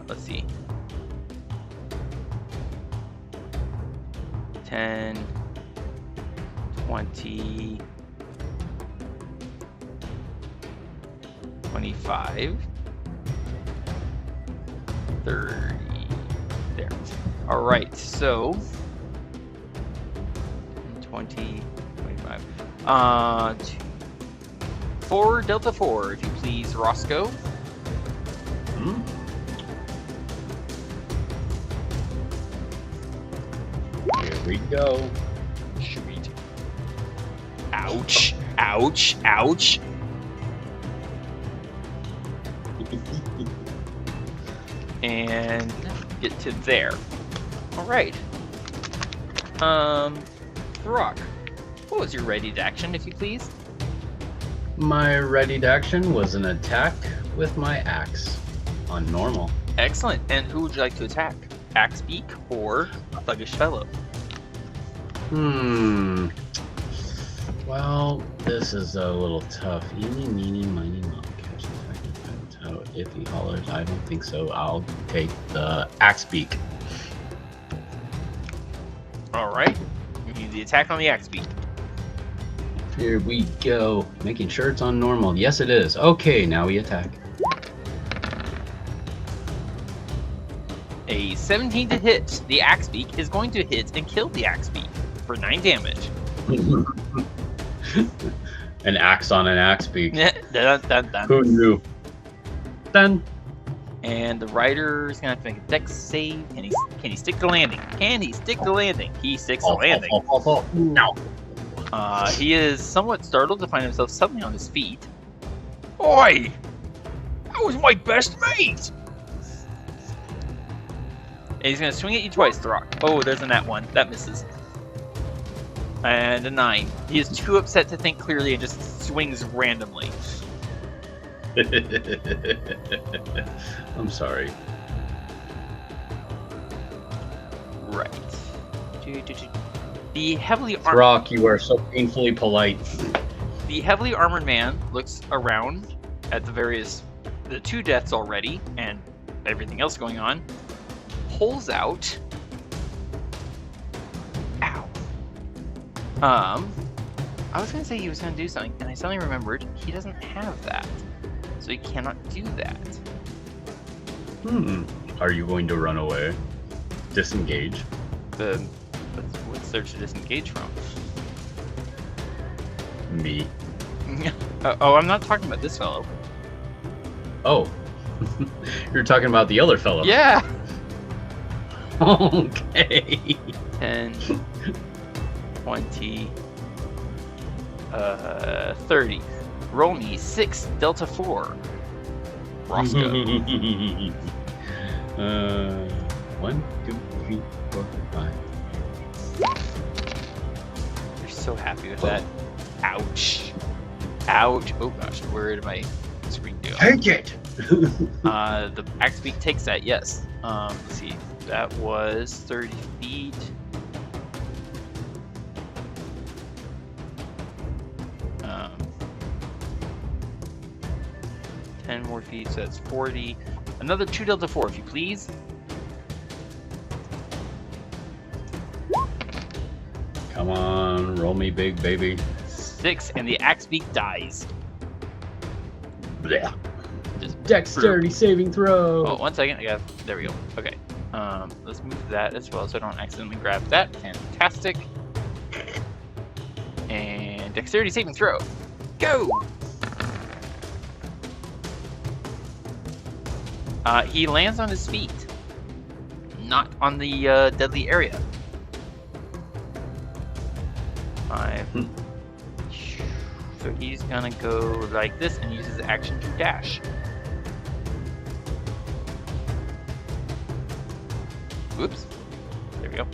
Let's see. 10, 20, 25, 30. There. All right, so 20, 25. 4 Delta 4, if you please, Roscoe. Hmm? Here we go. Sweet. Ouch! Ouch! Ouch! And get to there. All right. Throk, what was your ready to action, if you please? My ready to action was an attack with my axe on normal. Excellent. And who would you like to attack? Axe Beak or Thuggish Fellow? Well, this is a little tough. Eeny, meeny, miny, moe. Catch the toe. If he hollers, I don't think so. I'll take the axe beak. All right. You need the attack on the Axe Beak. Here we go. Making sure it's on normal. Yes, it is. Okay, now we attack. A 17 to hit. The Axe Beak is going to hit and kill the Axe Beak for 9 damage. An axe on an axe beak. Dun, dun, dun. Who knew? Done. And the rider is gonna have to make a dex save. Can he stick the landing? Can he stick the landing? He sticks the landing. No. He is somewhat startled to find himself suddenly on his feet. Oi! That was my best mate! And he's gonna swing at you twice, Throk. Oh, there's a nat 1. That misses. And a 9. He is too upset to think clearly and just swings randomly. I'm sorry. Right. The heavily armored Throk, you are so painfully polite. man looks around at the 2 deaths already and everything else going on. Pulls out. Ow. I was gonna say he was gonna do something, and I suddenly remembered he doesn't have that, so he cannot do that. Are you going to run away? Disengage? What's there to disengage from? Me. Oh, I'm not talking about this fellow. Oh. You're talking about the other fellow. Yeah. Okay. 10, 20, 30. Roll me 6 Delta 4. Roscoe. 1, 2, 3, 4, 5. You're so happy with that. Ouch. Ouch. Oh gosh, where did my screen go? Take it! The Axe Beak takes that, yes. Let's see. That was 30 feet. Um, 10 more feet, so that's 40. Another 2 Delta 4, if you please. Come on, roll me big, baby. 6, and the Axe Beak dies. Blech. Just Dexterity saving throw. Oh, 1 second. There we go. Okay. Let's move that as well so I don't accidentally grab that. Fantastic. And dexterity saving throw. Go! He lands on his feet. Not on the deadly area. 5. So he's gonna go like this and use his action to dash. Whoops. There we go.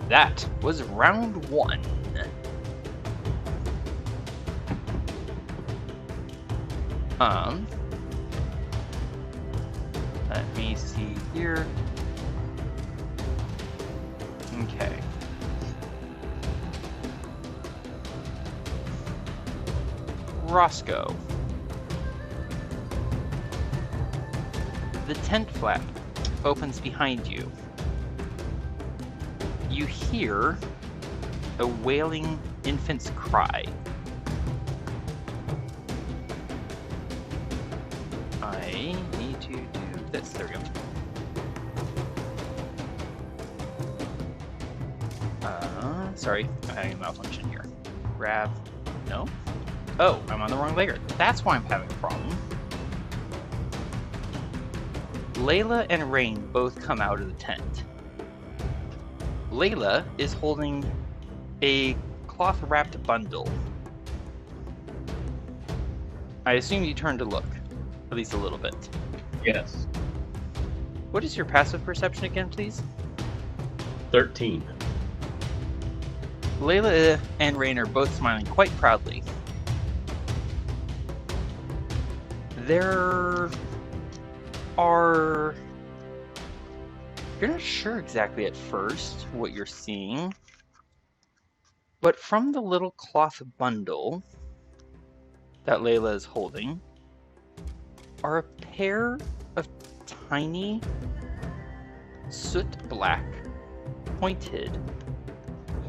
That was round 1. Let me see here. Okay. Roscoe. The tent flap opens behind you. You hear a wailing infant's cry. I need to do this. There we go. Sorry, I'm having a malfunction here. Grab. No? Oh, I'm on the wrong layer. That's why I'm having a problem. Layla and Rain both come out of the tent. Layla is holding a cloth-wrapped bundle. I assume you turn to look, at least a little bit. Yes. What is your passive perception again, please? 13. Layla and Rain are both smiling quite proudly. There are... You're not sure exactly at first what you're seeing, but from the little cloth bundle that Layla is holding are a pair of tiny, soot black, pointed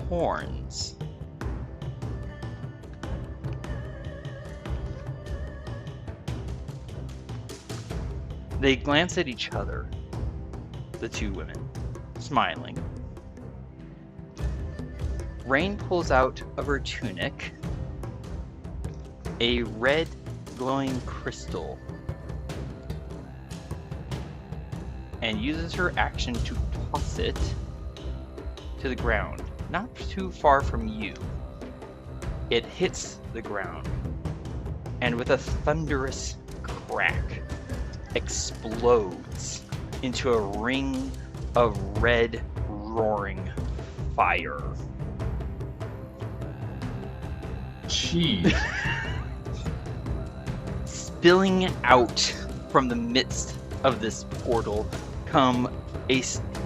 horns. They glance at each other, the two women, smiling. Rain pulls out of her tunic a red glowing crystal and uses her action to toss it to the ground, not too far from you. It hits the ground and with a thunderous crack explodes into a ring of red roaring fire. Jeez. Spilling out from the midst of this portal come a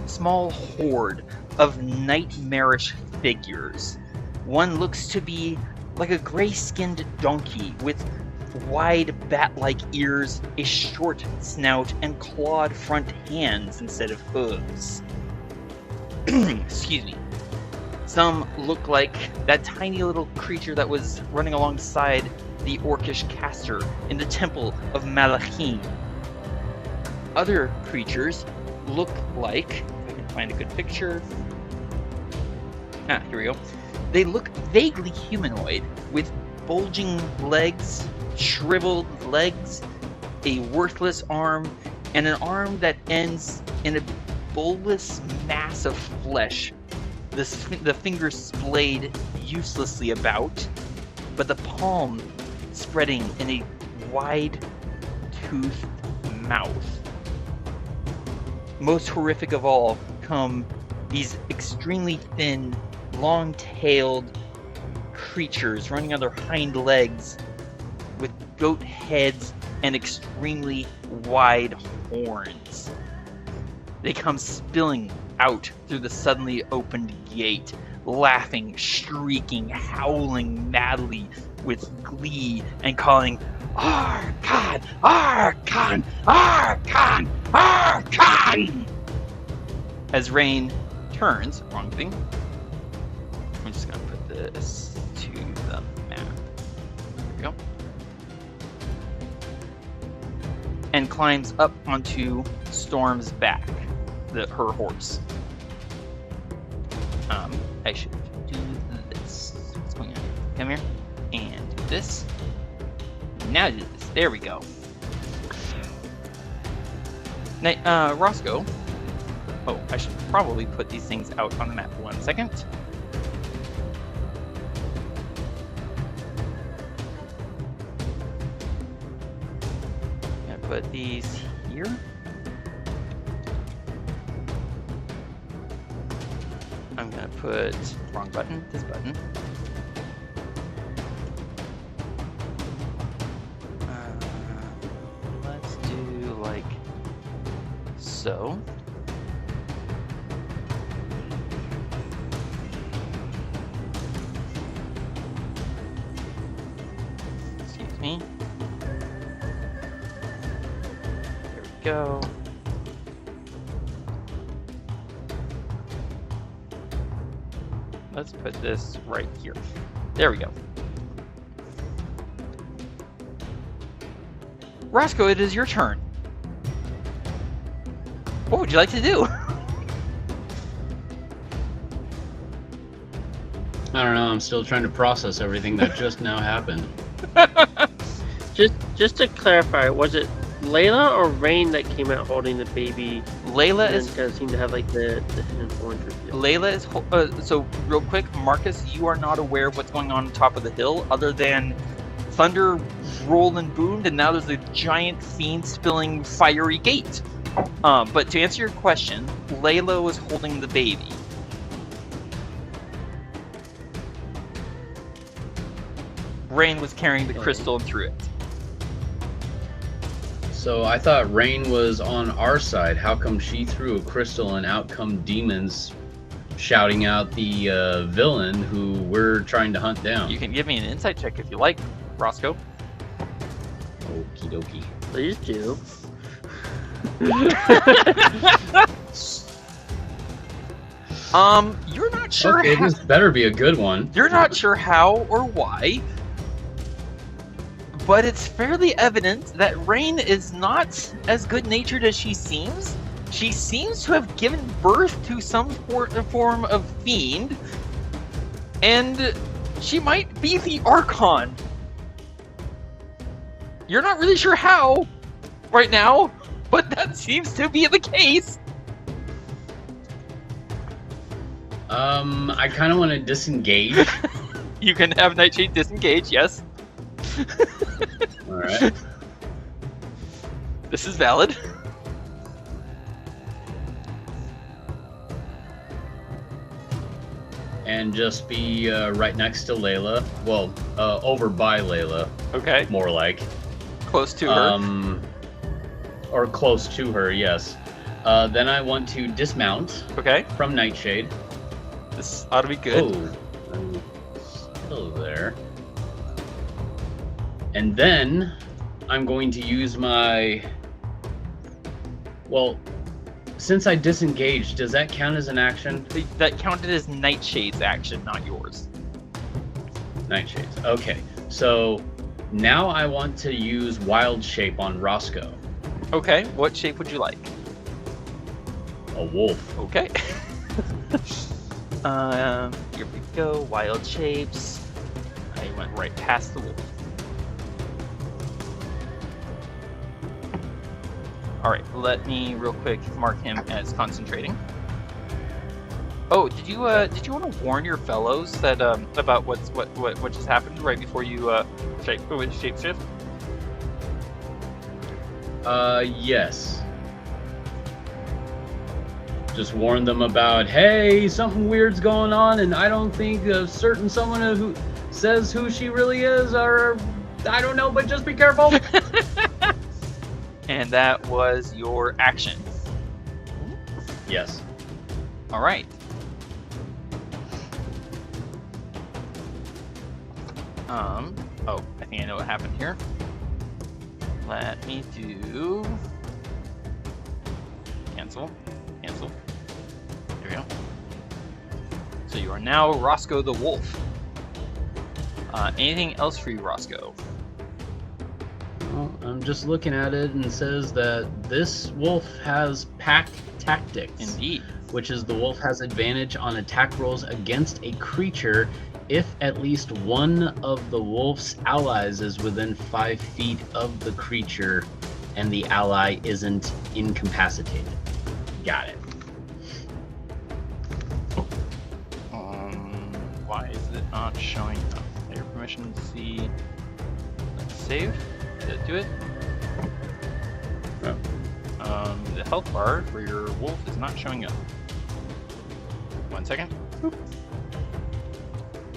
small horde of nightmarish figures. One looks to be like a gray-skinned donkey with wide bat-like ears, a short snout, and clawed front hands instead of hooves. Excuse me. Some look like that tiny little creature that was running alongside the orcish caster in the Temple of Malachim. Other creatures look like, if I can find a good picture. Here we go. They look vaguely humanoid with bulging legs, shriveled legs, a worthless arm, and an arm that ends in a bulbous mass of flesh. The fingers splayed uselessly about, but the palm spreading in a wide-toothed mouth. Most horrific of all come these extremely thin, long-tailed creatures running on their hind legs with goat heads and extremely wide horns. They come spilling out through the suddenly opened gate, laughing, shrieking, howling madly with glee and calling, "Archon! Archon! Archon! Archon!" As Rain turns, wrong thing. I'm just gonna put this to the map. There we go. And climbs up onto Storm's back, her horse. I should do this. What's going on? Come here. And do this. Now do this. There we go. Now, Roscoe. Oh, I should probably put these things out on the map. 1 second. put these here. I'm gonna put wrong button, this button. Let's do like so. Excuse me. There we go. Let's put this right here. There we go. Roscoe, it is your turn. What would you like to do? I don't know. I'm still trying to process everything that just now happened. Just to clarify, was it Layla or Rain that came out holding the baby? Layla and is kind of seemed to have like the hidden orange reveal. Layla is so real quick, Marcus, you are not aware of what's going on top of the hill, other than thunder rolled and boomed, and now there's a giant fiend spilling fiery gate. But to answer your question, Layla was holding the baby. Rain was carrying the crystal and threw it. So I thought Rain was on our side. How come she threw a crystal and out come demons shouting out the villain who we're trying to hunt down? You can give me an insight check if you like, Roscoe. Okie dokie. Please do. You're not sure. Okay, this better be a good one. You're not sure how or why, but it's fairly evident that Rain is not as good-natured as she seems. She seems to have given birth to some form of fiend, and she might be the Archon. You're not really sure how right now, but that seems to be the case. I kind of want to disengage. You can have Nightshade disengage, yes. All right. This is valid. And just be right next to Layla. Well, over by Layla, Okay, more like. close to her. Or close to her, yes. Then I want to dismount Okay, from Nightshade. this ought to be good. Oh, I'm still there. And then I'm going to use my... Well, since I disengaged, does that count as an action? That counted as Nightshade's action, not yours. Nightshades. Okay, so now I want to use Wild Shape on Roscoe. Okay, what shape would you like? A wolf. Okay. Here we go. Wild shapes. I went right past the wolf. All right, let me real quick mark him as concentrating. Oh, did you want to warn your fellows that about what just happened right before you shape shift? Yes. Just warn them about, hey, something weird's going on, and I don't think a certain someone who says who she really is, or I don't know, but just be careful. And that was your action. Yes. All right. Oh, I think I know what happened here. Let me do cancel. There we go. So you are now Roscoe the Wolf. Anything else for you, Roscoe? Well, I'm just looking at it, and it says that this wolf has pack tactics. Indeed. Which is the wolf has advantage on attack rolls against a creature if at least one of the wolf's allies is within 5 feet of the creature and the ally isn't incapacitated. Got it. Why is it not showing up? Your permission to see. Let's save. Did it do it? The health bar for your wolf is not showing up. 1 second. Boop.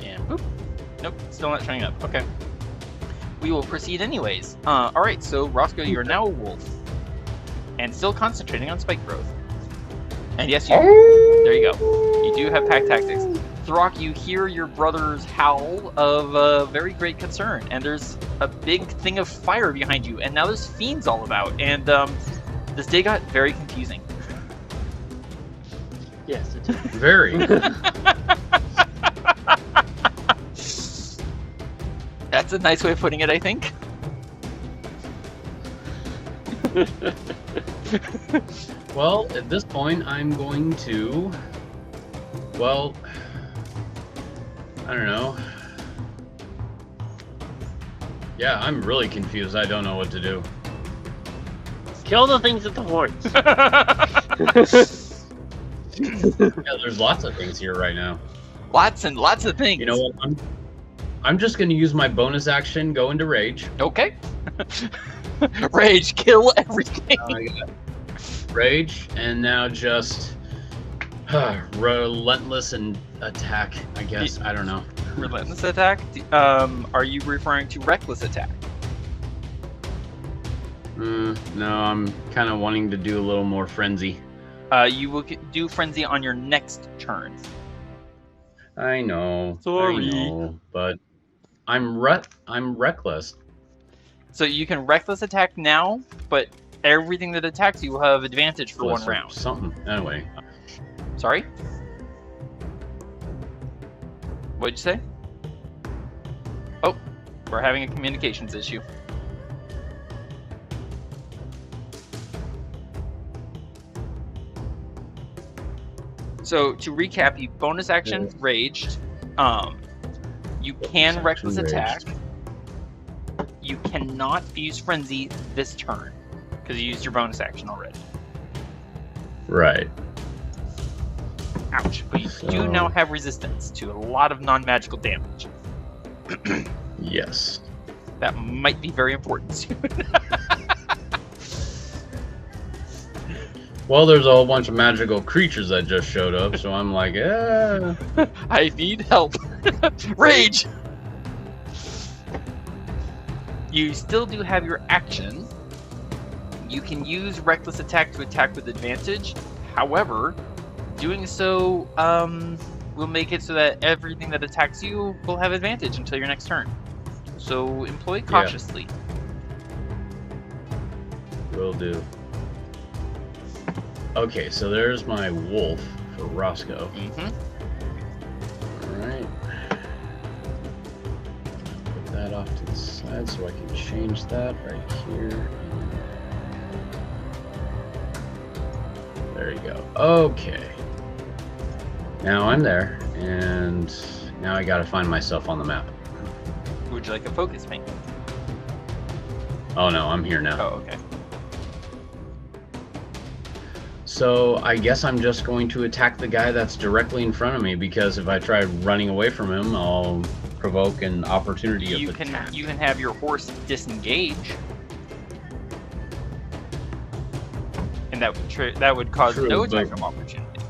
And boop. Nope, still not showing up. Okay. We will proceed anyways. Alright, so Roscoe, you're now a wolf. And still concentrating on spike growth. And yes, there you go. You do have pack tactics. Throk, you hear your brother's howl of very great concern, and there's a big thing of fire behind you, and now there's fiends all about, and this day got very confusing. Yes, it is. Very. That's a nice way of putting it, I think. Well, at this point, I'm going to... Well... I don't know. Yeah, I'm really confused. I don't know what to do. Kill the things with the horns. Yeah, there's lots of things here right now. Lots and lots of things. You know what? I'm just going to use my bonus action, go into rage. Okay. Rage, kill everything. I got rage, and now just relentless and attack, I guess. I don't know. Relentless attack? Are you referring to reckless attack? No, I'm kind of wanting to do a little more frenzy. You will do frenzy on your next turn. I know. Sorry. I know, but I'm reckless. So you can reckless attack now, but everything that attacks you will have advantage for one round. Something. Anyway. Sorry? What'd you say? Oh, we're having a communications issue. So to recap, you bonus action raged. You can reckless attack. You cannot use frenzy this turn because you used your bonus action already. Right. Ouch. But you do now have resistance to a lot of non-magical damage. Yes. That might be very important soon. Well, there's a whole bunch of magical creatures that just showed up, so I'm like, I need help. Rage! You still do have your action. You can use reckless attack to attack with advantage. However, doing so will make it so that everything that attacks you will have advantage until your next turn. So employ it cautiously. Will do. Okay, so there's my wolf for Roscoe. Alright. Put that off to the side so I can change that right here. There you go. Okay. Now I'm there, and now I gotta find myself on the map. Would you like a focus paint? Oh no, I'm here now. Oh, okay. So I guess I'm just going to attack the guy that's directly in front of me, because if I try running away from him, I'll provoke an opportunity of attack. You can have your horse disengage, and that would cause no attack of opportunity.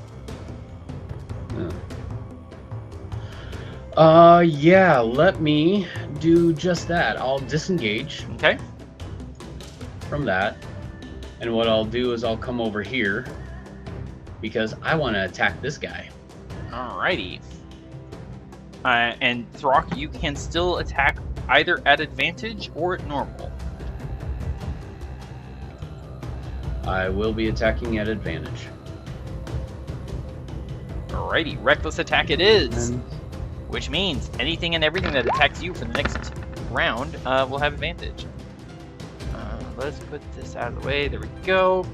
Yeah, let me do just that. I'll disengage Okay. from that, and what I'll do is I'll come over here because I want to attack this guy. Alrighty. And Throk, you can still attack either at advantage or at normal. I will be attacking at advantage. Alrighty, reckless attack it is. Which means anything and everything that attacks you for the next round will have advantage. Let's put this out of the way. There we go.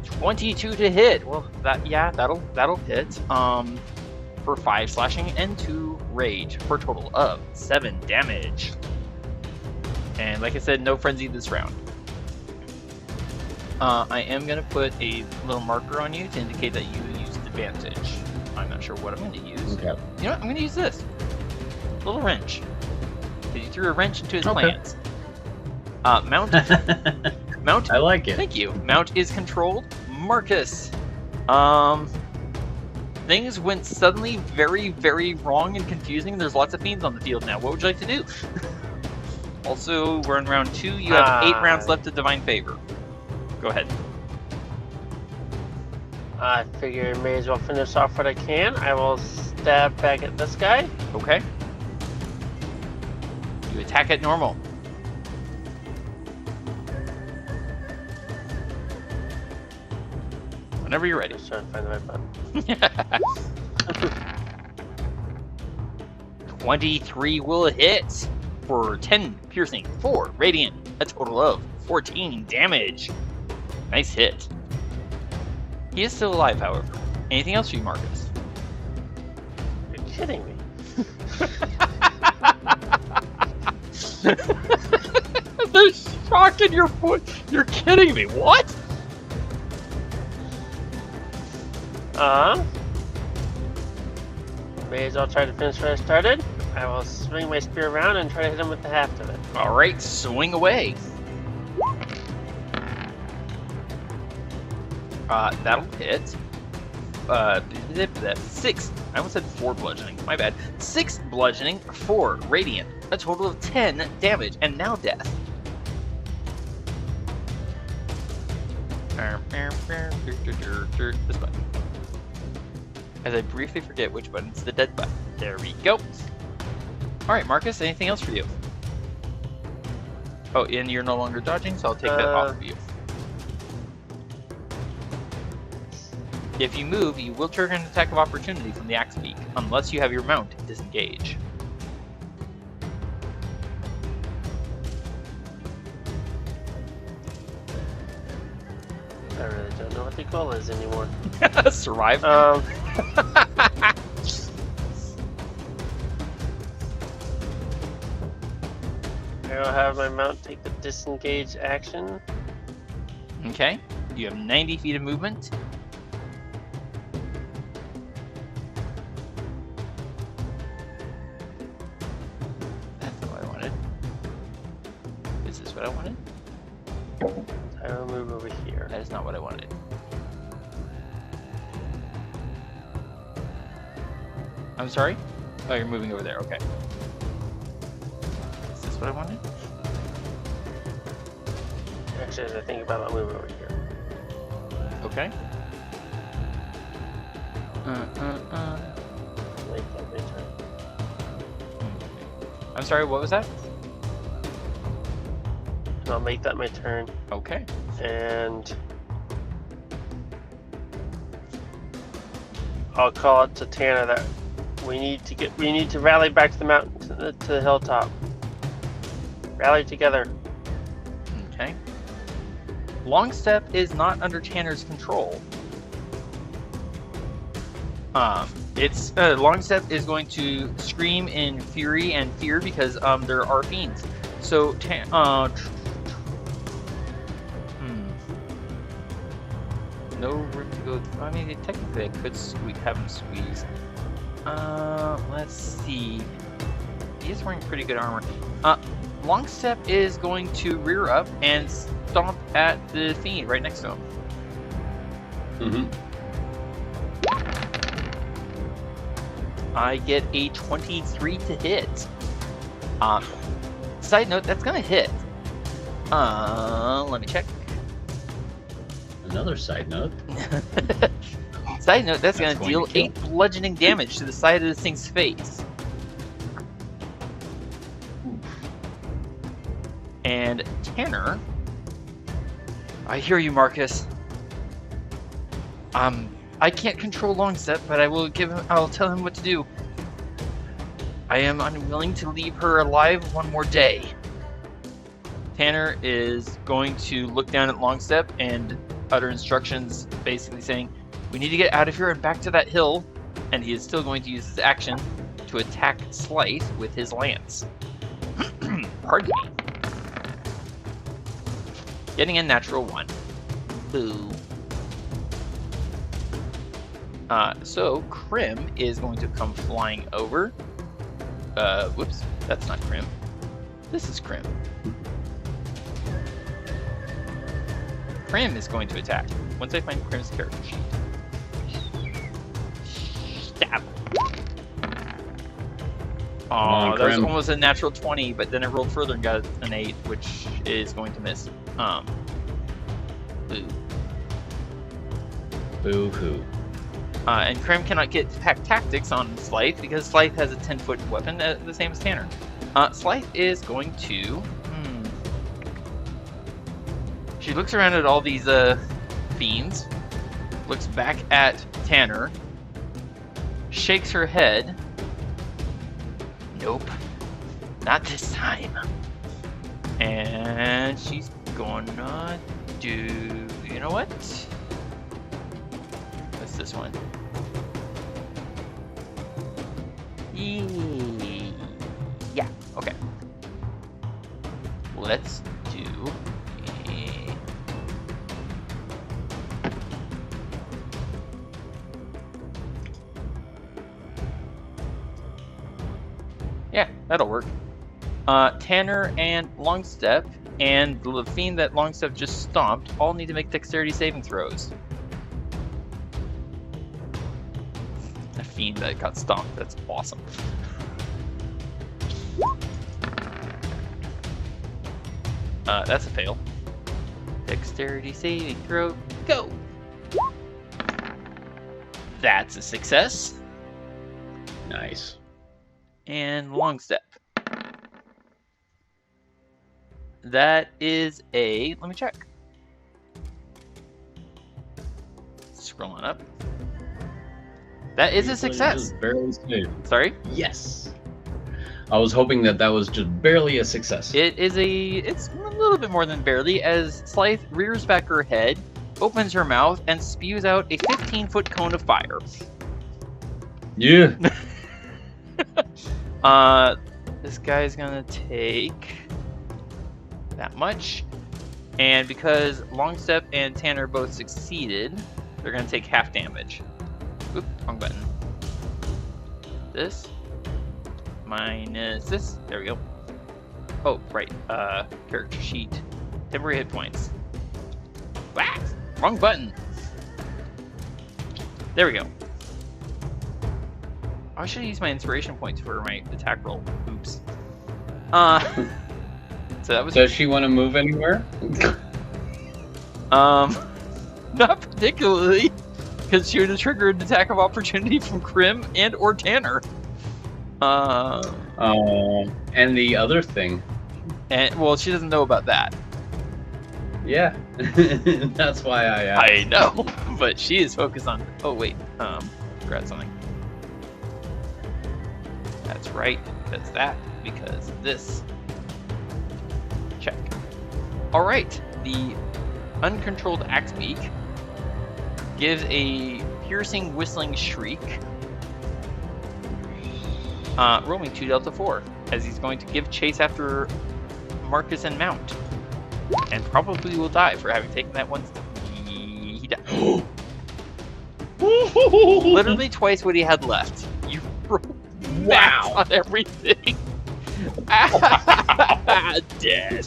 22 to hit. Well, that'll hit. For 5 slashing and 2 rage for a total of 7 damage. And like I said, no frenzy this round. I am gonna put a little marker on you to indicate that you used advantage. I'm not sure what I'm going to use. Okay. You know what? I'm going to use this. Little wrench. Because you threw a wrench into his plans. Mount Mount. I like it. Thank you. Mount is controlled. Marcus. Things went suddenly very, very wrong and confusing. There's lots of fiends on the field now. What would you like to do? Also, we're in round 2. You have 8 rounds left of Divine Favor. Go ahead. I figure I may as well finish off what I can. I will stab back at this guy. Okay. You attack at normal. Whenever you're ready. Just trying to find the right button. 23 will hit for 10 piercing, 4 radiant, a total of 14 damage. Nice hit. He is still alive, however. Anything else for you, Marcus? You're kidding me. There's shock in your foot. You're kidding me. What? May as well try to finish what I started. I will swing my spear around and try to hit him with the haft of it. All right, swing away. That'll hit. 6. I almost said 4 bludgeoning. My bad. 6 bludgeoning, 4 radiant. A total of 10 damage, and now death. This button. As I briefly forget which button's the dead button. There we go. Alright, Marcus, anything else for you? Oh, and you're no longer dodging, so I'll take that off of you. If you move, you will trigger an attack of opportunity from the axe beak, unless you have your mount disengage. I really don't know what the goal is anymore. Survive. I'll have my mount take the disengage action. Okay. You have 90 feet of movement. That's not what I wanted. Is this what I wanted? I will move over here. That is not what I wanted. I'm sorry? Oh, you're moving over there. Okay. Is this what I wanted? Actually, as I think about it, I'll move over here. Okay. Make that my turn. I'm sorry, what was that? And I'll make that my turn. Okay. And I'll call it to Tanner that we need to rally back to the mountain, to the hilltop. Rally together. Okay. Longstep is not under Tanner's control. It's Longstep is going to scream in fury and fear because there are fiends. So no room to go. I mean, technically, I could have him squeeze. Let's see. He is wearing pretty good armor. Longstep is going to rear up and stomp at the fiend right next to him. Mm-hmm. I get a 23 to hit. Side note, that's gonna hit. Let me check. Another side note. Side note, that's gonna going deal to kill. 8 bludgeoning damage to the side of this thing's face. And Tanner, I hear you, Marcus. I can't control Longstep, but I'll tell him what to do. I am unwilling to leave her alive one more day. Tanner is going to look down at Longstep and utter instructions, basically saying, we need to get out of here and back to that hill. And he is still going to use his action to attack Slight with his lance. Pardon me. Getting a natural 1. Boo. So Krim is going to come flying over. Whoops, that's not Krim. This is Krim. Krim is going to attack. Once I find Krim's character sheet. Stab. Oh, on, that was Krim. almost a natural 20, but then it rolled further and got an 8, which is going to miss. Boo. Boo-hoo. And Krim cannot get pack tactics on Slythe because Slythe has a 10-foot weapon, the same as Tanner. Slythe is going to... She looks around at all these fiends, looks back at Tanner, shakes her head. Nope, not this time. And she's gonna do... You know what? What's this one? Yeah, okay. Let's do a... Yeah, that'll work. Tanner and Longstep and the fiend that Longstep just stomped all need to make dexterity saving throws. A fiend that got stomped, that's awesome. That's a fail. Dexterity saving throw, go! That's a success. Nice. And Longstep. That is a... Let me check. Scrolling up. That is a success. Just barely saved. Sorry? Yes. I was hoping that that was just barely a success. It's a little bit more than barely, as Slythe rears back her head, opens her mouth, and spews out a 15-foot cone of fire. Yeah. This guy's gonna take that much, and because Longstep and Tanner both succeeded, they're gonna take half damage. Oop, wrong button. This minus this. There we go. Oh, right. Character sheet. Temporary hit points. Ah, wrong button. There we go. I should use my inspiration points for my attack roll. Oops. So that was... Does she want to move anywhere? Not particularly, because she would have triggered an attack of opportunity from Krim and or Tanner. And the other thing. And well, she doesn't know about that. Yeah. That's why I asked. I know, but she is focused on... Oh, wait. Forgot something. That's right, because that, because this. Check. Alright, the uncontrolled axe beak gives a piercing whistling shriek, rolling 2 Delta 4, as he's going to give chase after Marcus and Mount, and probably will die for having taken that one step. He died. Literally twice what he had left. You rolled max on everything. Dead.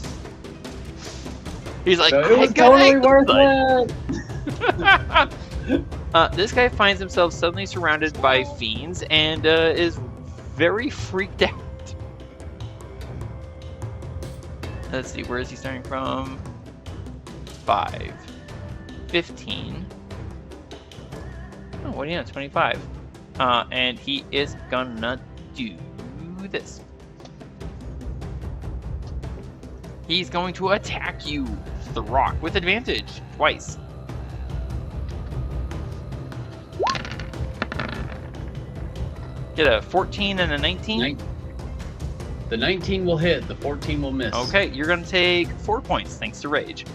He's like, it was totally worth it. This guy finds himself suddenly surrounded by fiends and is very freaked out. Let's see, where is he starting from? 5, 15. Oh, what do you know? 25. And he is gonna do this. He's going to attack you, Throk, with advantage, twice. Get a 14 and a 19? The 19 will hit, the 14 will miss. Okay, you're gonna take 4 points, thanks to Rage.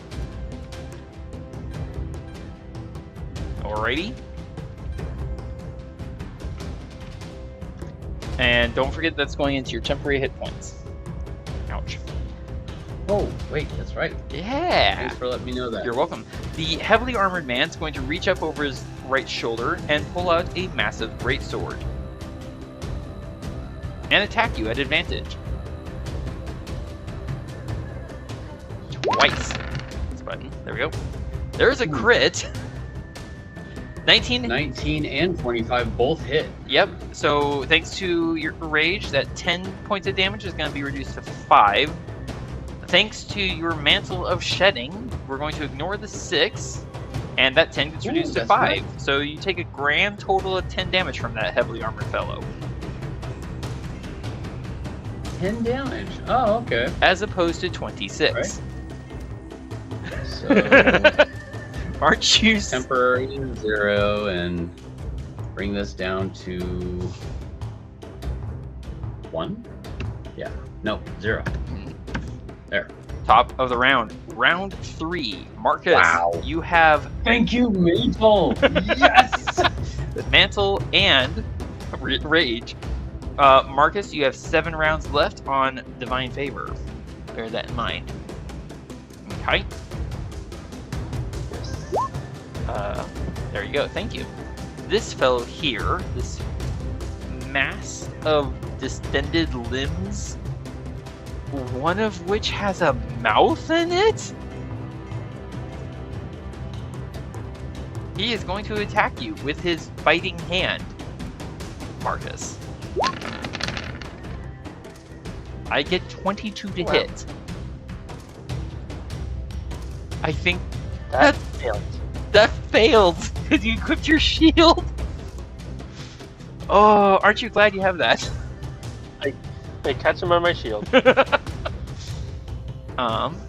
Alrighty. And don't forget that's going into your temporary hit points. Ouch. Oh, wait, that's right. Yeah. Thanks for letting me know that. You're welcome. The heavily armored man's going to reach up over his right shoulder and pull out a massive greatsword. And attack you at advantage. Twice. This button. There we go. There's a crit. 19. 19 and 25 both hit. Yep. So thanks to your rage, that 10 points of damage is going to be reduced to 5. Thanks to your mantle of shedding, we're going to ignore the 6, and that 10 gets reduced to 5. Nice. So you take a grand total of 10 damage from that heavily armored fellow. 10 damage. Oh, okay. As opposed to 26. Right. So aren't you temporary 0 and bring this down to 1? Yeah. No, 0. There. Top of the round. Round 3. Marcus, you have... Thank you, Mantle! Yes! Mantle and Rage. Marcus, you have 7 rounds left on Divine Favor. Bear that in mind. Okay. There you go. Thank you. This fellow here, this mass of distended limbs, one of which has a mouth in it? He is going to attack you with his biting hand, Marcus. I get 22 to hit. I think that failed. That failed because you equipped your shield. Oh, aren't you glad you have that? I catch him on my shield.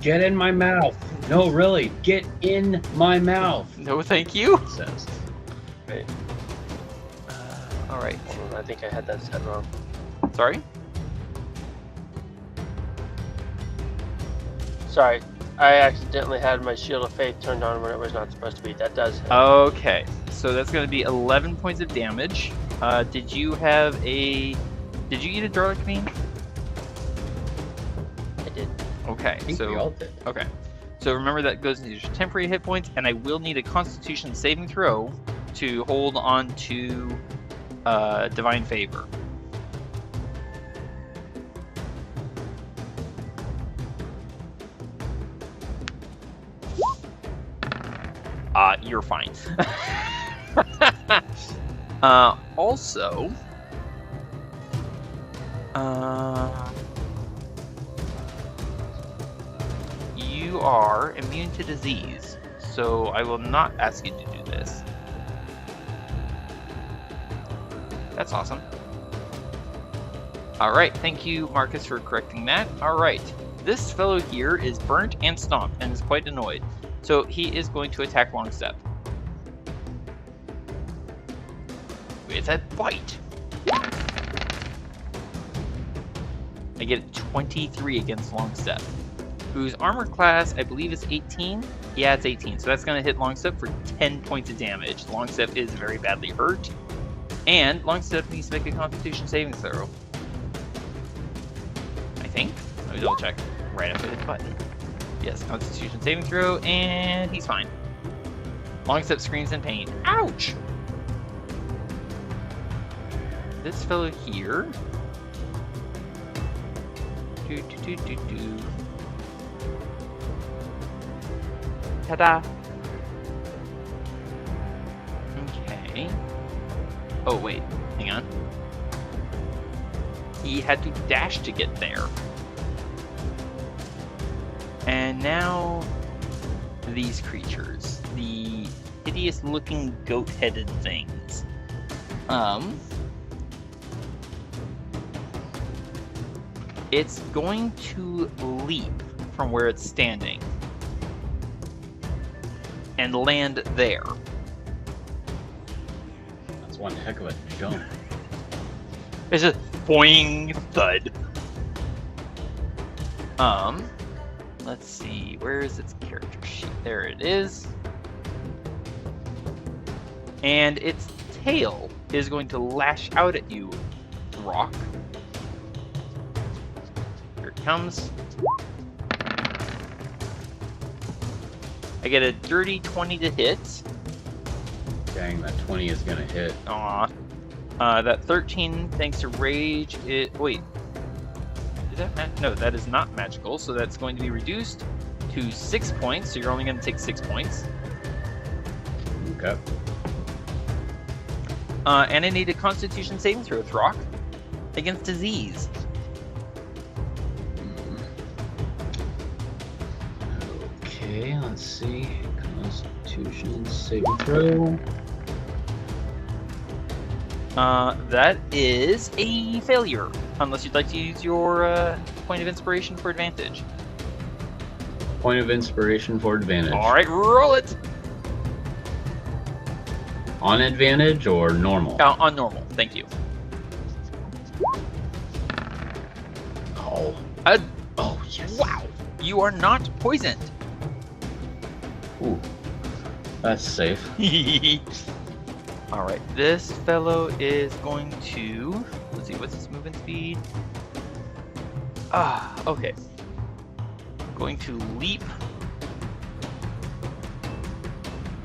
Get in my mouth. No, really, get in my mouth. No, thank you. It says. Right. All right. Hold on, I think I had that set wrong. Sorry. Sorry, I accidentally had my Shield of Faith turned on when it was not supposed to be. That does hit. Okay, so that's going to be 11 points of damage. Did you eat a garlic bean? I did. Okay, I think we all did. Okay, so remember that goes into your temporary hit points, and I will need a Constitution saving throw to hold on to Divine Favor. You're fine. Also, you are immune to disease, so I will not ask you to do this. That's awesome. Alright, thank you, Marcus, for correcting that. Alright, this fellow here is burnt and stomped and is quite annoyed. So he is going to attack Longstep. With a bite. I get 23 against Longstep, whose armor class I believe is 18. Yeah, it's 18. So that's going to hit Longstep for 10 points of damage. Longstep is very badly hurt, and Longstep needs to make a Constitution saving throw. I think. Let me double check. Right after the button. Yes, Constitution saving throw, and he's fine. Longstep screams in pain. Ouch! This fellow here. Ta-da! Okay. Oh, wait. Hang on. He had to dash to get there. And now, these creatures. The hideous-looking goat-headed things. It's going to leap from where it's standing and land there. That's one heck of a jump. It's a boing thud. Let's see, where is its character sheet? There it is. And its tail is going to lash out at you, Throk. Here it comes. I get a dirty 20 to hit. Dang, that 20 is gonna hit. Aw. That 13, thanks to rage, wait. Is that no, that is not magical, so that's going to be reduced to 6 points, so you're only going to take 6 points. Okay. And I need a Constitution saving throw, Throk, against disease. Okay, let's see. Constitution saving throw. That is a failure, unless you'd like to use your point of inspiration for advantage. Point of inspiration for advantage. All right, roll it. On advantage or normal? On normal, thank you. Oh. Oh, yes. Wow. You are not poisoned. Ooh. That's safe. All right, this fellow is going to, let's see, what's his movement speed? Okay. Going to leap.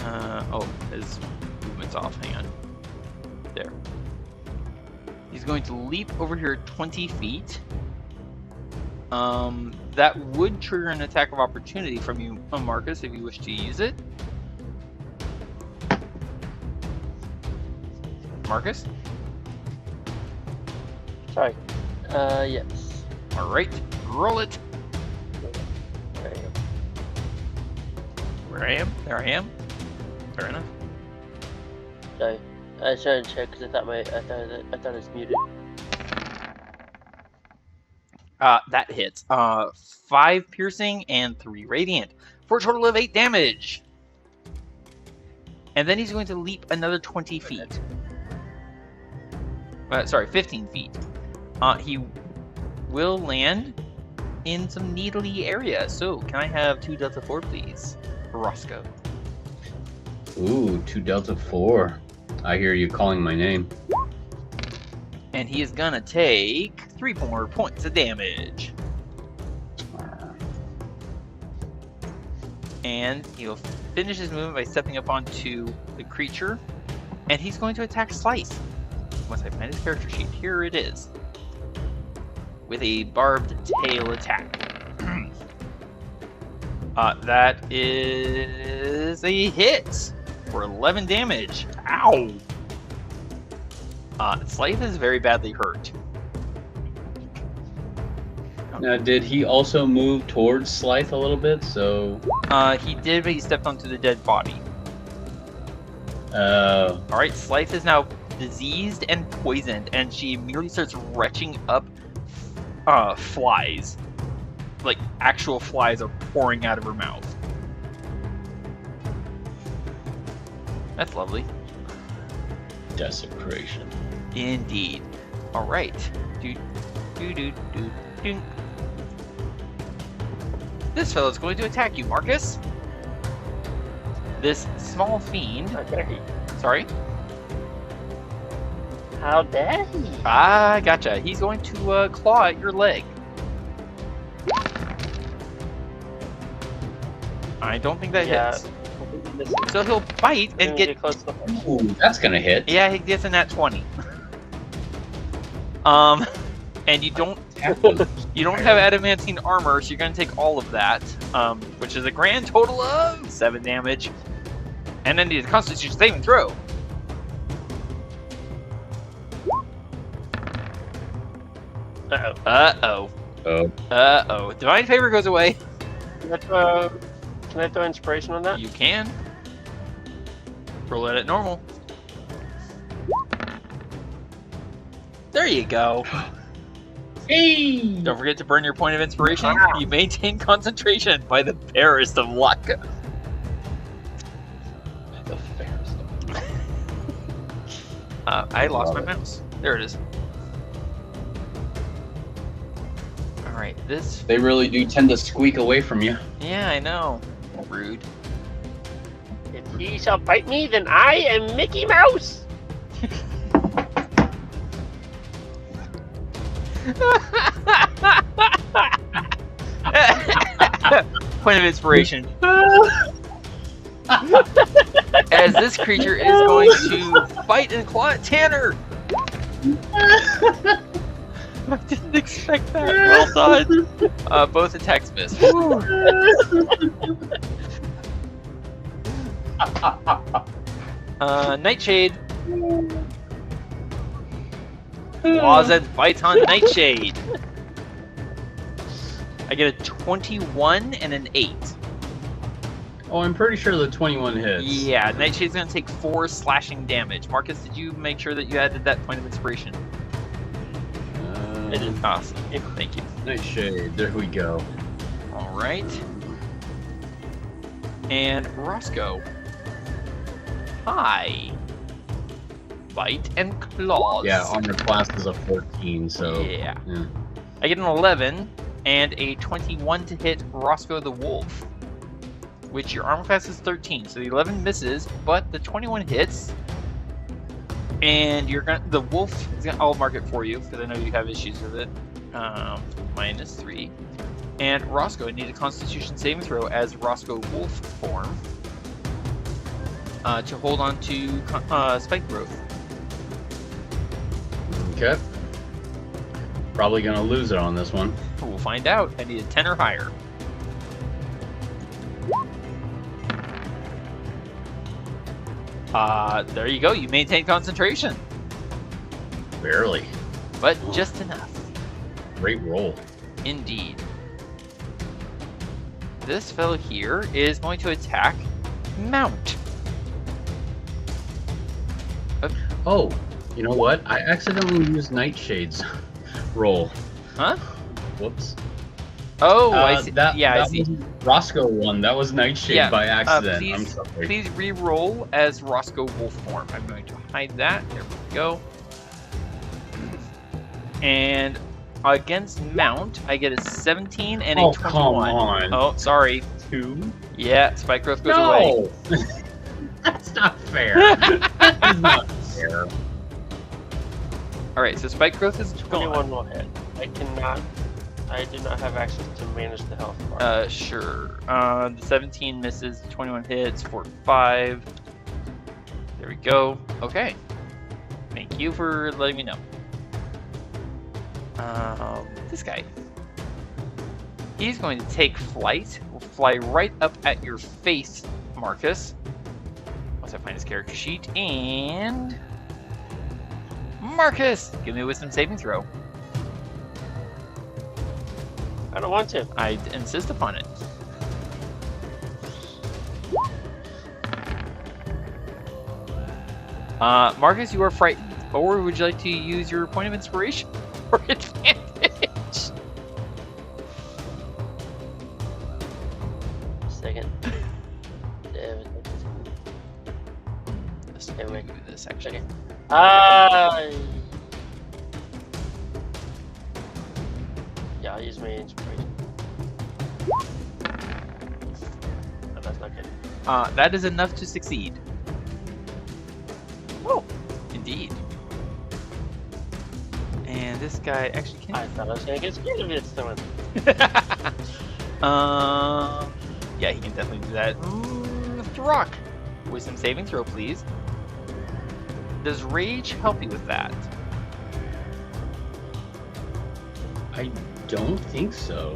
Oh, his movement's off, hang on. There. He's going to leap over here 20 feet. That would trigger an attack of opportunity from you, Marcus, if you wish to use it. Marcus? Sorry. Yes. All right, roll it. There you go. Where I am? There I am. Fair enough. Sorry. I was trying to check because I thought it was muted. That hits. 5 piercing and 3 radiant for a total of 8 damage. And then he's going to leap another 20 feet. Sorry, 15 feet. He will land in some needly area. So, can I have 2 Delta 4, please? For Roscoe. Ooh, 2 Delta 4. I hear you calling my name. And he is gonna take 3 more points of damage. And he'll finish his movement by stepping up onto the creature. And he's going to attack Slice. Once I find his character sheet, here it is. With a barbed tail attack. That is a hit for 11 damage. Ow! Slice is very badly hurt. Now, did he also move towards Slythe a little bit? So. He did, but he stepped onto the dead body. Alright, Slice is now diseased and poisoned, and she immediately starts retching up flies. Like, actual flies are pouring out of her mouth. That's lovely. Desecration. Indeed. Alright. This fellow's going to attack you, Marcus. This small fiend. How dare he? Sorry? How dare he? Ah, gotcha. He's going to claw at your leg. I don't think that hits. So he'll bite and get. Close to the horse. Ooh, that's gonna hit. Yeah, he gets a nat 20. And you don't have adamantine armor, so you're gonna take all of that, which is a grand total of 7 damage. And then the Constitution saving throw. Uh-oh. Oh. Divine favor goes away. Can I throw inspiration on that? You can. Roll it at normal. There you go. Hey! Don't forget to burn your point of inspiration. You maintain concentration by the fairest of luck. The fairest. I lost my mouse. There it is. Alright, this... They really do tend to squeak away from you. Yeah, I know. Rude. If he shall bite me, then I am Mickey Mouse! Point of inspiration. As this creature is going to bite and claw at Tanner. I didn't expect that. Well done. Both attacks missed. Nightshade. Claws and bites on Nightshade. I get a 21 and an 8. Oh, I'm pretty sure the 21 hits. Yeah, Nightshade's gonna take 4 slashing damage. Marcus, did you make sure that you added that point of inspiration? I did. Awesome. Thank you. Nightshade, there we go. Alright. And Roscoe. Hi. Bite and claws. Yeah, armor class is a 14, so... Yeah. yeah. I get an 11 and a 21 to hit Roscoe the Wolf. Which your armor class is 13, so the 11 misses, but the 21 hits. And the wolf is gonna. I'll mark it for you because I know you have issues with it. -3. And Roscoe, I need a Constitution saving throw as Roscoe Wolf form to hold on to spike growth. Okay. Probably gonna lose it on this one. We'll find out. I need a 10 or higher. There you go. You maintain concentration, Barely. but just enough. Great roll. Indeed. This fellow here is going to attack Mount. Oh, you know what? I accidentally used Nightshade's roll. Huh? Whoops. Oh, I see. That I see. wasn't Roscoe one. That was Nightshade Yeah, by accident. I'm please, sorry. please re-roll as Roscoe Wolf form. I'm going to hide that. There we go. And against Mount, I get a 17 and a 21. Come on. Oh, sorry. 2? Yeah, spike growth goes away. No! That's not fair. That is not fair. All right, so spike growth is 21 gone. will hit. I do not have access to manage the health bar. Sure. The 17 misses, 21 hits for 5. There we go. Okay. Thank you for letting me know. This guy. He's going to take flight. Will fly right up at your face, Marcus. Once I find his character sheet. And... Marcus! Give me a wisdom saving throw. I don't want to. I insist upon it. Marcus, you are frightened. Or would you like to use your point of inspiration for advantage? Second. Let's do this actually. Yeah, I'll use my inspiration. No, that's not good. That is enough to succeed. Oh, indeed. And this guy actually can. I thought I was gonna get scared of it, someone. Yeah, he can definitely do that. Throk, wisdom saving throw, please. Does rage help you with that? I don't think so.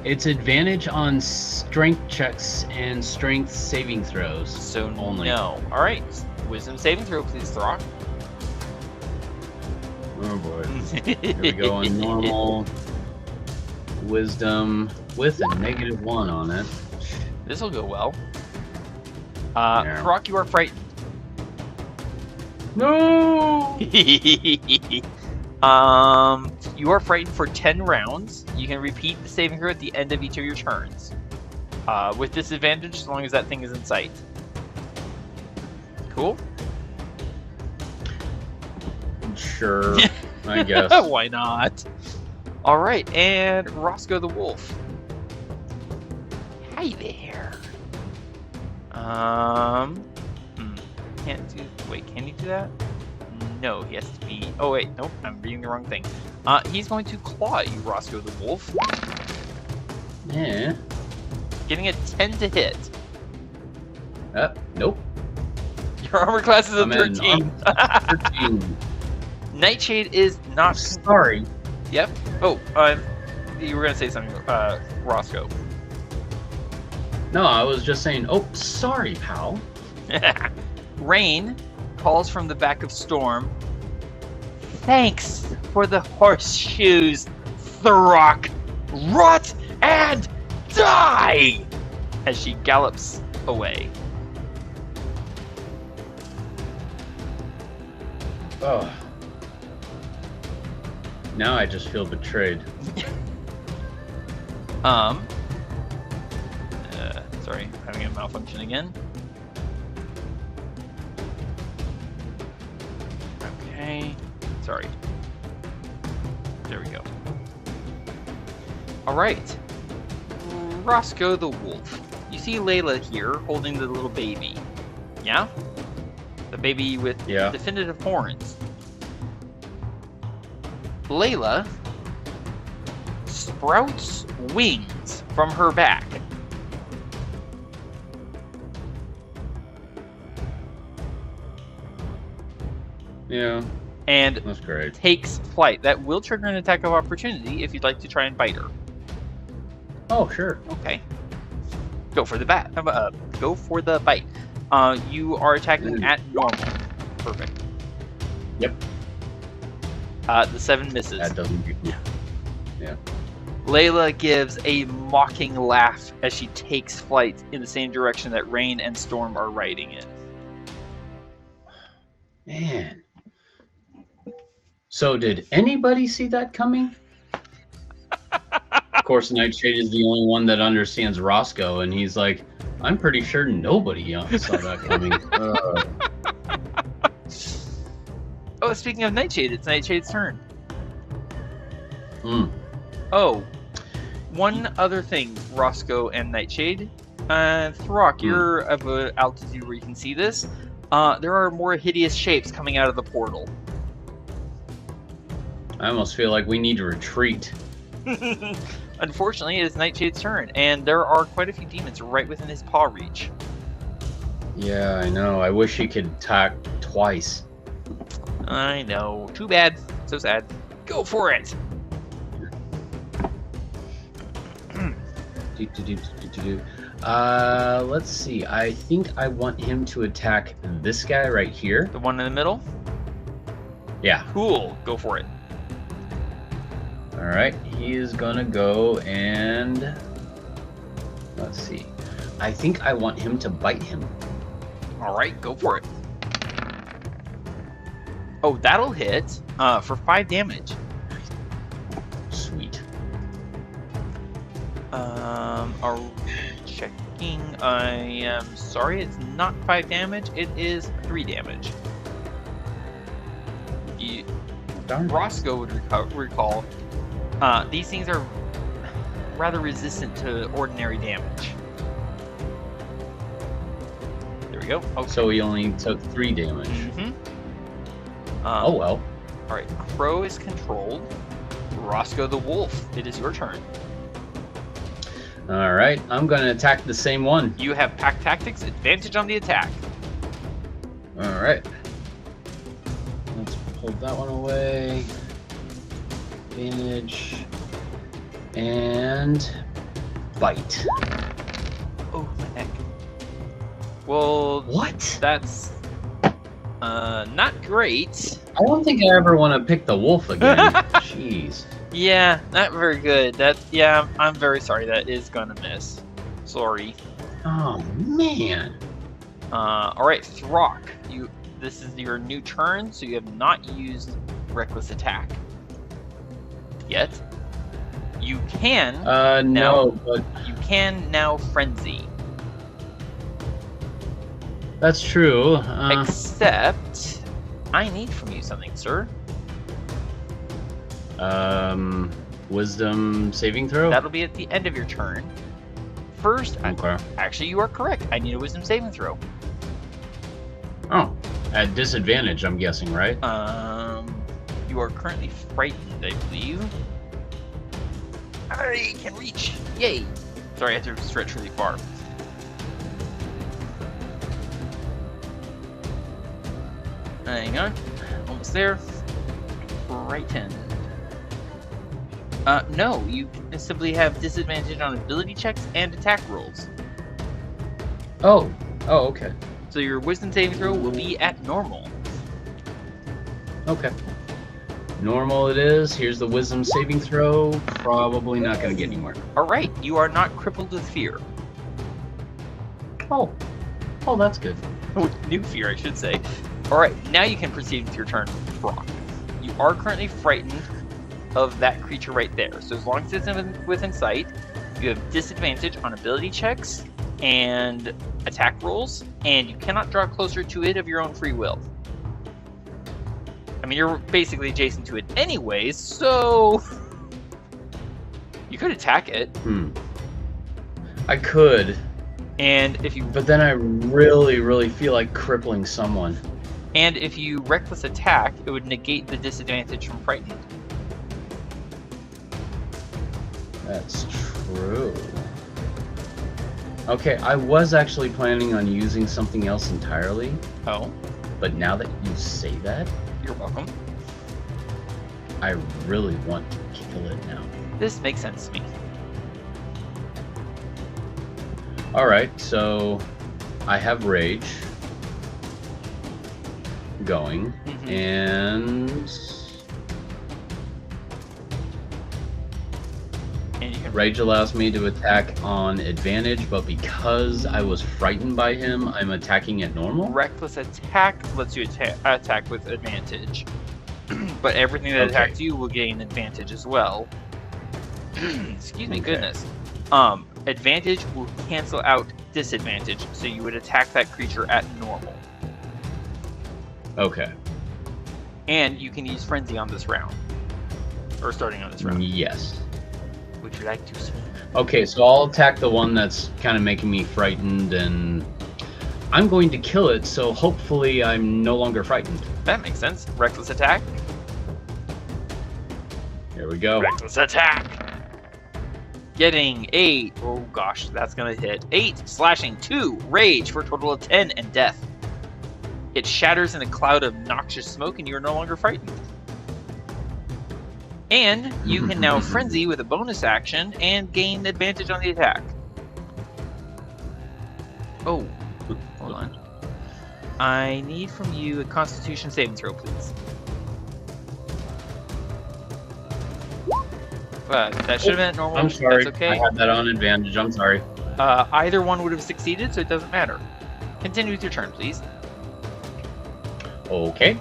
It's advantage on strength checks and strength saving throws. So only. no. All right, wisdom saving throw, please, Throk. Oh boy. Here we go on normal. Wisdom with a -1 on it. This will go well. Yeah. Throk, you are frightened. No! You are frightened for 10 rounds. You can repeat the saving throw at the end of each of your turns. With disadvantage, as long as that thing is in sight. Cool? Sure, I guess. Why not? Alright, and Roscoe the Wolf. Hi there. Can't do... Wait, can he do that? No, he has to be... Oh, wait. Nope, I'm reading the wrong thing. He's going to claw you, Roscoe the Wolf. Yeah. Getting a 10 to hit. Nope. Your armor class is a I'm in 13. 13. Nightshade is not... Sorry. Yep. Oh, you were going to say something, Roscoe. No, I was just saying, oh, sorry, pal. Rain calls from the back of Storm. Thanks for the horseshoes, Throk. Rot and die! As she gallops away. Oh. Now I just feel betrayed. Sorry, having a malfunction again. Okay, sorry. There we go. All right, Roscoe the wolf. You see Layla here holding the little baby. Yeah, the baby with definitive horns. Layla sprouts wings from her back. Yeah. And that's great. Takes flight. That will trigger an attack of opportunity if you'd like to try and bite her. Oh, sure. Okay. Go for the bat. Go for the bite. You are attacking at normal. Perfect. Yep. The 7 misses. That doesn't do. Yeah. Layla gives a mocking laugh as she takes flight in the same direction that Rain and Storm are riding in. Man. So did anybody see that coming? Of course, Nightshade is the only one that understands Roscoe, and he's like, I'm pretty sure nobody saw that coming. Oh, speaking of Nightshade, it's Nightshade's turn. Hmm. Oh, one other thing, Roscoe and Nightshade. Throk, you're of an altitude where you can see this. There are more hideous shapes coming out of the portal. I almost feel like we need to retreat. Unfortunately, it is Nightshade's turn, and there are quite a few demons right within his paw reach. Yeah, I know. I wish he could attack twice. I know. Too bad. So sad. Go for it! Let's see. I think I want him to attack this guy right here. The one in the middle? Yeah. Cool. Go for it. Alright, he is gonna go and... Let's see. I think I want him to bite him. Alright, go for it. Oh, that'll hit for 5 damage. Sweet. Checking. I am sorry, it's not 5 damage. It is 3 damage. Roscoe would recall. These things are rather resistant to ordinary damage. There we go. Okay. So he only took 3 damage. Mm-hmm. Oh well. Alright, Crow is controlled. Roscoe the wolf, it is your turn. Alright, I'm gonna attack the same one. You have pack tactics, advantage on the attack. Alright. Let's pull that one away. Advantage. And bite. Oh, my neck. Well, what? That's not great. I don't think I ever want to pick the wolf again. Jeez. Yeah, not very good. I'm very sorry. That is gonna miss. Sorry. Oh man. All right, Throk. This is your new turn, so you have not used reckless attack yet. You can. No, but you can now frenzy. That's true. Except, I need from you something, sir. Wisdom saving throw? That'll be at the end of your turn. First, Okay. Actually, you are correct. I need a wisdom saving throw. Oh, at disadvantage, I'm guessing, right? You are currently frightened, I believe. I can reach. Yay. Sorry, I have to stretch really far. Hang on. Almost there. Frightened. No, you simply have disadvantage on ability checks and attack rolls. Oh, okay. So your wisdom saving throw will be at normal. Okay. Normal it is. Here's the wisdom saving throw. Probably not going to get anywhere. All right, you are not crippled with fear. Oh, that's good. New fear, I should say. All right, now you can proceed with your turn, Throk. You are currently frightened of that creature right there. So as long as it's within sight, you have disadvantage on ability checks and attack rolls, and you cannot draw closer to it of your own free will. I mean, you're basically adjacent to it anyways, so you could attack it. I could. And if you But then I really feel like crippling someone. And if you reckless attack, it would negate the disadvantage from frightened. That's true. Okay, I was actually planning on using something else entirely, Oh, but now that you say that, you're welcome. I really want to kill it now. This makes sense to me. Alright, so I have rage going, and And you can rage allows me to attack on advantage, but because I was frightened by him, I'm attacking at normal? reckless attack lets you attack with advantage. But everything that Okay. attacks you will gain advantage as well. Excuse me, Okay. goodness. Advantage will cancel out disadvantage, so you would attack that creature at normal. Okay, And you can use frenzy on this round. Or starting on this round. yes. Would you like to swing? Okay, so I'll attack the one that's kind of making me frightened, and I'm going to kill it, so hopefully I'm no longer frightened. That makes sense. Reckless attack. Here we go. Reckless attack. Getting 8. Oh gosh, that's gonna hit. 8, slashing 2, rage for a total of 10, and death. It shatters in a cloud of noxious smoke, and you are no longer frightened. And you can now frenzy with a bonus action and gain advantage on the attack. Oh, hold on. I need from you a Constitution saving throw, please. That should have been at normal. I'm sorry. That's okay. I had that on advantage. I'm sorry. Either one would have succeeded, so it doesn't matter. Continue with your turn, please. Okay.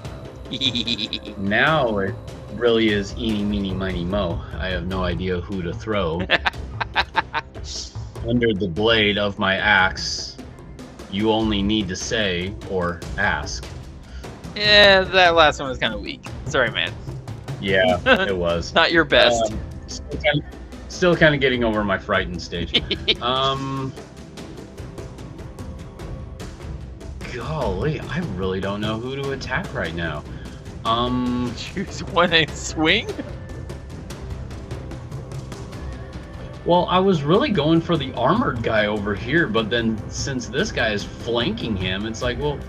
Now it really is eeny, meeny, miny, mo. I have no idea who to throw. Under the blade of my axe, you only need to say or ask. Yeah, that last one was kind of weak. Sorry, man. Yeah, it was. Not your best. Still kind of getting over my frightened stage. Golly, I really don't know who to attack right now. Choose one and swing? Well, I was really going for the armored guy over here, but then since this guy is flanking him, it's like, well,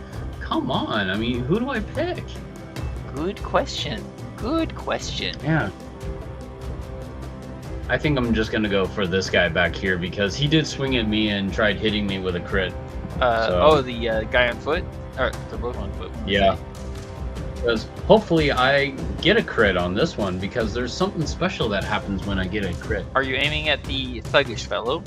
come on. I mean, who do I pick? Good question. Good question. Yeah. I think I'm just going to go for this guy back here because he did swing at me and tried hitting me with a crit. Oh, the guy on foot? Or, they're both on foot. Yeah. Because hopefully I get a crit on this one because there's something special that happens when I get a crit. Are you aiming at the thuggish fellow?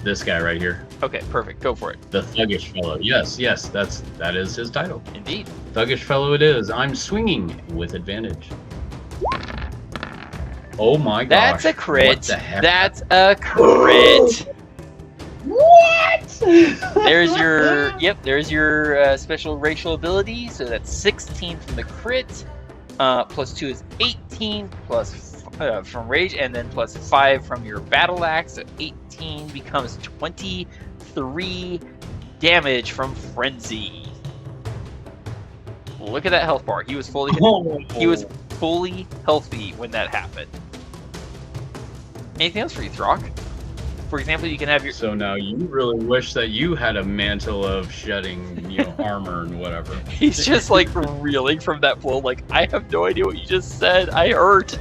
This guy right here. Okay, perfect. Go for it. The thuggish fellow. Yes, that is his title. Indeed. Thuggish fellow it is. I'm swinging with advantage. Oh my gosh. That's a crit. What the heck? That's a crit. What? There's your special racial ability. So that's 16 from the crit. Plus 2 is 18 plus from rage, and then plus 5 from your battle axe. So 18 becomes 23 damage from frenzy. Look at that health bar. He was fully healthy when that happened. Anything else for you, Throk? For example, you can have your. So now you really wish that you had a mantle of shedding, armor and whatever. He's just like reeling from that blow. Like, I have no idea what you just said. I hurt.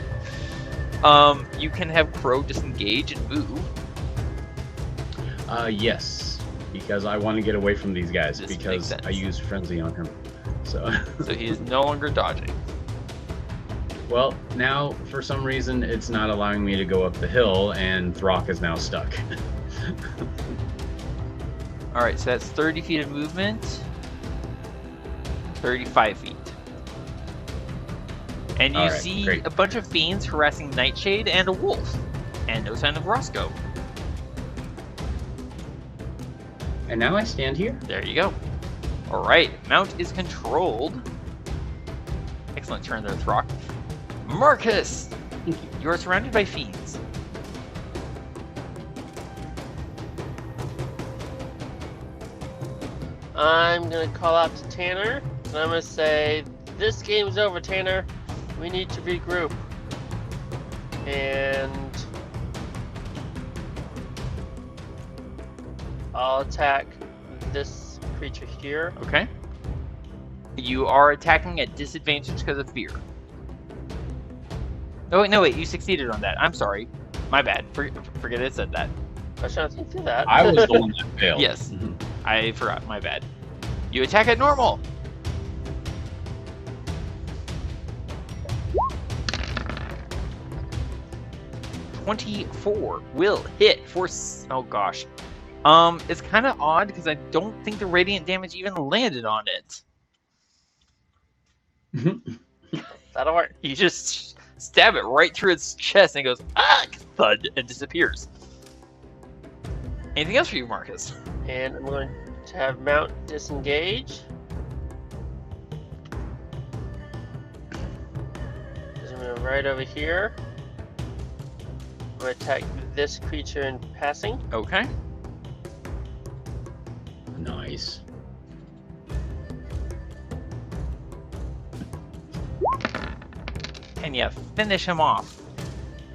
You can have Crow disengage and move. Yes, because I want to get away from these guys This makes because sense. I used frenzy on him. So, So he is no longer dodging. well, now for some reason it's not allowing me to go up the hill, and Throk is now stuck. All right, so that's 30 feet of movement. 35 feet. And you All right, see great. a bunch of fiends harassing Nightshade and a wolf. And no sign of Roscoe. And now I stand here. There you go. All right, Mount is controlled. Excellent turn there, Throk. Marcus! You are surrounded by fiends. I'm gonna call out to Tanner, and I'm gonna say, "This game's over, Tanner. We need to regroup." And I'll attack this creature here. Okay. You are attacking at disadvantage because of fear. Oh, wait, no, wait, you succeeded on that. I'm sorry. My bad. Forget it said that. I was trying to think through that. I was the one that failed. Yes. I forgot. My bad. You attack at normal. "24 will hit for oh gosh. It's kind of odd because I don't think the radiant damage even landed on it. That'll work. You just stab it right through its chest and it goes ah thud and disappears. Anything else for you, Marcus? And I'm going to have Mount disengage. Just move right over here. I'm going to attack this creature in passing. Okay. Nice. And yeah, finish him off.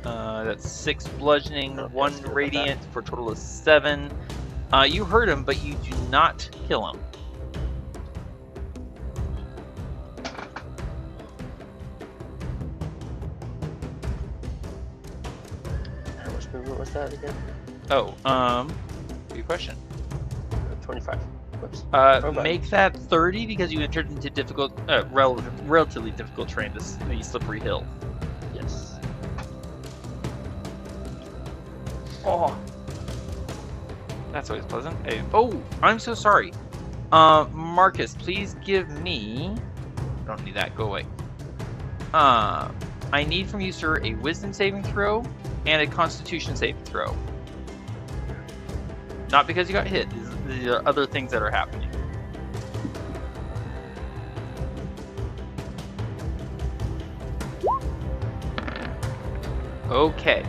That's 6 bludgeoning, Okay, 1 let's go with radiant for a total of 7. You hurt him, but you do not kill him. How much movement was that again? Oh, good question. 25. Whoops. Robot. Make that 30 because you entered into difficult, relatively difficult terrain, the slippery hill. Yes. Oh, that's always pleasant. Hey, oh, I'm so sorry. Marcus, please give me. Don't need that. Go away. I need from you, sir, a Wisdom saving throw and a Constitution saving throw. Not because you got hit. These are other things that are happening. Okay.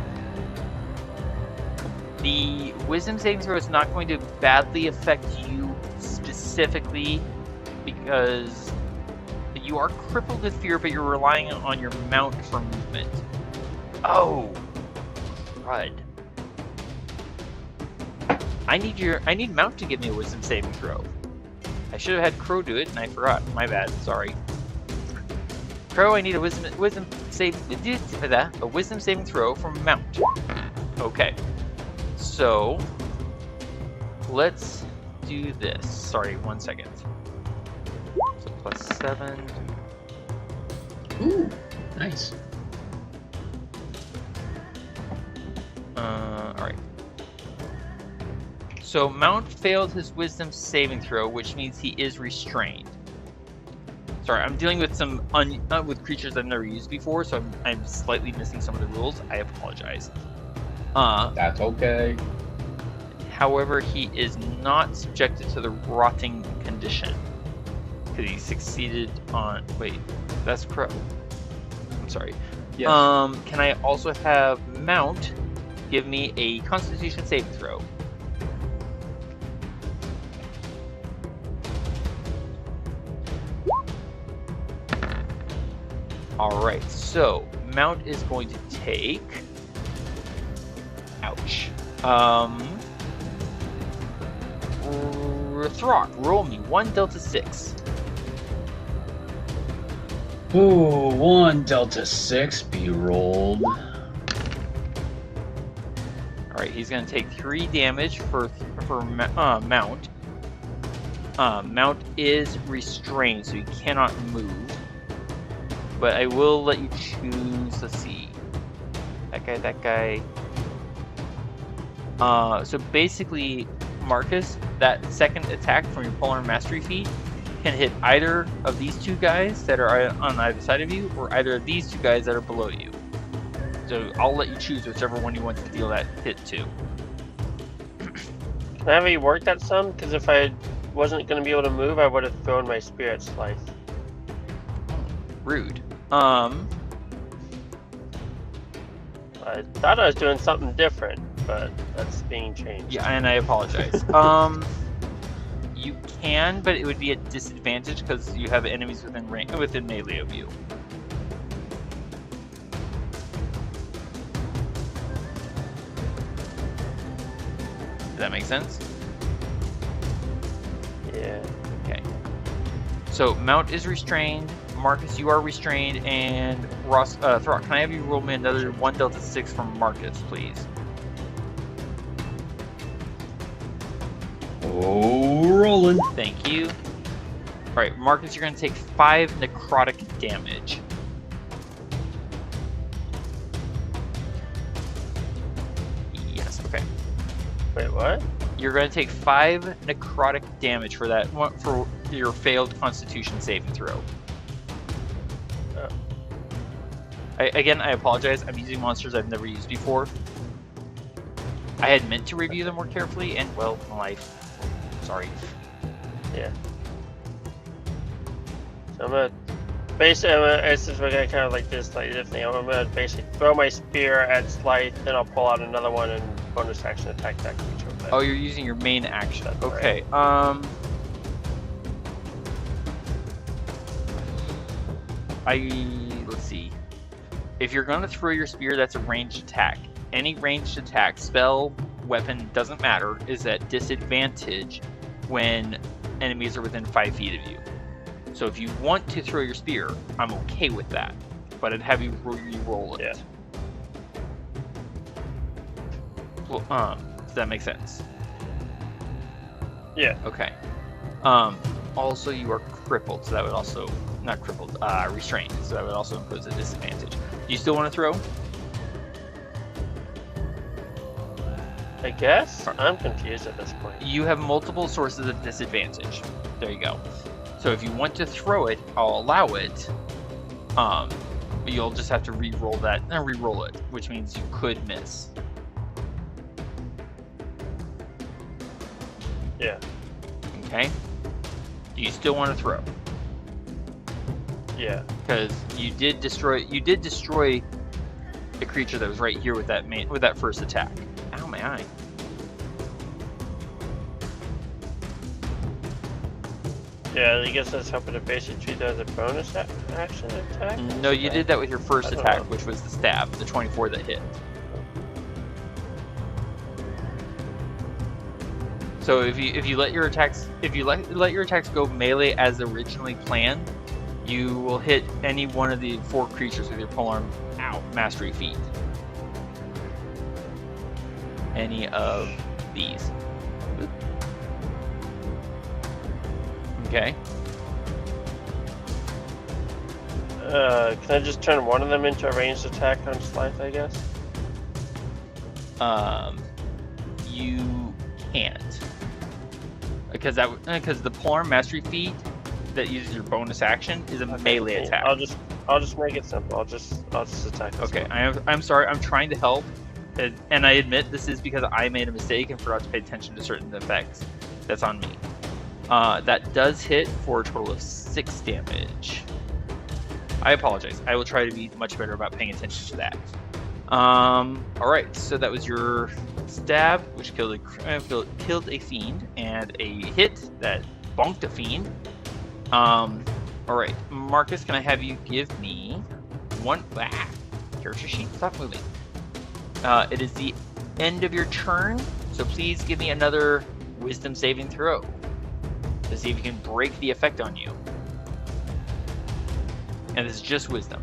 The Wisdom saving throw is not going to badly affect you specifically because you are crippled with fear, but you're relying on your mount for movement. Oh, crud. I need mount to give me a Wisdom saving throw. I should have had Crow do it, and I forgot. My bad. Sorry. Crow, I need a wisdom saving throw from mount. Okay. So let's do this. Sorry, 1 second. So +7. Ooh, nice. Alright. So Mount failed his wisdom saving throw, which means he is restrained. Sorry, I'm dealing with some with creatures I've never used before, so I'm slightly missing some of the rules. I apologize. That's okay. However, he is not subjected to the rotting condition because he succeeded on. Wait, that's correct. I'm sorry. Yes. Can I also have Mount give me a Constitution saving throw? Alright, so Mount is going to take. Ouch. Throk, roll me 1 Delta 6. Ooh, 1 Delta 6 be rolled. Alright, he's going to take 3 damage for Mount. Mount is restrained, so he cannot move. But I will let you choose. Let's see. That guy. So basically, Marcus, that second attack from your Polar Mastery feat can hit either of these 2 guys that are on either side of you, or either of these 2 guys that are below you. So I'll let you choose whichever one you want to deal that hit to. Can I have you work that some? Because if I wasn't going to be able to move, I would have thrown my spirit slice. Rude. I thought I was doing something different, but that's being changed. Yeah, and I apologize. You can, but it would be a disadvantage because you have enemies within melee of you. Does that make sense? Yeah. Okay. So Mount is restrained. Marcus, you are restrained, and Throk, can I have you roll me another 1 Delta 6 from Marcus, please? Oh, rolling. Thank you. Alright, Marcus, you're going to take 5 necrotic damage. Yes, okay. Wait, what? You're going to take 5 necrotic damage for that one, for your failed Constitution saving throw. Again, I apologize. I'm using monsters I've never used before. I had meant to review them more carefully, and well, life. Sorry. Yeah. So I'm gonna basically, it's just kind of like this, like this thing. I'm gonna basically throw my spear at Slice, then I'll pull out another one and bonus action attack that creature with it. Oh, you're using your main action. That's Okay. Let's see. If you're gonna throw your spear, that's a ranged attack. Any ranged attack, spell, weapon, doesn't matter, is at disadvantage when enemies are within 5 feet of you. So if you want to throw your spear, I'm okay with that, but I'd have you re-roll it. Yeah. Well, does that make sense? Yeah. Okay. Also, you are crippled, so that would also, not crippled, restrained, so that would also impose a disadvantage. Do you still want to throw? I guess? I'm confused at this point. You have multiple sources of disadvantage. There you go. So if you want to throw it, I'll allow it. But you'll just have to re-roll that, and re-roll it, which means you could miss. Yeah. Okay? Do you still want to throw? Yeah. Because you did destroy the creature that was right here with that first attack. Ow, my eye. Yeah, I guess I was hoping to basically treat that as a bonus action attack. No, you did that with your first I don't attack, know. which was the stab, the 24 that hit. So if you let your attacks go melee as originally planned, you will hit any one of the 4 creatures with your polearm mastery feat. Any of these. Okay. Can I just turn one of them into a ranged attack on Slice, I guess? You can't. Because the polearm mastery feat that uses your bonus action is a melee attack. I'll just make it simple. I'll just attack this Okay, one. I'm sorry. I'm trying to help, and I admit this is because I made a mistake and forgot to pay attention to certain effects. That's on me. That does hit for a total of 6 damage. I apologize. I will try to be much better about paying attention to that. All right. So that was your stab, which killed a fiend, and a hit that bonked a fiend. All right, Marcus, can I have you give me one? Character sheet. Stop moving. It is the end of your turn, so please give me another Wisdom saving throw to see if you can break the effect on you. And this is just Wisdom.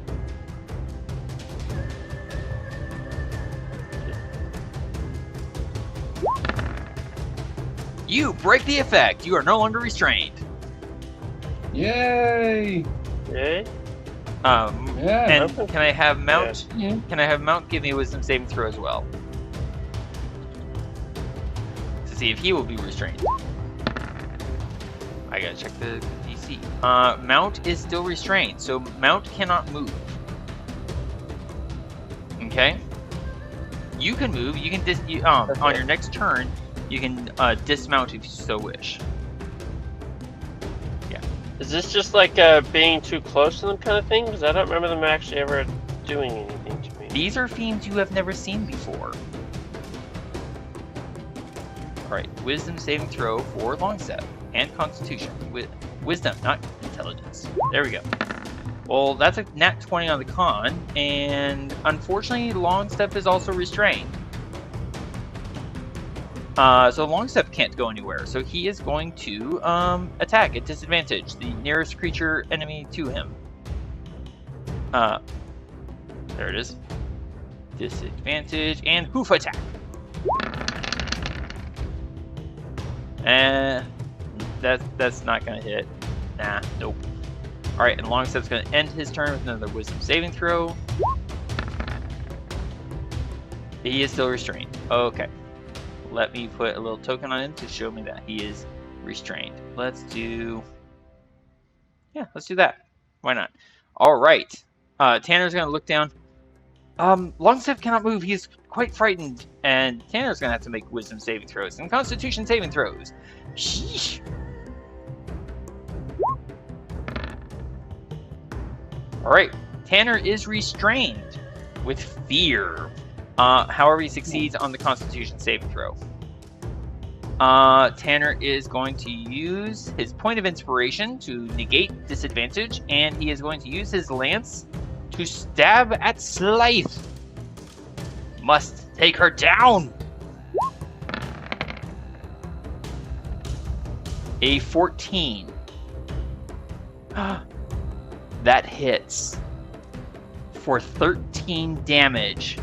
You break the effect. You are no longer restrained. Yay! Okay. Yeah. And can I have Mount? Yeah. Can I have Mount give me a wisdom saving throw as well? To see if he will be restrained. I gotta check the DC. Mount is still restrained, so Mount cannot move. Okay? You can move, you can on your next turn, you can dismount if you so wish. Is this just like being too close to them kind of thing? Because I don't remember them actually ever doing anything to me. These are fiends you have never seen before. Alright, wisdom saving throw for Longstep and Constitution. Wisdom, not intelligence. There we go. Well, that's a nat 20 on the con, and unfortunately, Longstep is also restrained. So Longstep can't go anywhere, so he is going to attack at disadvantage, the nearest creature enemy to him. There it is. Disadvantage, and hoof attack. And that's not gonna hit. Nah, nope. Alright, and Longstep's gonna end his turn with another wisdom saving throw. He is still restrained. Okay. Let me put a little token on him to show me that he is restrained. Let's do that. Why not? Alright. Tanner's gonna look down. Longstep cannot move, he's quite frightened. And Tanner's gonna have to make wisdom saving throws and constitution saving throws. Sheesh. Alright. Tanner is restrained with fear. However, he succeeds on the Constitution saving throw. Tanner is going to use his point of inspiration to negate disadvantage, and he is going to use his lance to stab at Slythe. Must take her down. A 14. That hits for 13 damage.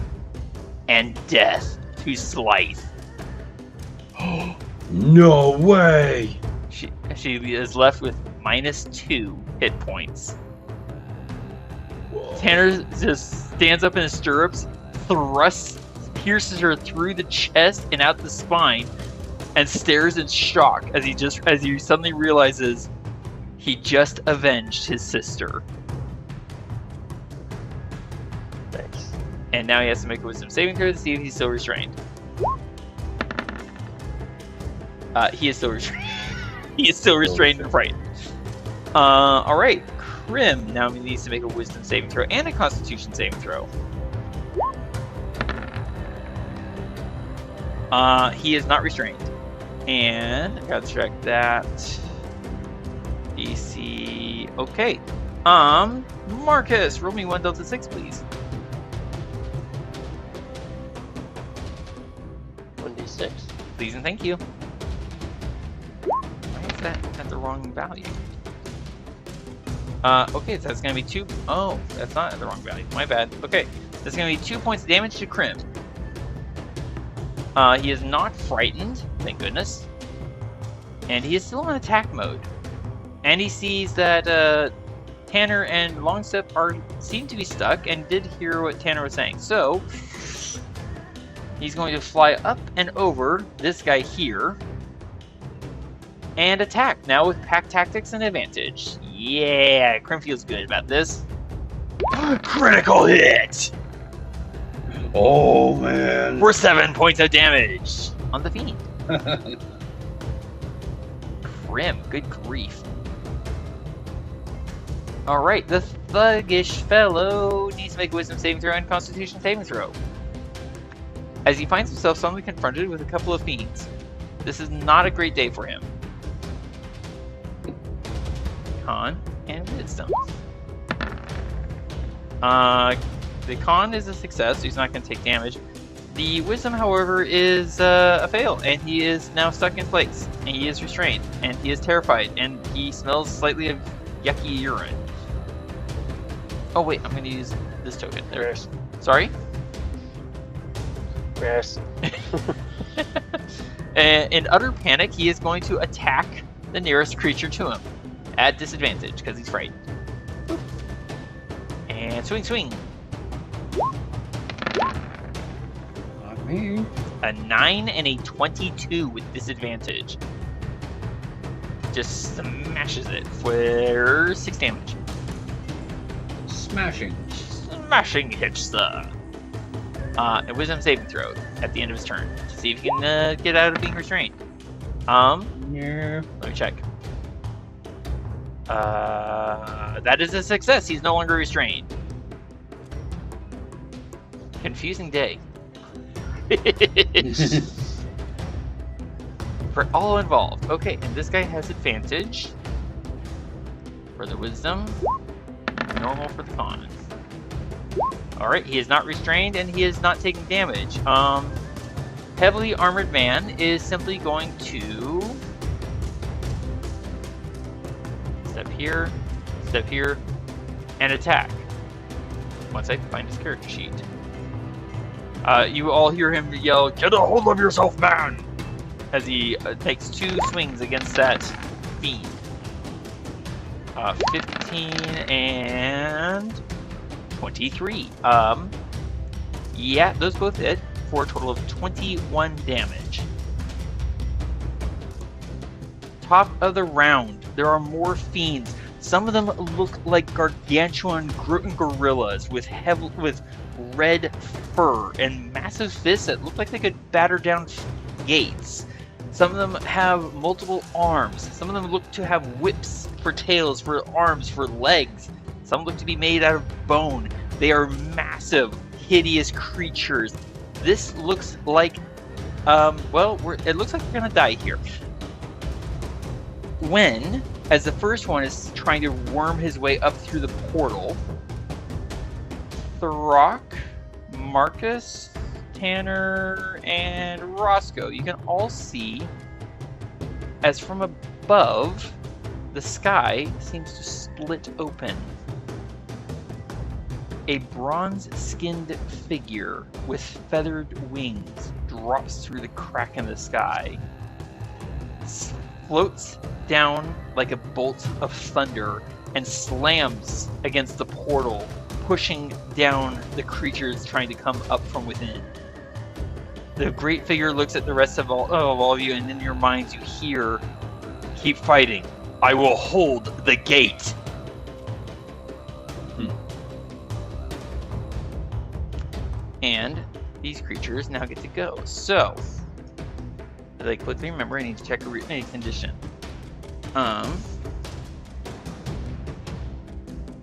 And death to Slythe. No way! She is left with -2 hit points. Whoa. Tanner just stands up in his stirrups, pierces her through the chest and out the spine, and stares in shock as he suddenly realizes he just avenged his sister. And now he has to make a wisdom saving throw to see if he's still restrained. He is still restrained. He is still restrained and frightened. Alright. Krim now needs to make a wisdom saving throw and a constitution saving throw. He is not restrained. And I gotta check that. DC. Okay. Marcus, roll me 1 Delta 6, please. 1d6. Please and thank you. Why is that at the wrong value? Okay, so that's gonna be 2. Oh, that's not at the wrong value. My bad. Okay, that's gonna be 2 points of damage to Krim. He is not frightened, thank goodness. And he is still in attack mode. And he sees that Tanner and Longstep seem to be stuck and did hear what Tanner was saying. So he's going to fly up and over this guy here and attack, now with pack tactics and advantage. Yeah, Krim feels good about this. Critical hit! Oh man! For 7 points of damage on the fiend. Krim, good grief. Alright, the thuggish fellow needs to make a wisdom saving throw and constitution saving throw, as he finds himself suddenly confronted with a couple of fiends. This is not a great day for him. Con and wisdom. The con is a success, so he's not going to take damage. The wisdom, however, is a fail, and he is now stuck in place, and he is restrained, and he is terrified, and he smells slightly of yucky urine. Oh wait, I'm going to use this token. There it is. Sorry? Yes. In utter panic, he is going to attack the nearest creature to him at disadvantage because he's frightened. Boop. And swing. Not me. A 9 and a 22 with disadvantage. Just smashes it for 6 damage. Smashing. Smashing hit, sir. A wisdom saving throw at the end of his turn to see if he can get out of being restrained. Yeah. Let me check. That is a success. He's no longer restrained. Confusing day. For all involved. Okay, and this guy has advantage for the wisdom. Normal for the con. Alright, he is not restrained and he is not taking damage. Heavily armored man is simply going to step here, and attack. Once I find his character sheet. You all hear him yell, "Get a hold of yourself, man!" as he takes 2 swings against that fiend. 15 and 23. Yeah, those both hit for a total of 21 damage. Top of the round, there are more fiends. Some of them look like gargantuan gorillas with red fur and massive fists that look like they could batter down gates. Some of them have multiple arms. Some of them look to have whips for tails, for arms, for legs. Some look to be made out of bone. They are massive, hideous creatures. This looks like, it looks like we're gonna die here. When, as the first one is trying to worm his way up through the portal, Throk, Marcus, Tanner, and Roscoe, you can all see, as from above, the sky seems to split open. A bronze-skinned figure with feathered wings drops through the crack in the sky, floats down like a bolt of thunder, and slams against the portal, pushing down the creatures trying to come up from within. The great figure looks at the rest of all of you, and in your minds you hear, "Keep fighting. I will hold the gate." And these creatures now get to go. So, as I quickly remember, I need to check a condition.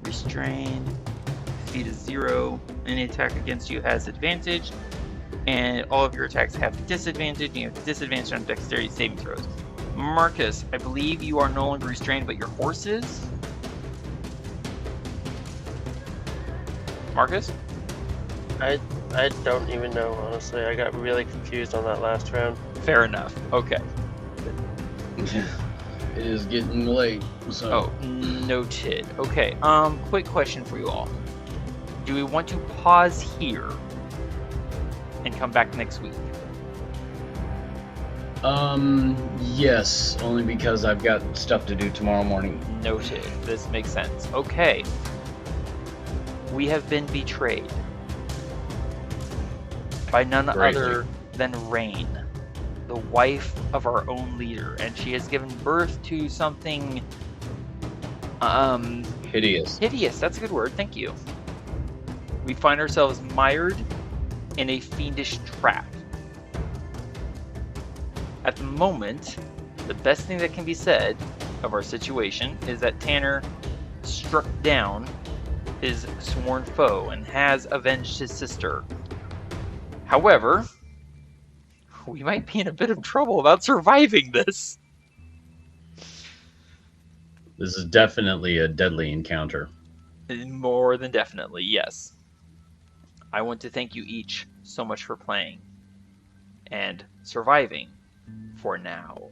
Restrained. Speed is 0. Any attack against you has advantage. And all of your attacks have disadvantage. And you have disadvantage on dexterity saving throws. Marcus, I believe you are no longer restrained, but your horse is? Marcus? I don't even know, honestly. I got really confused on that last round. Fair enough. Okay. It is getting late, so... Oh, noted. Okay, quick question for you all. Do we want to pause here and come back next week? Yes, only because I've got stuff to do tomorrow morning. Noted. This makes sense. Okay. We have been betrayed by none other than Rain, the wife of our own leader, and she has given birth to something Hideous. hideous. That's a good word. Thank you. We find ourselves mired in a fiendish trap. At the moment, the best thing that can be said of our situation is that Tanner struck down his sworn foe and has avenged his sister. However, we might be in a bit of trouble about surviving this. This is definitely a deadly encounter. More than definitely, yes. I want to thank you each so much for playing and surviving for now.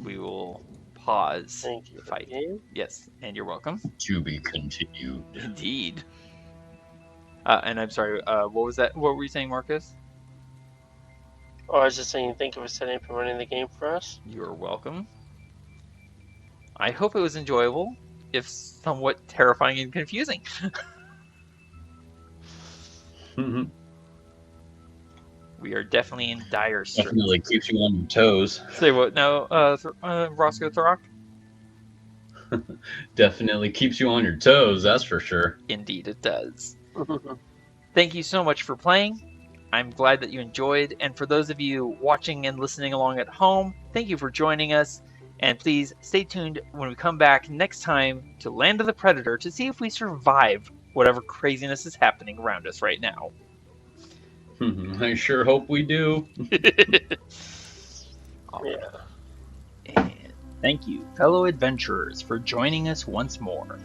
We will pause Thank you the fight. again. Yes, and you're welcome. To be continued. Indeed. And I'm sorry, what was that? What were you saying, Marcus? Oh, I was just saying, thank you for setting up and running the game for us. You're welcome. I hope it was enjoyable, if somewhat terrifying and confusing. Mhm. We are definitely in dire straits. Definitely keeps you on your toes. Say what now, Roscoe Throk? Definitely keeps you on your toes, that's for sure. Indeed it does. Thank you so much for playing. I'm glad that you enjoyed, and for those of you watching and listening along at home, thank you for joining us, and please stay tuned when we come back next time to Land of the Predator to see if we survive whatever craziness is happening around us right now. I sure hope we do. Yeah. And thank you, fellow adventurers, for joining us once more.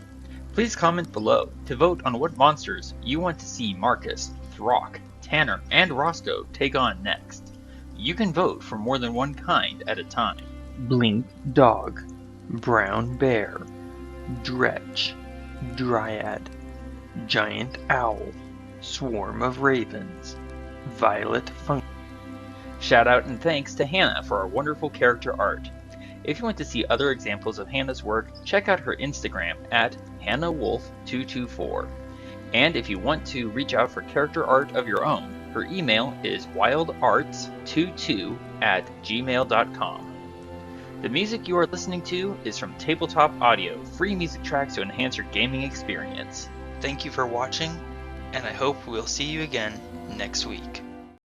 Please comment below to vote on what monsters you want to see Marcus, Throk, Tanner, and Roscoe take on next. You can vote for more than one kind at a time. Blink Dog, Brown Bear, Dretch, Dryad, Giant Owl, Swarm of Ravens, Violet Fungus. Shout out and thanks to Hannah for our wonderful character art. If you want to see other examples of Hannah's work, check out her Instagram at HannahWolf224. And if you want to reach out for character art of your own, her email is wildarts22@gmail.com. The music you are listening to is from Tabletop Audio, free music tracks to enhance your gaming experience. Thank you for watching, and I hope we'll see you again next week.